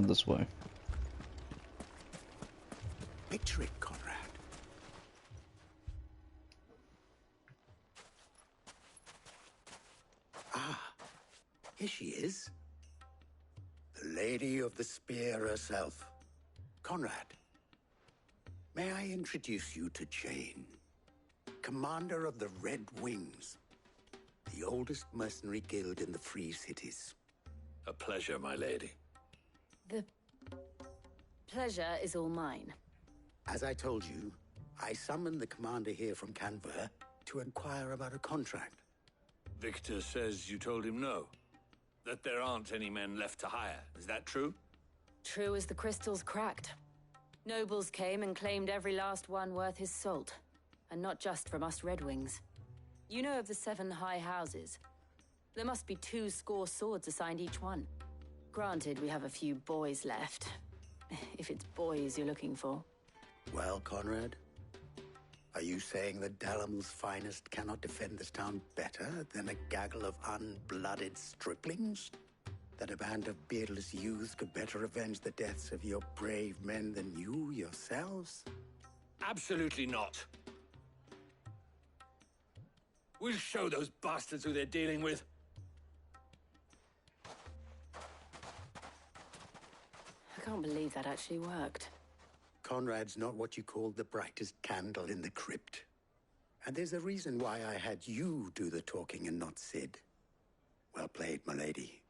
This way. Picture it, Conrad. Ah, here she is. The Lady of the Spear herself. Conrad, may I introduce you to Jane, commander of the Red Wings, the oldest mercenary guild in the Free Cities. A pleasure, my lady. The pleasure is all mine. As I told you, I summoned the commander here from Canberra to inquire about a contract. Victor says you told him no. That there aren't any men left to hire. Is that true? True as the crystals cracked. Nobles came and claimed every last one worth his salt. And not just from us Red Wings. You know of the 7 high houses. There must be 2 swords assigned each one. Granted, we have a few boys left. If it's boys you're looking for. Well, Conrad, are you saying that Dalamil's finest cannot defend this town better than a gaggle of unblooded striplings? That a band of beardless youths could better avenge the deaths of your brave men than you yourselves? Absolutely not. We'll show those bastards who they're dealing with. I can't believe that actually worked. Conrad's not what you call the brightest candle in the crypt. And there's a reason why I had you do the talking and not Sid. Well played, my lady.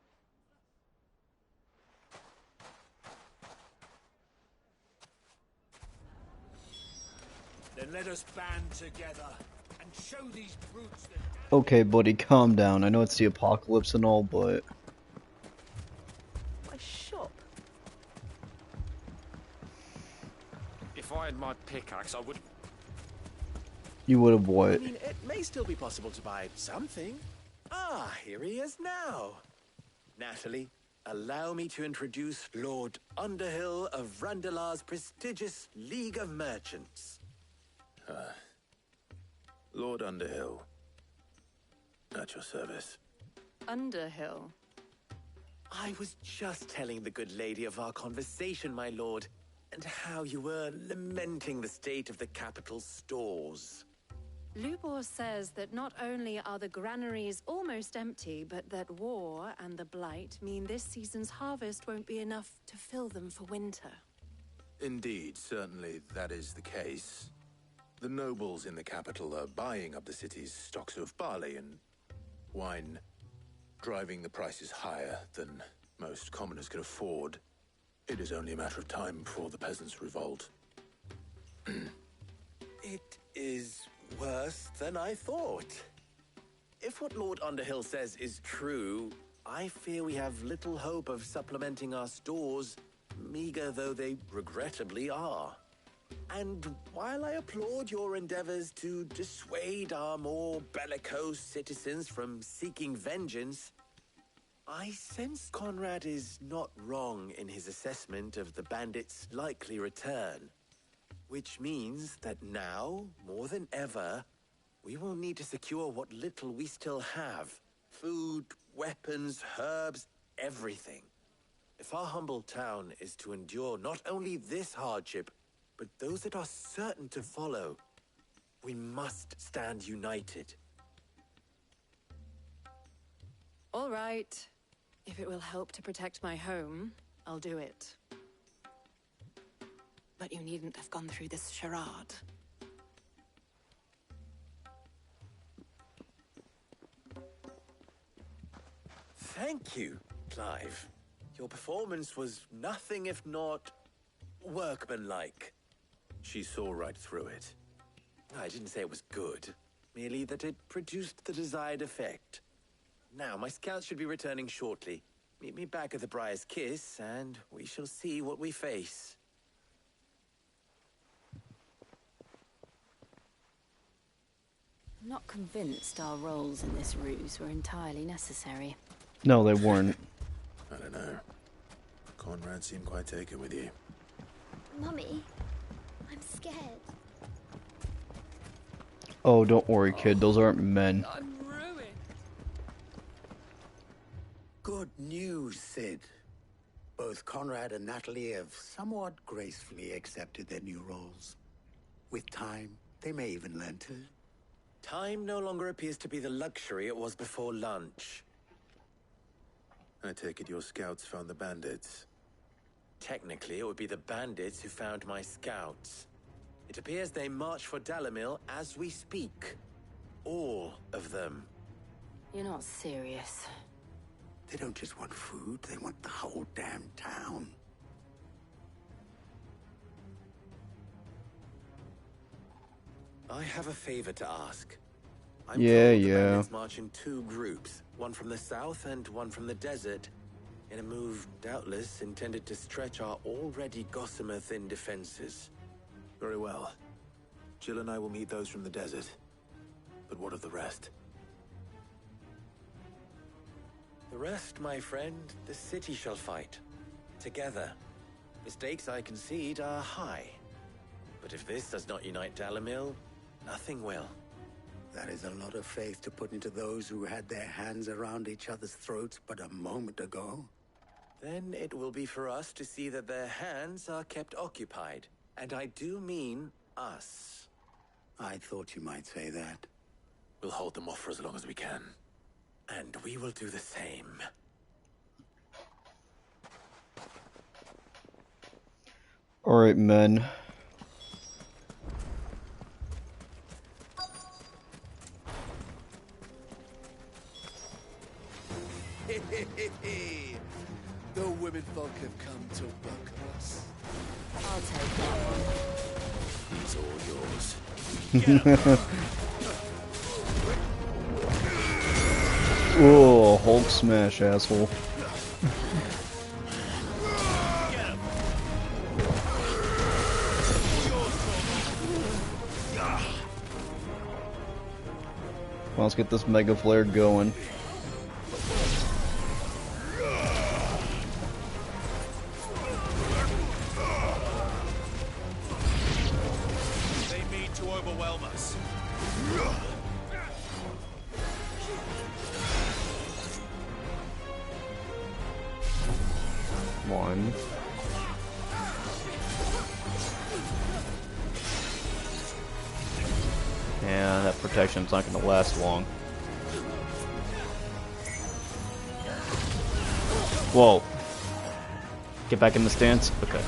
Then let us band together and show these brutes that... Okay, buddy, calm down. I know it's the apocalypse and all, but... My shop. If I had my pickaxe, I would... You would have what? I mean, it may still be possible to buy something. Ah, here he is now. Natalie, allow me to introduce Lord Underhill of Randalar's prestigious League of Merchants. Lord Underhill. At your service. Underhill? I was just telling the good lady of our conversation, my lord, and how you were lamenting the state of the capital's stores. Lubor says that not only are the granaries almost empty, but that war and the Blight mean this season's harvest won't be enough to fill them for winter. Indeed, certainly that is the case. The nobles in the capital are buying up the city's stocks of barley and wine, driving the prices higher than most commoners can afford. It is only a matter of time before the peasants revolt. It is worse than I thought. If what Lord Underhill says is true, I fear we have little hope of supplementing our stores, meager though they regrettably are. And while I applaud your endeavors to dissuade our more bellicose citizens from seeking vengeance, I sense Conrad is not wrong in his assessment of the bandits' likely return. Which means that now, more than ever, we will need to secure what little we still have. Food, weapons, herbs, everything. If our humble town is to endure not only this hardship, but those that are certain to follow, we must stand united. All right. If it will help to protect my home, I'll do it. But you needn't have gone through this charade. Thank you, Clive. Your performance was nothing if not workmanlike. She saw right through it. I didn't say it was good, merely that it produced the desired effect. Now, my scouts should be returning shortly. Meet me back at the Briar's Kiss, and we shall see what we face. I'm not convinced our roles in this ruse were entirely necessary. No, they weren't. I don't know. Conrad seemed quite taken with you. Mummy, I'm scared. Oh, don't worry, kid. Those aren't men. I'm ruined. Good news, Sid. Both Conrad and Natalie have somewhat gracefully accepted their new roles. With time, they may even learn to. Time no longer appears to be the luxury it was before lunch. I take it your scouts found the bandits. Technically, it would be the bandits who found my scouts. It appears they march for Dalimil as we speak. All of them. You're not serious. They don't just want food, they want the whole damn town. I have a favor to ask. I'm Yeah, told the yeah. bandits march in two groups, one from the south and one from the desert, in a move doubtless intended to stretch our already gossamer-thin defenses. Very well. Jill and I will meet those from the desert. But what of the rest? The rest, my friend, the city shall fight. Together. The stakes, I concede, are high. But if this does not unite Dalimil, nothing will. That is a lot of faith to put into those who had their hands around each other's throats but a moment ago. Then it will be for us to see that their hands are kept occupied. And I do mean us. I thought you might say that. We'll hold them off for as long as we can. And we will do the same. Alright, men. The women folk have come to welcome us. I'll take that one. He's all yours. Oh, Hulk smash, asshole. Well, let's get this Mega Flare going. They mean to overwhelm us. One. And that protection's not going to last long. Whoa. Get back in the stance? Okay.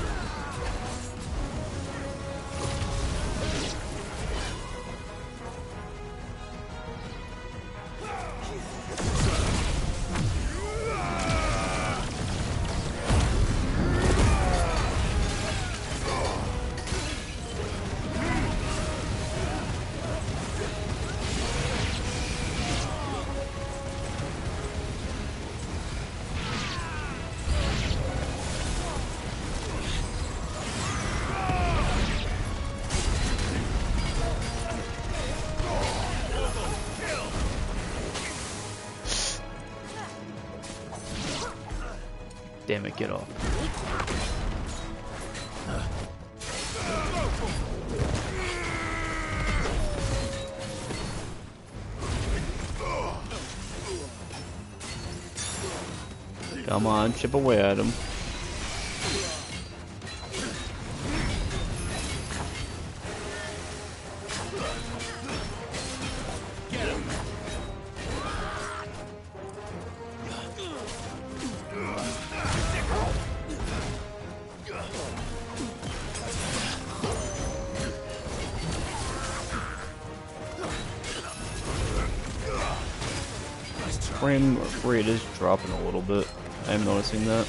Damn it, get off. Come on, chip away at him. Frame rate is dropping a little bit. I am noticing that.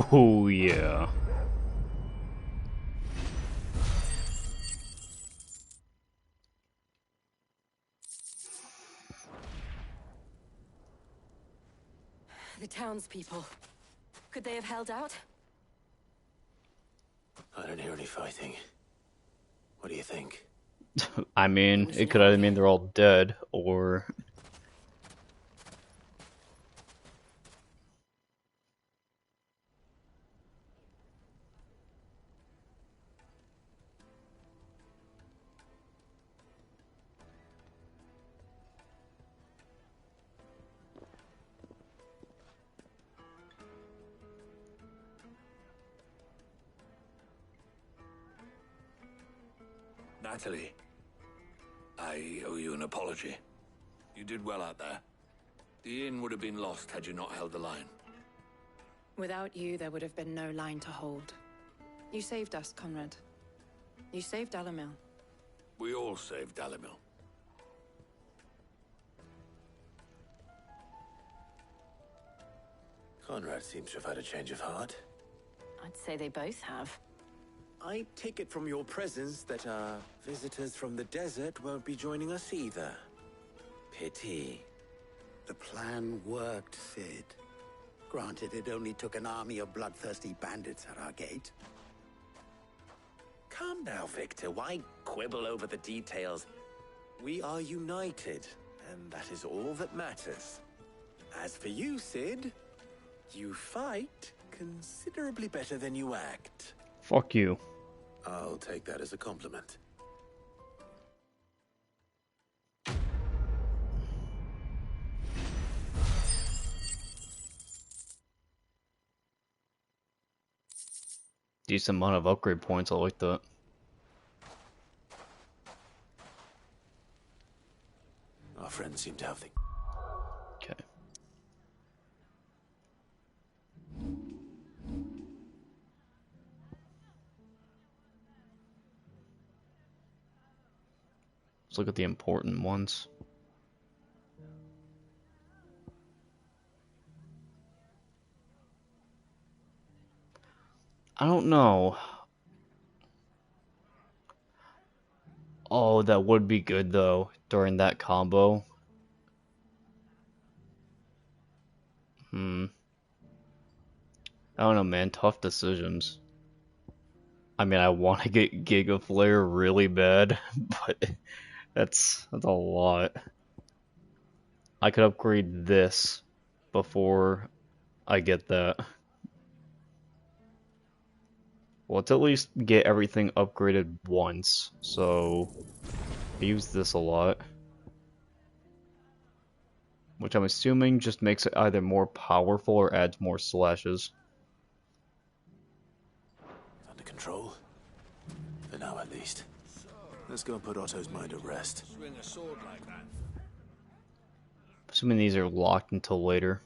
Oh yeah. The townspeople. Could they have held out? I don't hear any fighting. What do you think? I mean, it could either mean they're all dead, or... Natalie, I owe you an apology. You did well out there. The inn would have been lost had you not held the line. Without you, there would have been no line to hold. You saved us, Conrad. You saved Dalimil. We all saved Dalimil. Conrad seems to have had a change of heart. I'd say they both have. I take it from your presence that our visitors from the desert won't be joining us either. Pity. The plan worked, Sid. Granted, it only took an army of bloodthirsty bandits at our gate. Calm now, Victor. Why quibble over the details? We are united, and that is all that matters. As for you, Sid, you fight considerably better than you act. Fuck you. I'll take that as a compliment. Decent amount of upgrade points, I like that. Our friends seem to have the... Okay. Let's look at the important ones. I don't know. Oh, that would be good though during that combo. I don't know, man. Tough decisions. I mean, I want to get Giga Flare really bad, but that's a lot. I could upgrade this before I get that. Well, let's at least get everything upgraded once, so I use this a lot. which I'm assuming just makes it either more powerful or adds more slashes. Under control? For now, at least. Let's go and put Otto's mind at rest. Swing a sword like that. Assuming these are locked until later.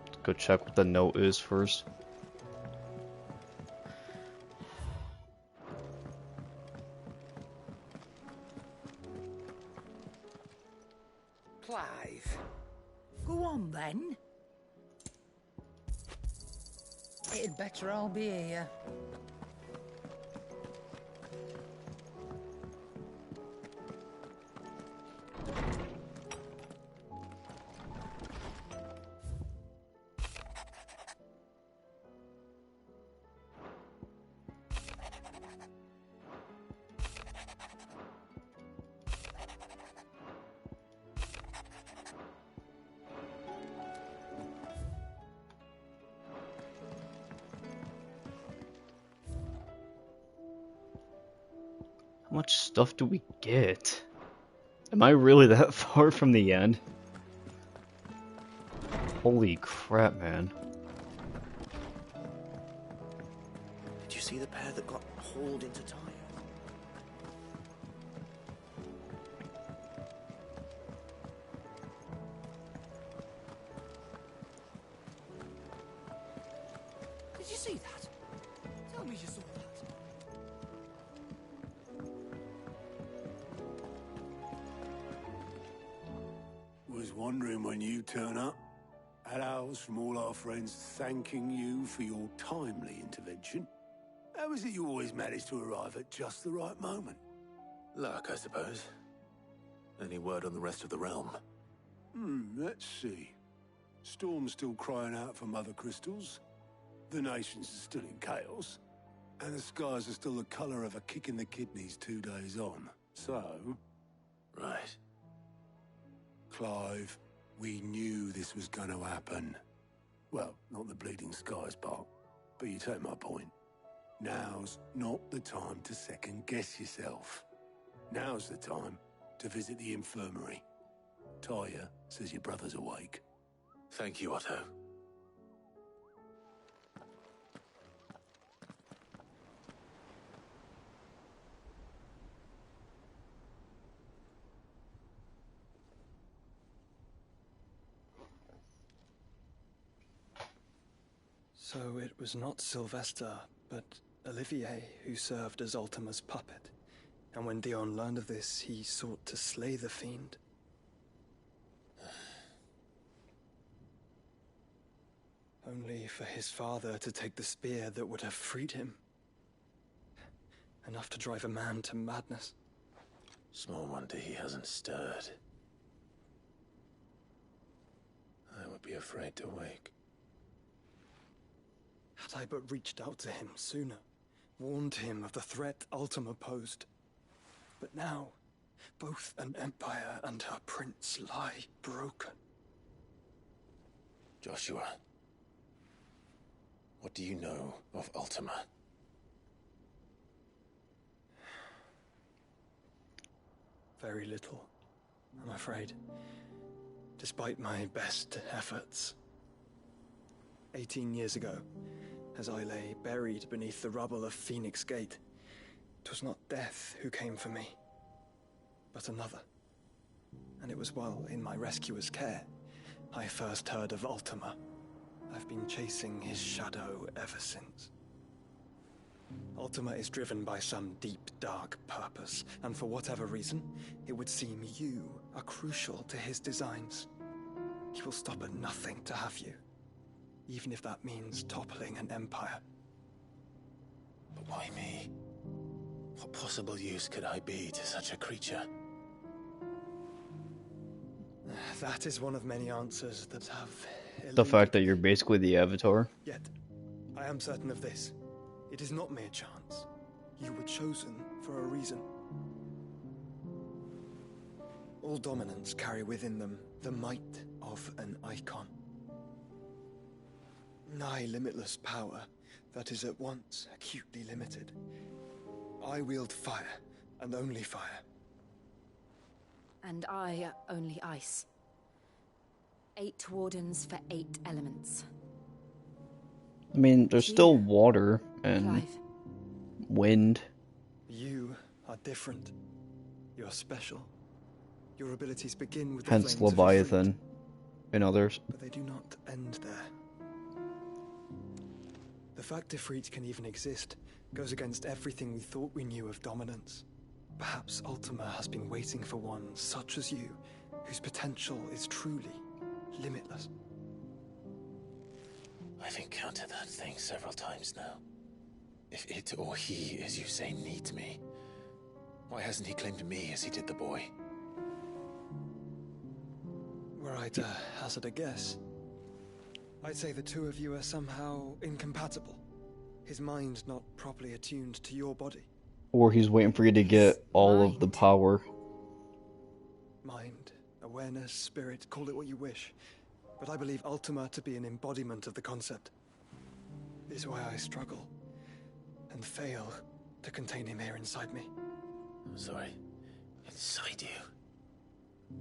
Let's go check what the note is first. Clive. Go on then. It'd better all be here. How much stuff do we get? Am I really that far from the end? Holy crap, man. Did you see the pair that got hauled into Tyre? Did you see that? Tell me you saw that. Was wondering when you turn up. Had owls from all our friends thanking you for your timely intervention. How is it you always manage to arrive at just the right moment? Luck, I suppose. Any word on the rest of the realm? Let's see. Storm's still crying out for mother crystals. The nations are still in chaos. And the skies are still the colour of a kick in the kidneys 2 days on. So... Right. Clive, we knew this was going to happen. Well, not the bleeding skies part, but you take my point. Now's not the time to second-guess yourself. Now's the time to visit the infirmary. Tyre says your brother's awake. Thank you, Otto. So it was not Sylvester, but Olivier who served as Ultima's puppet. And when Dion learned of this, he sought to slay the fiend. Only for his father to take the spear that would have freed him. Enough to drive a man to madness. Small wonder he hasn't stirred. I would be afraid to wake. Had I but reached out to him sooner, warned him of the threat Ultima posed. But now, both an empire and her prince lie broken. Joshua, what do you know of Ultima? Very little, I'm afraid. Despite my best efforts. 18 years ago, as I lay buried beneath the rubble of Phoenix Gate, 'twas not death who came for me, but another. And it was while in my rescuer's care, I first heard of Ultima. I've been chasing his shadow ever since. Ultima is driven by some deep, dark purpose, and for whatever reason, it would seem you are crucial to his designs. He will stop at nothing to have you, even if that means toppling an empire. But why me? What possible use could I be to such a creature? That is one of many answers that have The fact that you're basically the Avatar. Yet, I am certain of this. It is not mere chance. You were chosen for a reason. All dominants carry within them the might of an icon. Nigh limitless power that is at once acutely limited. I wield fire, and only fire. And I only ice. 8 wardens for 8 elements. I mean, there's still water and Clive. wind. You are different. You're special. Your abilities begin with the Hence flames of Ifrit, Leviathan and others. but they do not end there. The fact Ifrit can even exist goes against everything we thought we knew of dominance. Perhaps Ultima has been waiting for one such as you, whose potential is truly limitless. I've encountered that thing several times now. If it or he, as you say, needs me, why hasn't he claimed me as he did the boy? Were I to hazard a guess, I'd say the two of you are somehow incompatible. His mind not properly attuned to your body. Or he's waiting for you to get all of the power. Mind, awareness, spirit, call it what you wish. But I believe Ultima to be an embodiment of the concept. This is why I struggle and fail to contain him here inside me. I'm sorry. Inside you?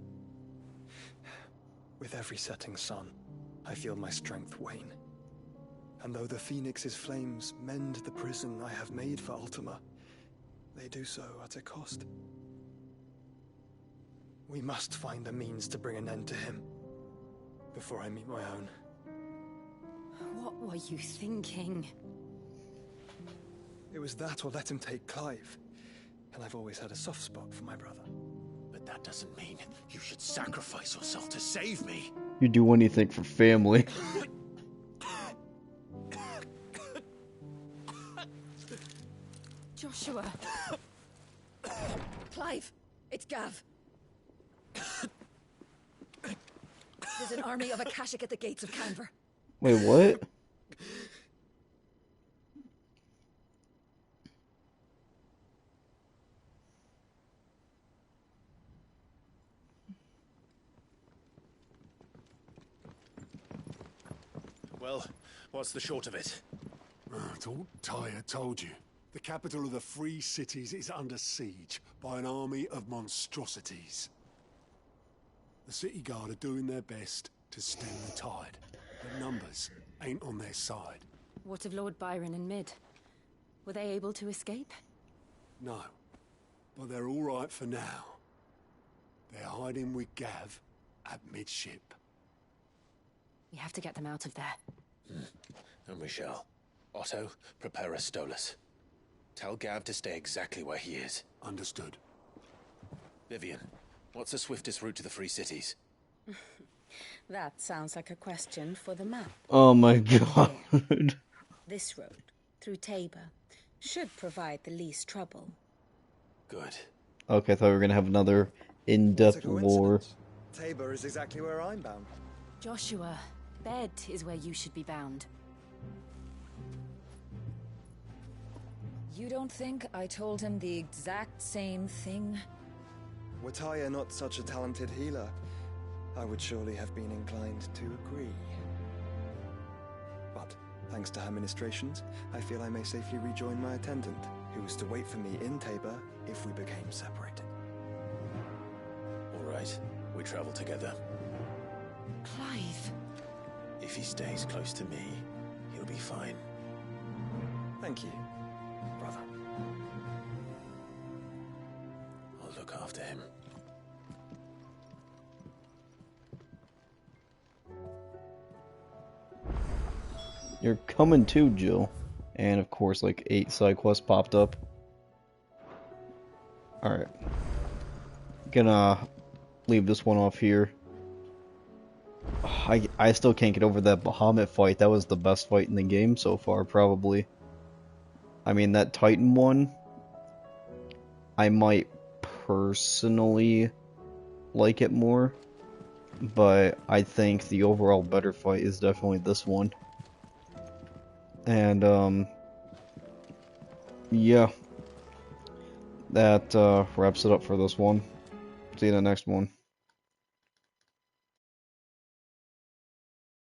With every setting sun, I feel my strength wane. And though the Phoenix's flames mend the prison I have made for Ultima, they do so at a cost. We must find a means to bring an end to him before I meet my own. What were you thinking? It was that or let him take Clive. And I've always had a soft spot for my brother. But that doesn't mean you should sacrifice yourself to save me. You do anything for family. Joshua. Clive, it's Gav. There's an army of Akashic at the gates of Canver. Wait, what? Well, what's the short of it? It's all Tyre told you. The capital of the Free Cities is under siege by an army of monstrosities. The city guard are doing their best to stem the tide, but numbers ain't on their side. What of Lord Byron and Mid? Were they able to escape? No, but they're all right for now. They're hiding with Gav at midship. We have to get them out of there. And we shall. Otto, prepare a Stolas. Tell Gav to stay exactly where he is. Understood. Vivian, what's the swiftest route to the Free Cities? That sounds like a question for the map. Oh my god. This road, through Tabor, should provide the least trouble. Good. Okay, I thought we were gonna have another in-depth lore. Tabor is exactly where I'm bound. Joshua, bed is where you should be bound. You don't think I told him the exact same thing? Were Tyre not such a talented healer, I would surely have been inclined to agree. But, thanks to her ministrations, I feel I may safely rejoin my attendant, who was to wait for me in Tabor if we became separated. All right, we travel together. Clive. If he stays close to me, he'll be fine. Thank you, brother. I'll look after him. You're coming too, Jill. And of course, like 8 side quests popped up. Alright. Gonna leave this one off here. I still can't get over that Bahamut fight. That was the best fight in the game so far, probably. I mean, that Titan one, I might personally like it more. But I think the overall better fight is definitely this one. And, yeah. That wraps it up for this one. See you in the next one.